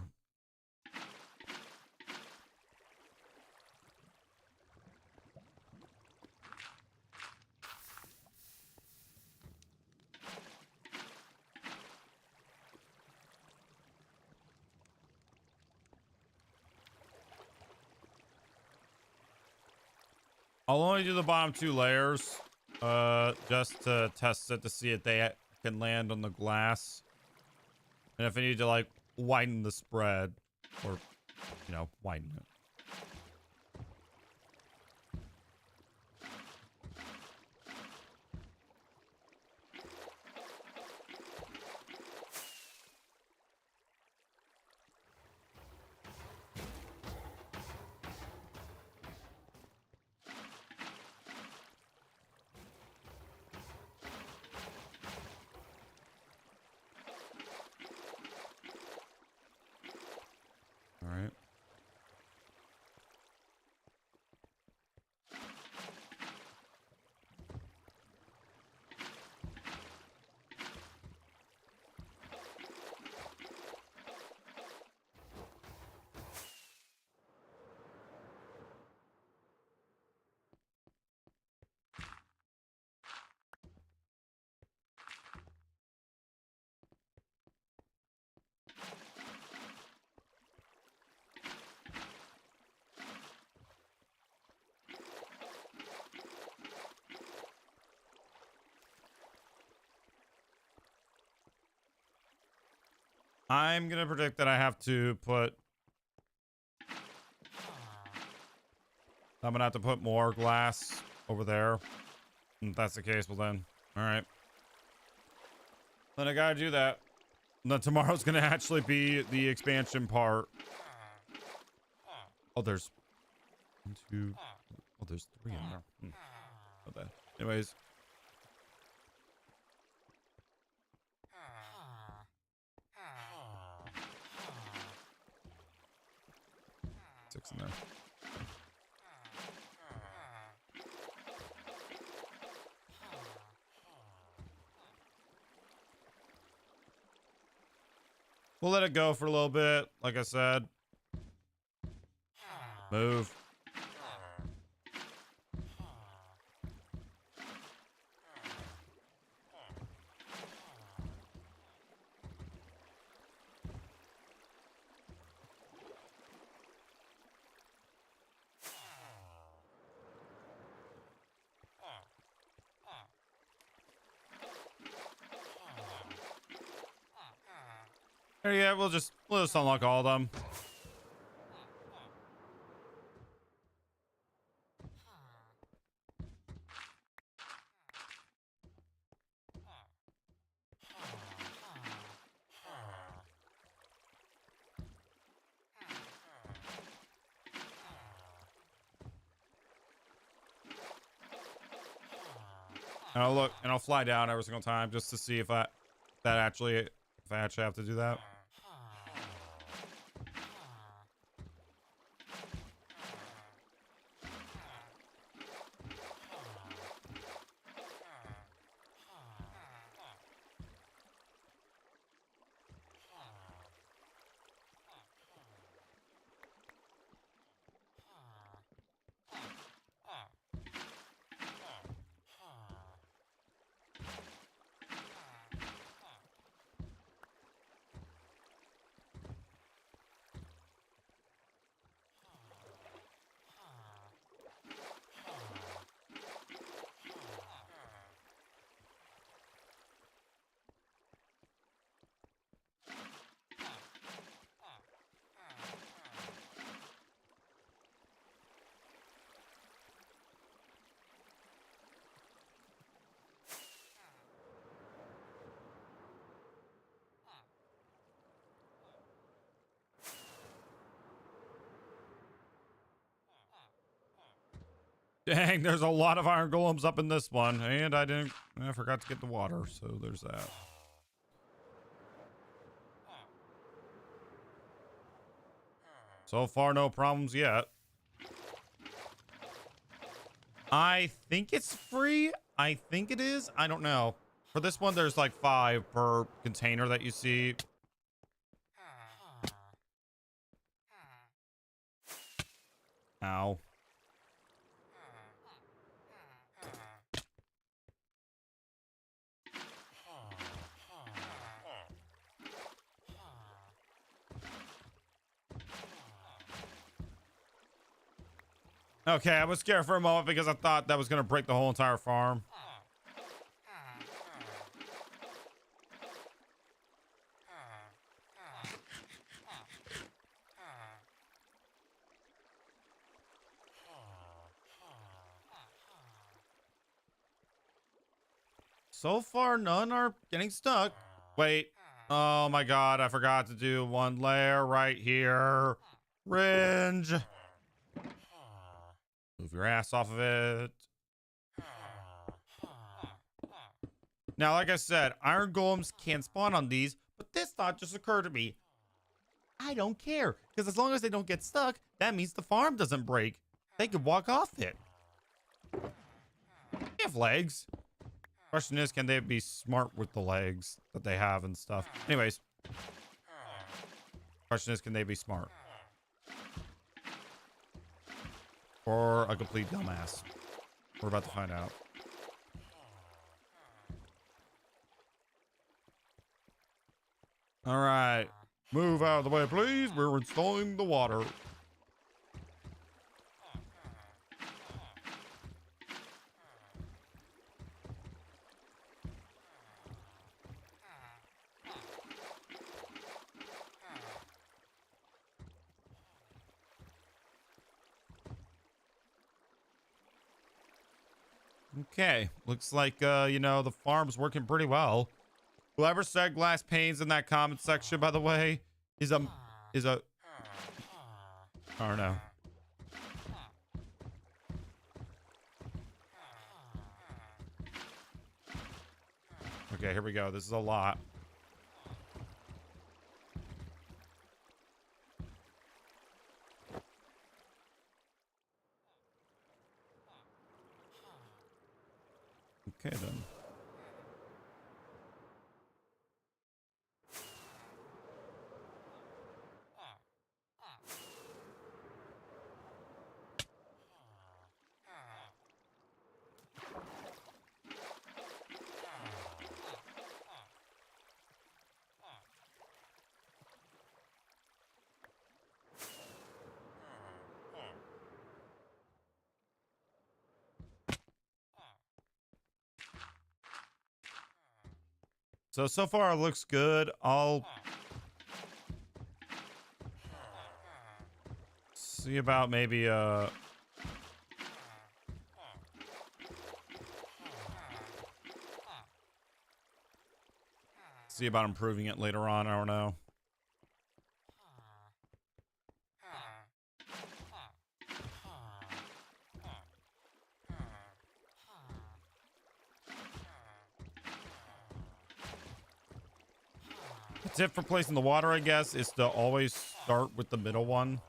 I'll only do the bottom 2 layers, just to test it to see if they can land on the glass. And if I need to, like, widen the spread, or, you know, widen it. All right. I'm gonna predict that I have to put... I'm gonna have to put more glass over there. If that's the case, well then, all right. Then I gotta do that. And then tomorrow's gonna actually be the expansion part Oh, there's 1, 2. Oh, there's 3 in there. Not bad. Anyways. Six in there. We'll let it go for a little bit. Like I said. Move. Yeah, we'll just unlock all of them. And I'll look and I'll fly down every single time just to see if I actually have to do that. Dang, there's a lot of iron golems up in this one, and I forgot to get the water, so there's that. So far, no problems yet. I think it's free. I think it is. I don't know. For this one, there's like 5 per container that you see. Ow. Okay, I was scared for a moment because I thought that was going to break the whole entire farm. So far, none are getting stuck. Wait. Oh my god, I forgot to do 1 layer right here. Ringe. Move your ass off of it. Now, like I said, iron golems can spawn on these, but this thought just occurred to me. I don't care, because as long as they don't get stuck, that means the farm doesn't break. They could walk off it. They have legs. Question is, can they be smart with the legs that they have and stuff? Anyways. Question is, can they be smart? Or a complete dumbass? We're about to find out. All right. Move out of the way, please. We're installing the water. Okay, looks like the farm's working pretty well. Whoever said glass panes in that comment section, by the way, is a I don't know. Okay, here we go. This is a lot. Okay, then. So far it looks good. I'll see about maybe see about improving it later on. I don't know. The tip for placing the water, I guess, is to always start with the middle one.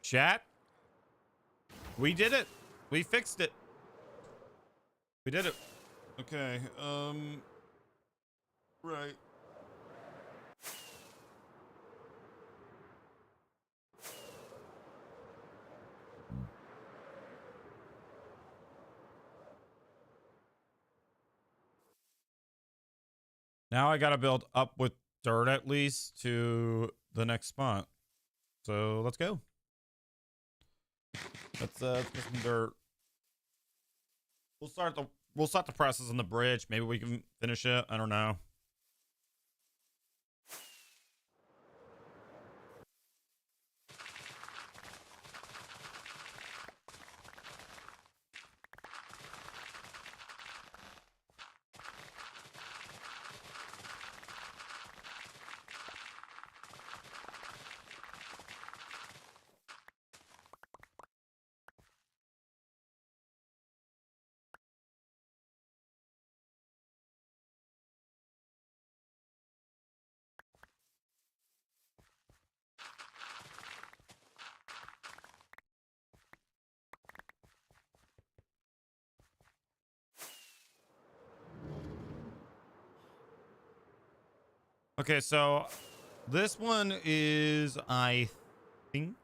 Chat, we did it. We fixed it. We did it. Okay. Right. Now I gotta build up with dirt at least to the next spot. So let's go. Let's get some dirt. We'll start the presses on the bridge. Maybe we can finish it. I don't know. Okay, so this one is, I think.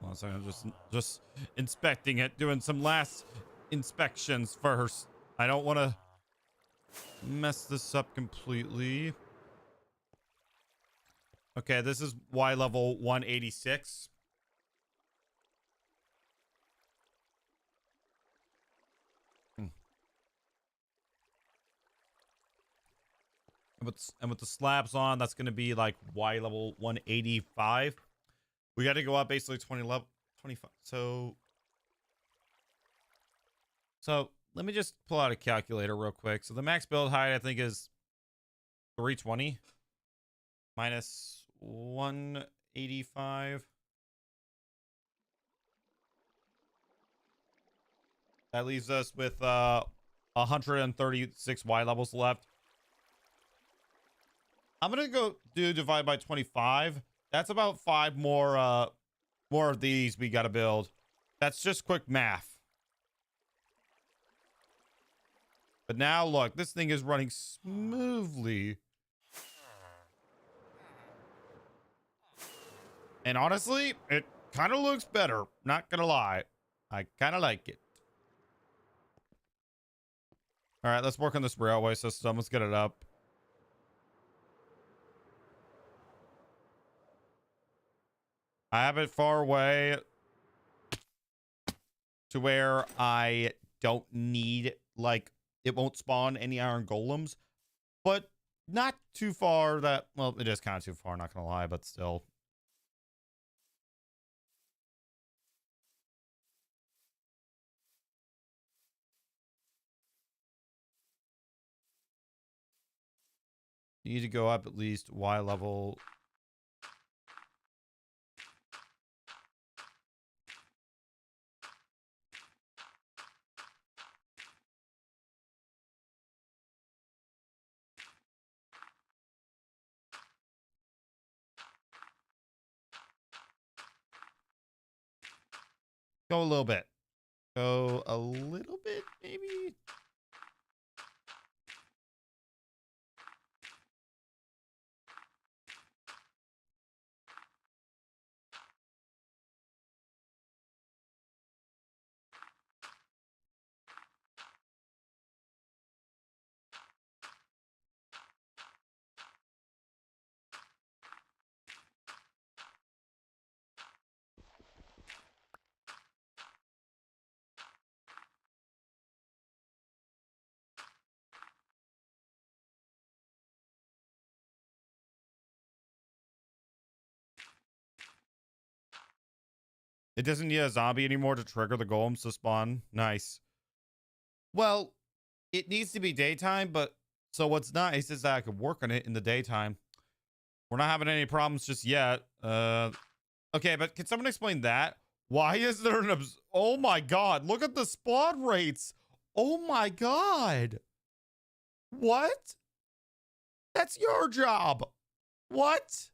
One second, just inspecting it, doing some last inspections first. I don't want to mess this up completely. Okay, this is Y level 186. And with the slabs on, that's going to be like Y level 185. We got to go up basically 20 level 25. So let me just pull out a calculator real quick. So the max build height, I think, is 320 minus 185. That leaves us with 136 Y levels left. I'm gonna go divide by 25. That's about 5 more of these we gotta build. That's just quick math. But now look, this thing is running smoothly. And honestly, it kind of looks better. Not gonna lie. I kind of like it. All right, let's work on this railway system. Let's get it up. I have it far away to where I don't need, like, it won't spawn any iron golems, but not too far that, well, it is kind of too far, not gonna lie, but still. You need to go up at least Y level. Go a little bit. Go a little bit, maybe. It doesn't need a zombie anymore to trigger the golems to spawn. Nice. Well, it needs to be daytime, but so what's nice is that I could work on it in the daytime. We're not having any problems just yet. Okay, but can someone explain that? Why is there an oh my god, look at the spawn rates. Oh my god. What? That's your job. What?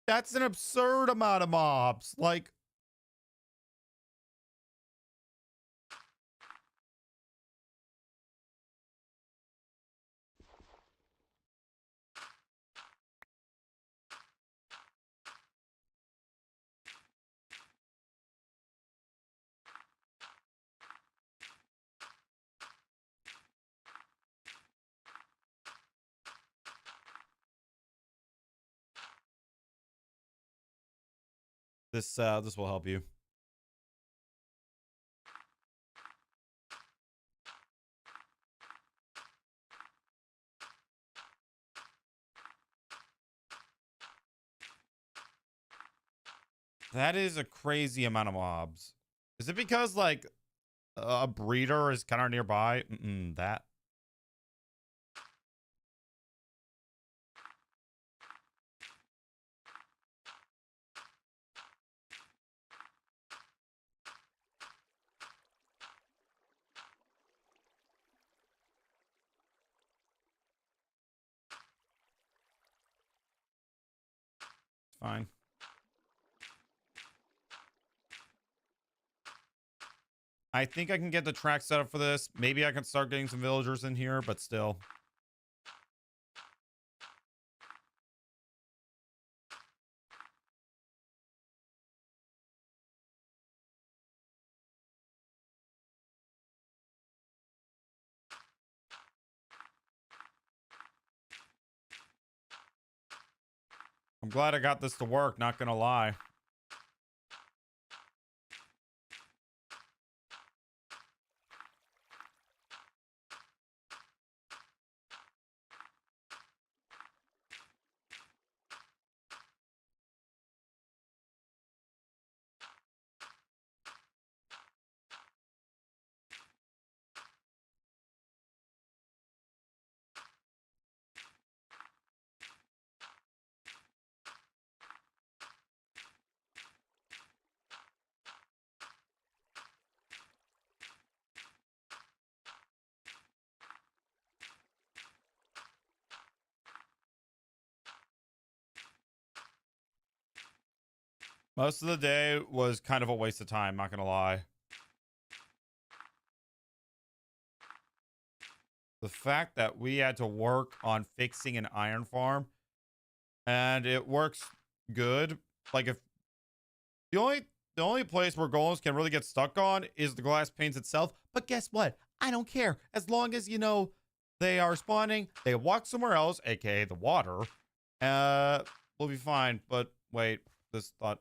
That's an absurd amount of mobs. Like, this will help you. That is a crazy amount of mobs. Is it because like a breeder is kind of nearby? That. Fine. I think I can get the track set up for this. Maybe I can start getting some villagers in here, but still. I'm glad I got this to work, not gonna lie. Most of the day was kind of a waste of time, not gonna lie. The fact that we had to work on fixing an iron farm and it works good. Like, if the only place where golems can really get stuck on is the glass panes itself. But guess what? I don't care. As long as, you know, they are spawning, they walk somewhere else, aka the water, We'll be fine. But wait, this thought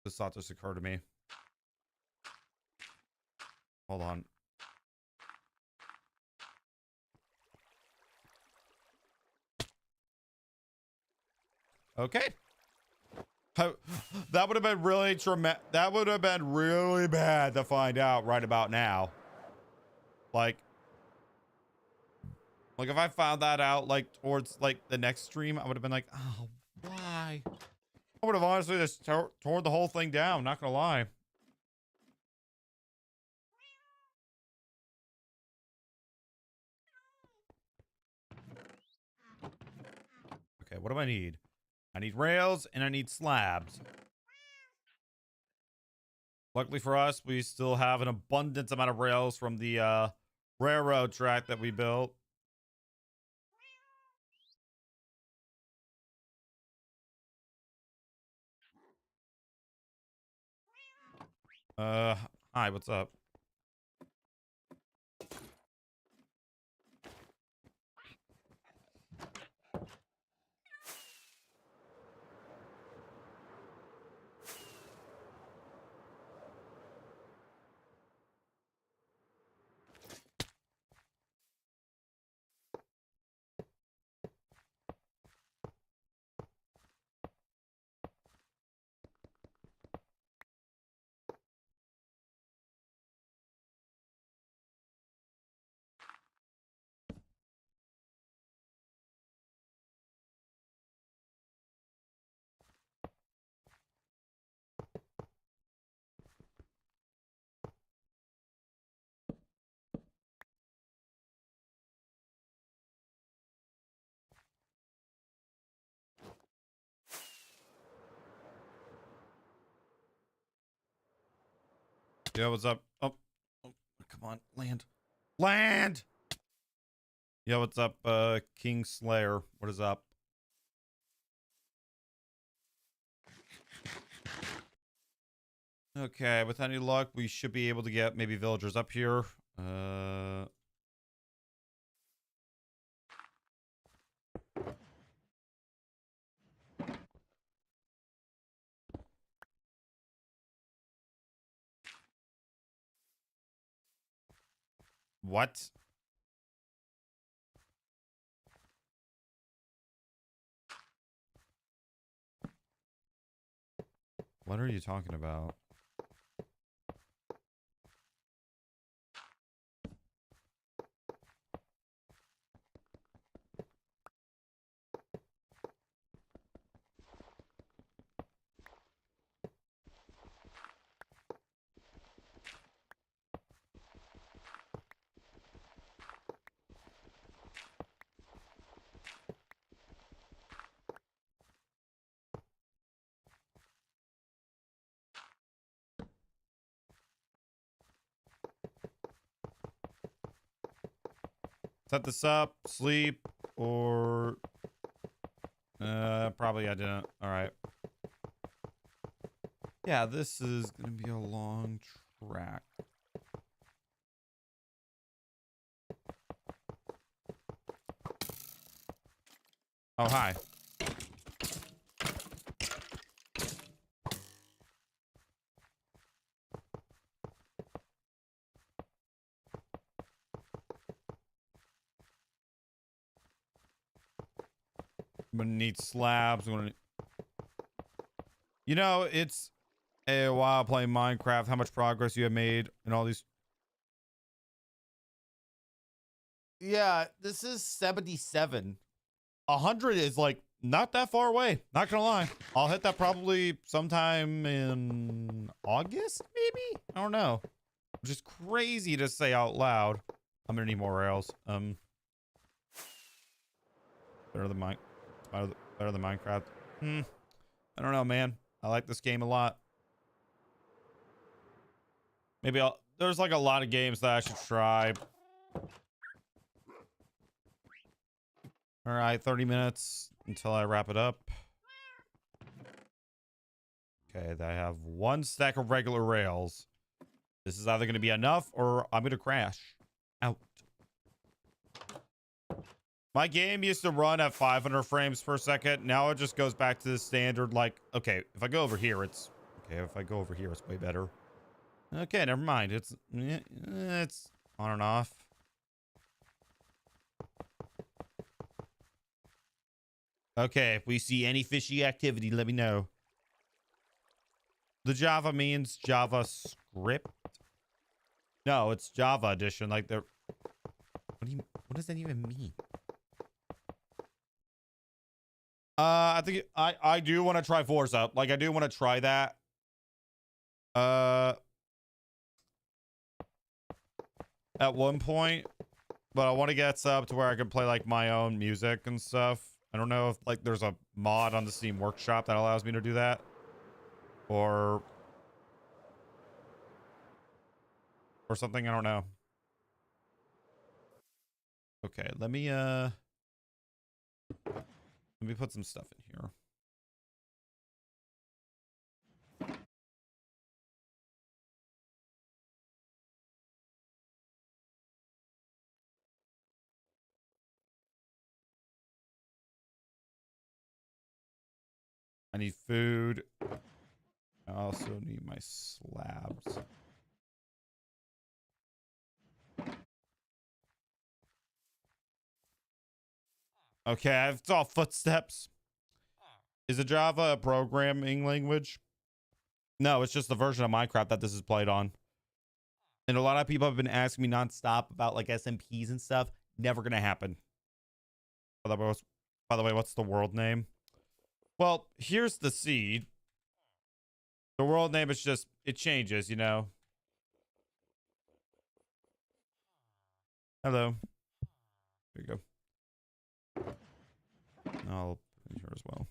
just occurred to me. Hold on. Okay. That would have been really traumatic. That would have been really bad to find out right about now. Like if I found that out like towards like the next stream, I would have been like, oh, why? I would have honestly just tore the whole thing down. Not gonna lie. Okay, what do I need? I need rails and I need slabs. Luckily for us, we still have an abundant amount of rails from the railroad track that we built. Hi, what's up? Yeah, what's up? Oh, come on, land. Land! Yeah, what's up, King Slayer? What is up? Okay, with any luck, we should be able to get maybe villagers up here. What? What are you talking about? Set this up, sleep, or probably I didn't. All right. Yeah, this is gonna be a long track. Oh, hi. I'm gonna need slabs. You know, it's a while playing Minecraft. How much progress you have made and all these. Yeah, this is 77. 100 is like not that far away. Not gonna lie. I'll hit that probably sometime in August, maybe? I don't know. Just crazy to say out loud. I'm gonna need more rails. Better than Minecraft. I don't know, man. I like this game a lot. Maybe there's like a lot of games that I should try. All right, 30 minutes until I wrap it up. Okay, I have one stack of regular rails. This is either going to be enough or I'm going to crash out. My game used to run at 500 frames per second. Now it just goes back to the standard, like, okay, if I go over here, it's okay. If I go over here, it's way better. Okay, never mind. It's on and off. Okay, if we see any fishy activity, let me know. The Java means JavaScript. No, it's Java edition. Like they're. What does that even mean? I think I do want to try Forza. Like I do want to try that. At one point, but I want to get set up to where I can play like my own music and stuff. I don't know if like there's a mod on the Steam Workshop that allows me to do that, or something. I don't know. Okay, let me put some stuff in here. I need food. I also need my slabs. Okay, it's all footsteps. Is a Java a programming language? No, it's just the version of Minecraft that this is played on. And a lot of people have been asking me nonstop about like SMPs and stuff. Never gonna happen. By the way, what's the world name? Well, here's the seed. The world name is just, it changes, you know. Hello. There you go. I'll put it here as well.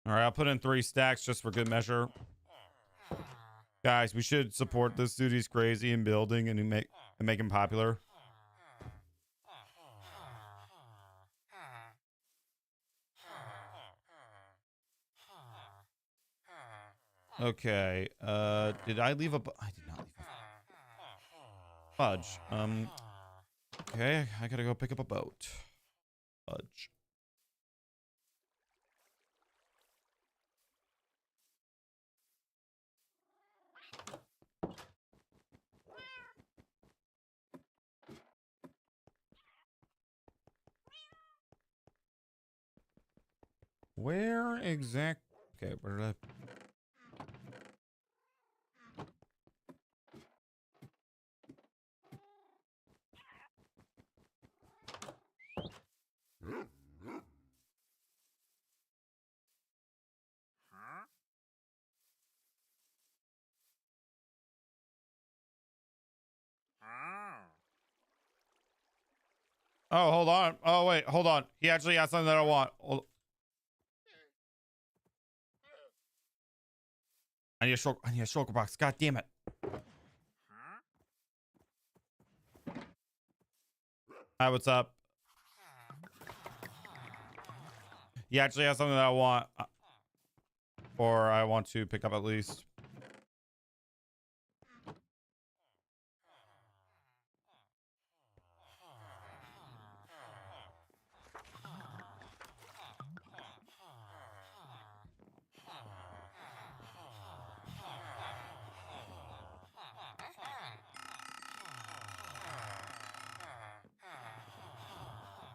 All right, I'll put in 3 stacks just for good measure. Guys, we should support this dude. He's crazy in building and make him popular. Okay. Did I leave a? I did not leave a fudge. Okay, I gotta go pick up a boat. Fudge. Where exact? Okay, where did I? Oh, hold on. Oh, wait, hold on. He actually has something that I want. I need a shulker box. God damn it. Hi, what's up? He actually has something that I want. Or I want to pick up at least.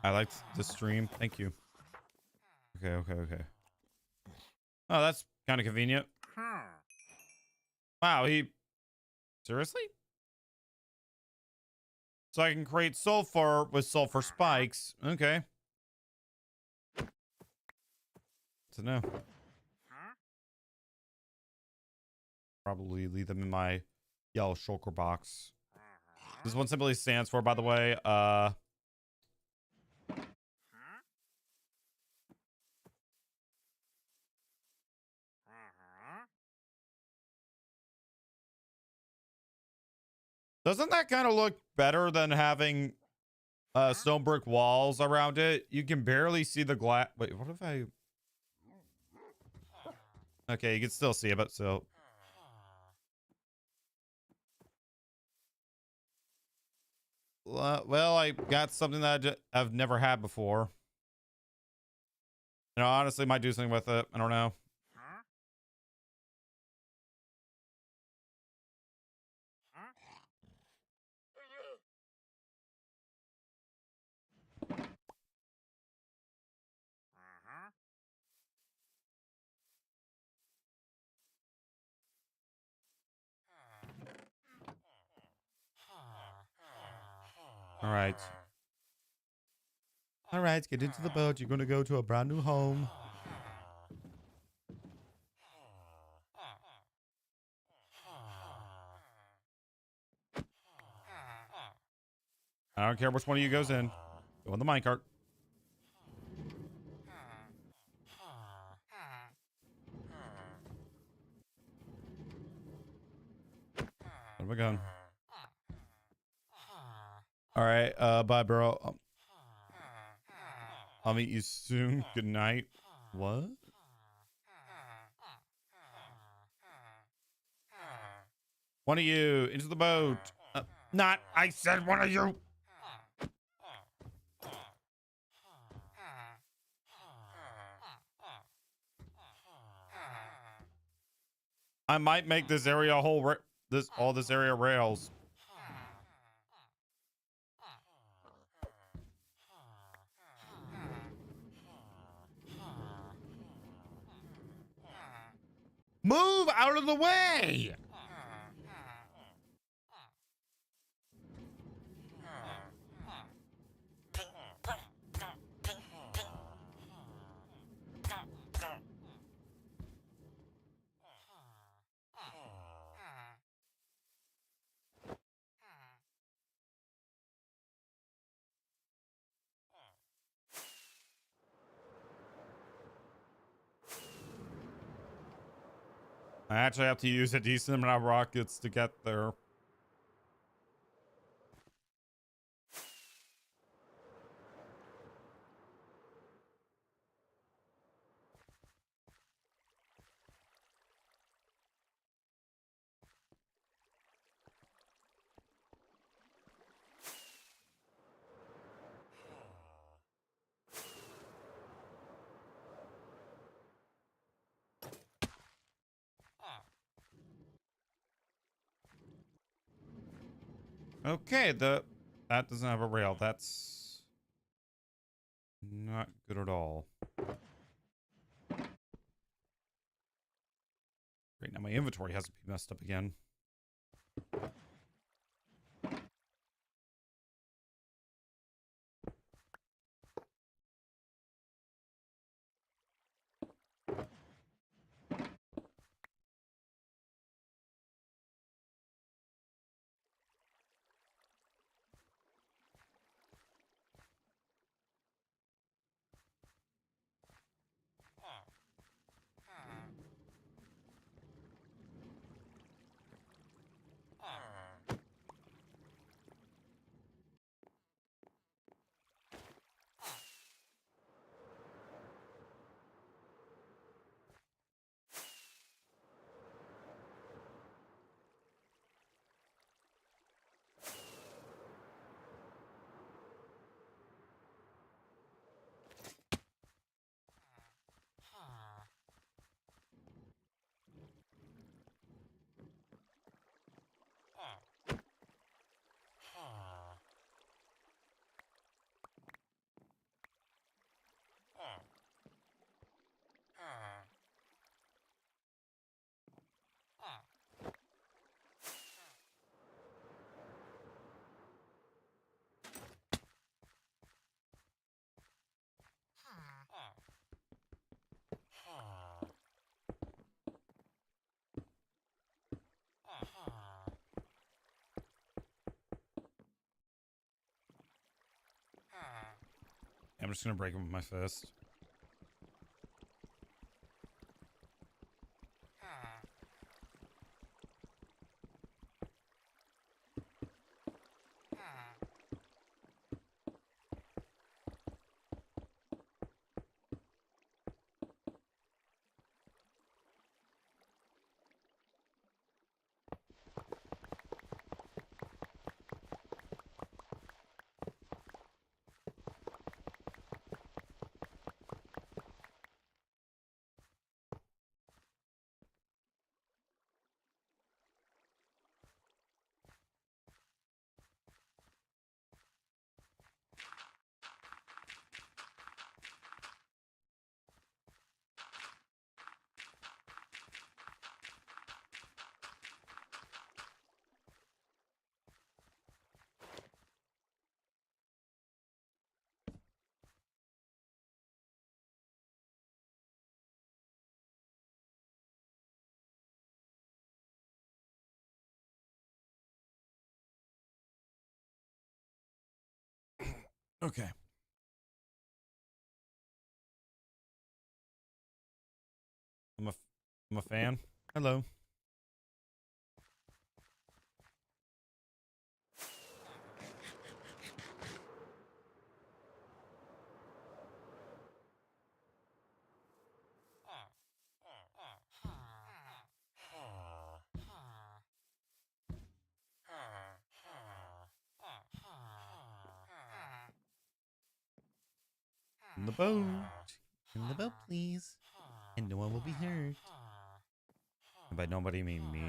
I liked the stream. Thank you. Okay. Oh, that's kind of convenient. Wow, seriously? So I can create sulfur with sulfur spikes. Okay. To know. Probably leave them in my yellow shulker box. This one simply stands for, by the way, doesn't that kind of look better than having stone brick walls around it? You can barely see the glass. Wait, what if I... Okay, you can still see it, but still. Well, I got something that I've never had before. You know, honestly, might do something with it. I don't know. All right. All right, get into the boat. You're going to go to a brand new home. I don't care which one of you goes in. Go in the minecart. What have I gun? All right, bye, bro. I'll meet you soon. Good night. What? One of you into the boat. Not. I said one of you. I might make this area a whole all this area rails. Move out of the way. I actually have to use a decent amount of rockets to get there. Okay, that doesn't have a rail. That's not good at all. Great, now my inventory has to be messed up again. I'm just gonna break him with my fist. Okay. I'm a fan. Hello. In the boat. In the boat, please. And no one will be hurt. And by nobody, I mean me.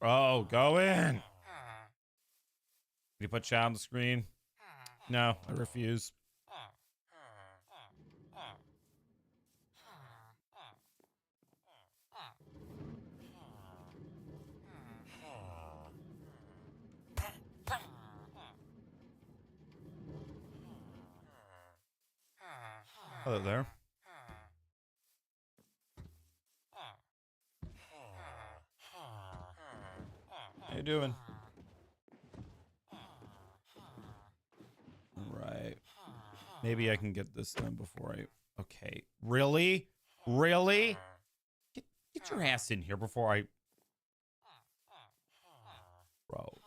Oh, go in. Can you put chat on the screen? No, I refuse. Hello there. How you doing? Right. Maybe I can get this done before I... Okay. Really? Really? Get your ass in here before I... Bro.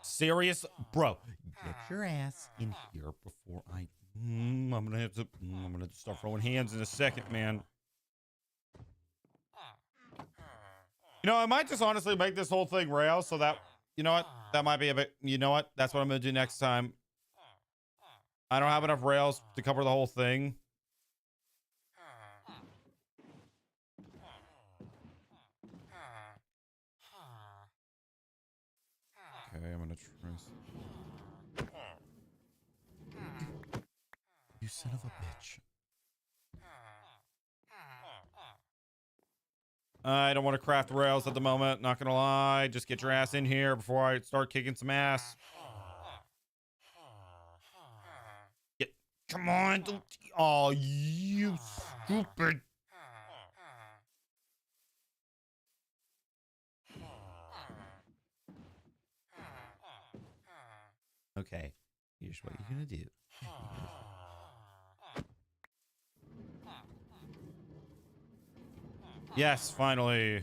Serious? Bro. Get your ass in here before I... I'm gonna have to start throwing hands in a second, man. You know, I might just honestly make this whole thing rail so that... You know what? That might be a bit... You know what? That's what I'm gonna do next time. I don't have enough rails to cover the whole thing. Okay, I'm gonna try... You son of a bitch. I don't want to craft rails at the moment, not gonna lie. Just get your ass in here before I start kicking some ass. Come on. Don't... Oh, you stupid. Okay, here's what you're gonna do. Yes, finally. Here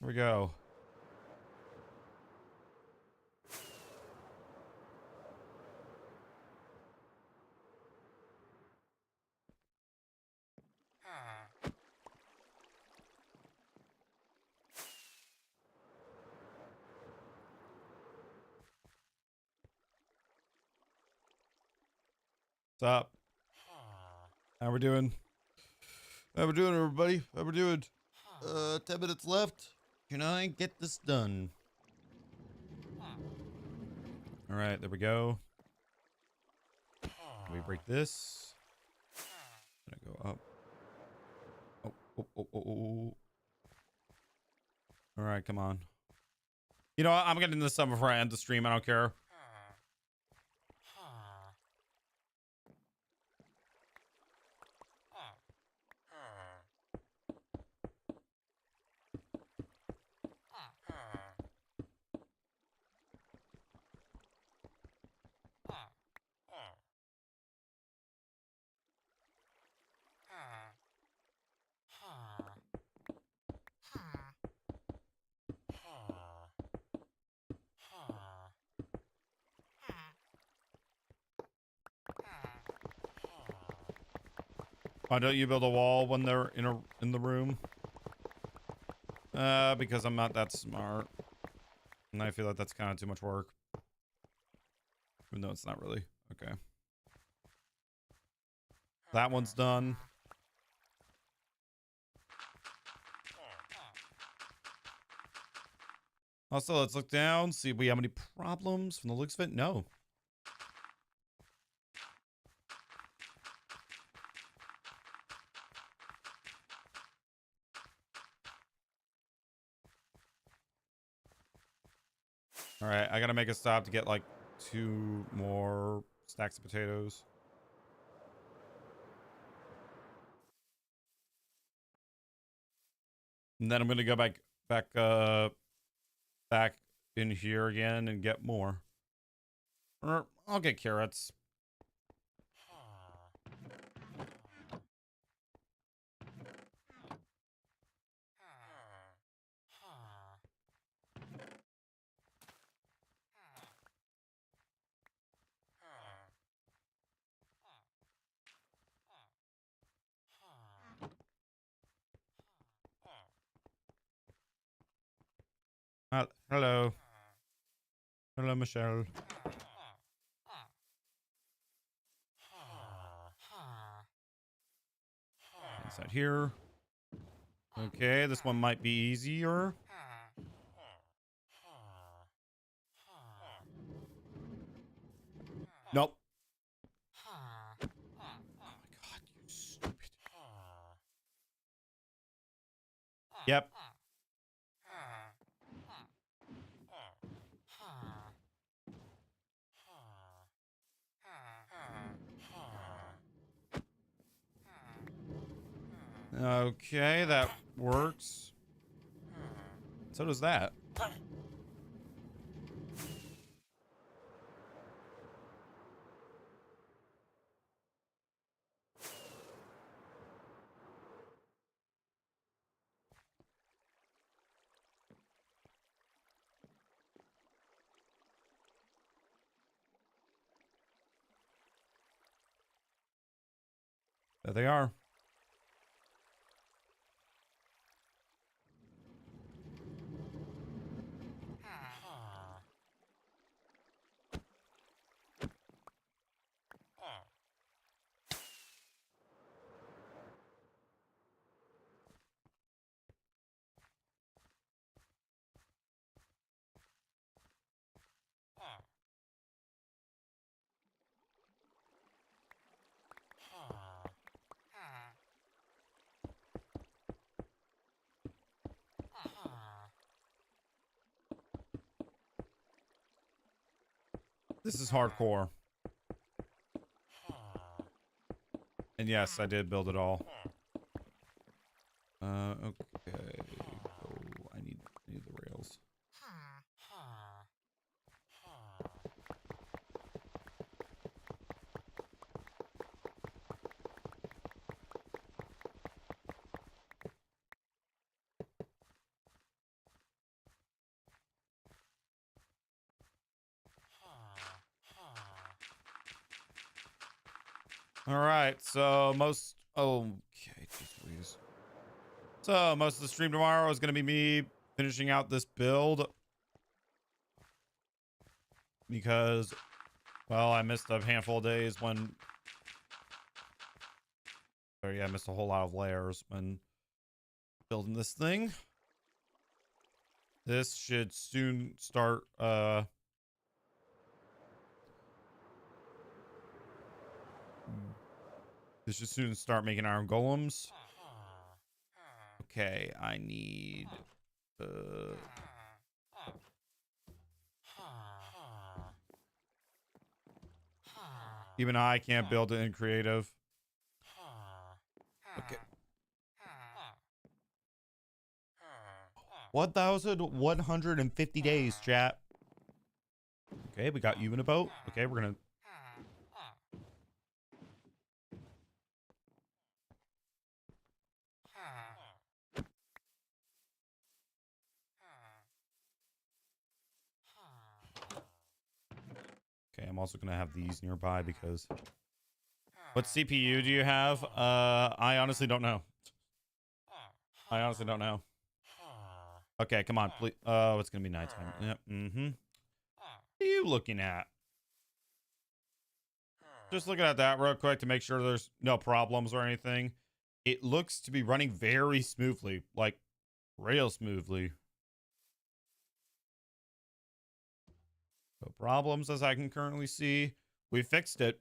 we go. What's up? How we doing? How we doing, everybody? How we doing? 10 minutes left. Can I get this done? All right, there we go. Can we break this? Gonna go up. Oh. All right, come on. You know what? I'm getting this done before I end the stream. I don't care. Why don't you build a wall when they're in the room? Because I'm not that smart. And I feel like that's kind of too much work. Even though it's not really. Okay. That one's done. Also, let's look down, see if we have any problems from the looks of it. No. All right, I gotta make a stop to get like 2 more stacks of potatoes. And then I'm gonna go back in here again and get more. Or I'll get carrots. Hello. Hello, Michelle. Inside here. Okay, this one might be easier. Nope. Oh my god, you stupid. Yep. Okay, that works. So does that. There they are. This is hardcore. And yes, I did build it all. Okay. Oh, I need the rails. All right, so okay, jeez Louise. So most of the stream tomorrow is going to be me finishing out this build because, well, I missed a handful of days when So yeah, I missed a whole lot of layers when building this thing. This should soon start this should soon start making iron golems. Okay, I need even I can't build it in creative. Okay. 1,150 days, chat. Okay, we got you in a boat. Okay, we're gonna. Okay, I'm also gonna have these nearby because. What CPU do you have? I honestly don't know. I honestly don't know. Okay, come on, please. Oh, it's gonna be nighttime. Yep. Mm-hmm. What are you looking at? Just looking at that real quick to make sure there's no problems or anything. It looks to be running very smoothly, like real smoothly. No problems as I can currently see. We fixed it.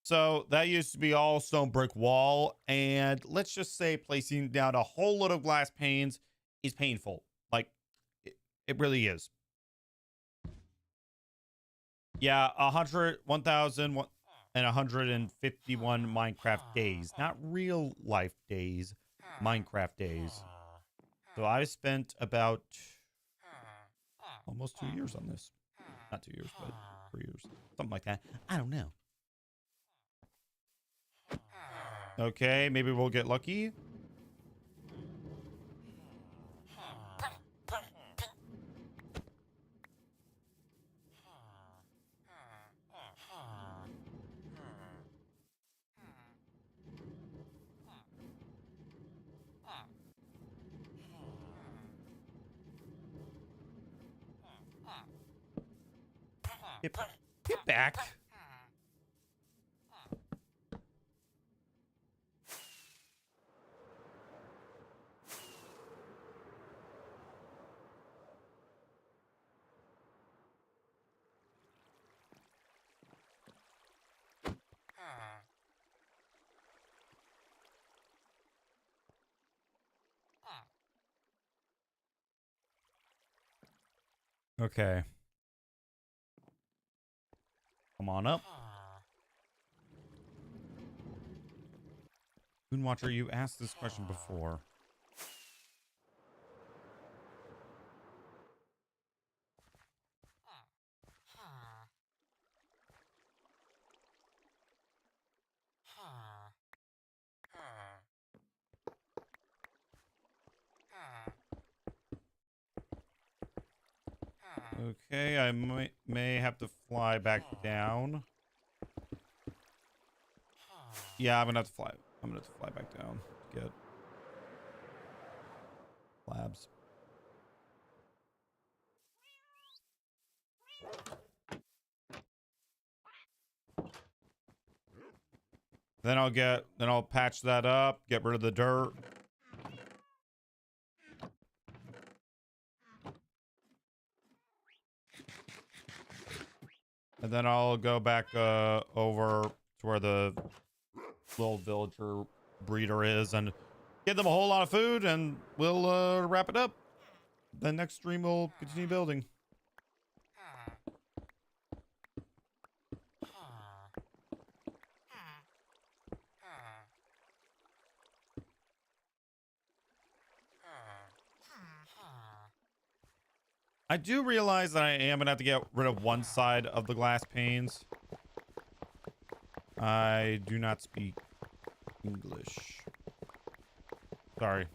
So that used to be all stone brick wall. And let's just say placing down a whole lot of glass panes is painful. Like it really is. Yeah, 1,151 Minecraft days, not real life days, Minecraft days. So I spent about almost 2 years on this. Not 2 years, but 3 years, something like that. I don't know. Okay, maybe we'll get lucky. Get back. Okay. Come on up. Moonwatcher, you asked this question before. Okay, I may have to fly back down. Yeah, I'm gonna have to fly. I'm gonna have to fly back down to get labs. Then I'll patch that up, get rid of the dirt. And then I'll go back over to where the little villager breeder is and give them a whole lot of food, and we'll wrap it up. The next stream we'll continue building. I do realize that I am gonna have to get rid of one side of the glass panes. I do not speak English. Sorry.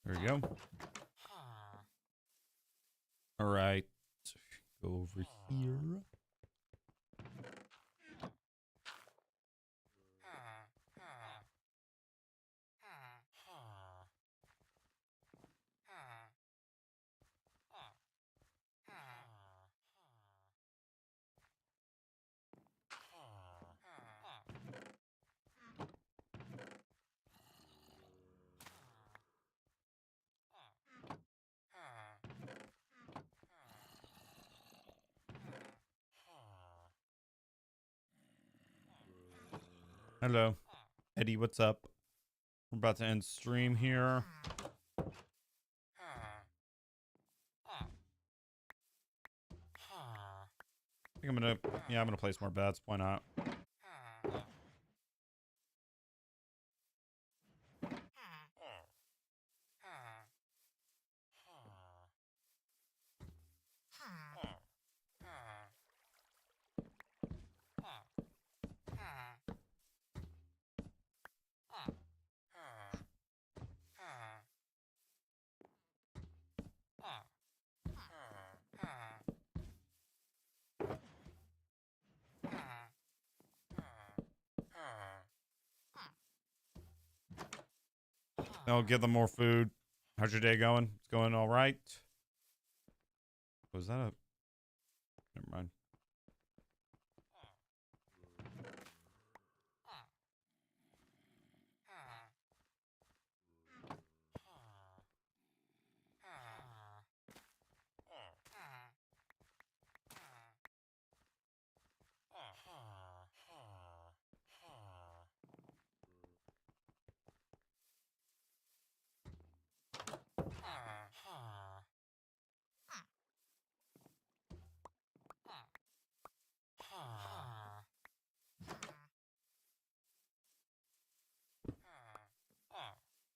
There you go. All right. Go over here. Hello. Eddie, what's up? We're about to end stream here. I think I'm gonna place more bets. Why not? I'll give them more food. How's your day going? It's going all right. Was that a... Never mind.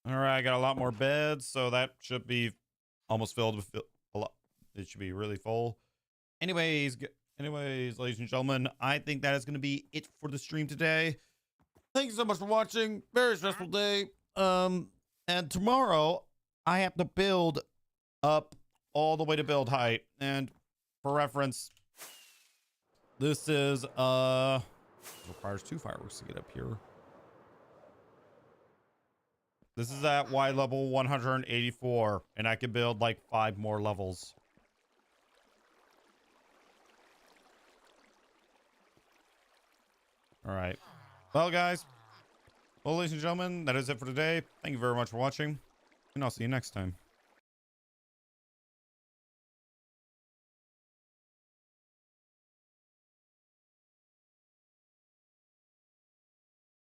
All right, I got a lot more beds, so that should be almost filled with a lot. It should be really full. Anyways, ladies and gentlemen, I think that is going to be it for the stream today. Thank you so much for watching. Very stressful day. And tomorrow I have to build up all the way to build height. And for reference, this is requires 2 fireworks to get up here. This is at Y level 184, and I can build like 5 more levels. All right. Well, guys. Well, ladies and gentlemen, that is it for today. Thank you very much for watching, and I'll see you next time.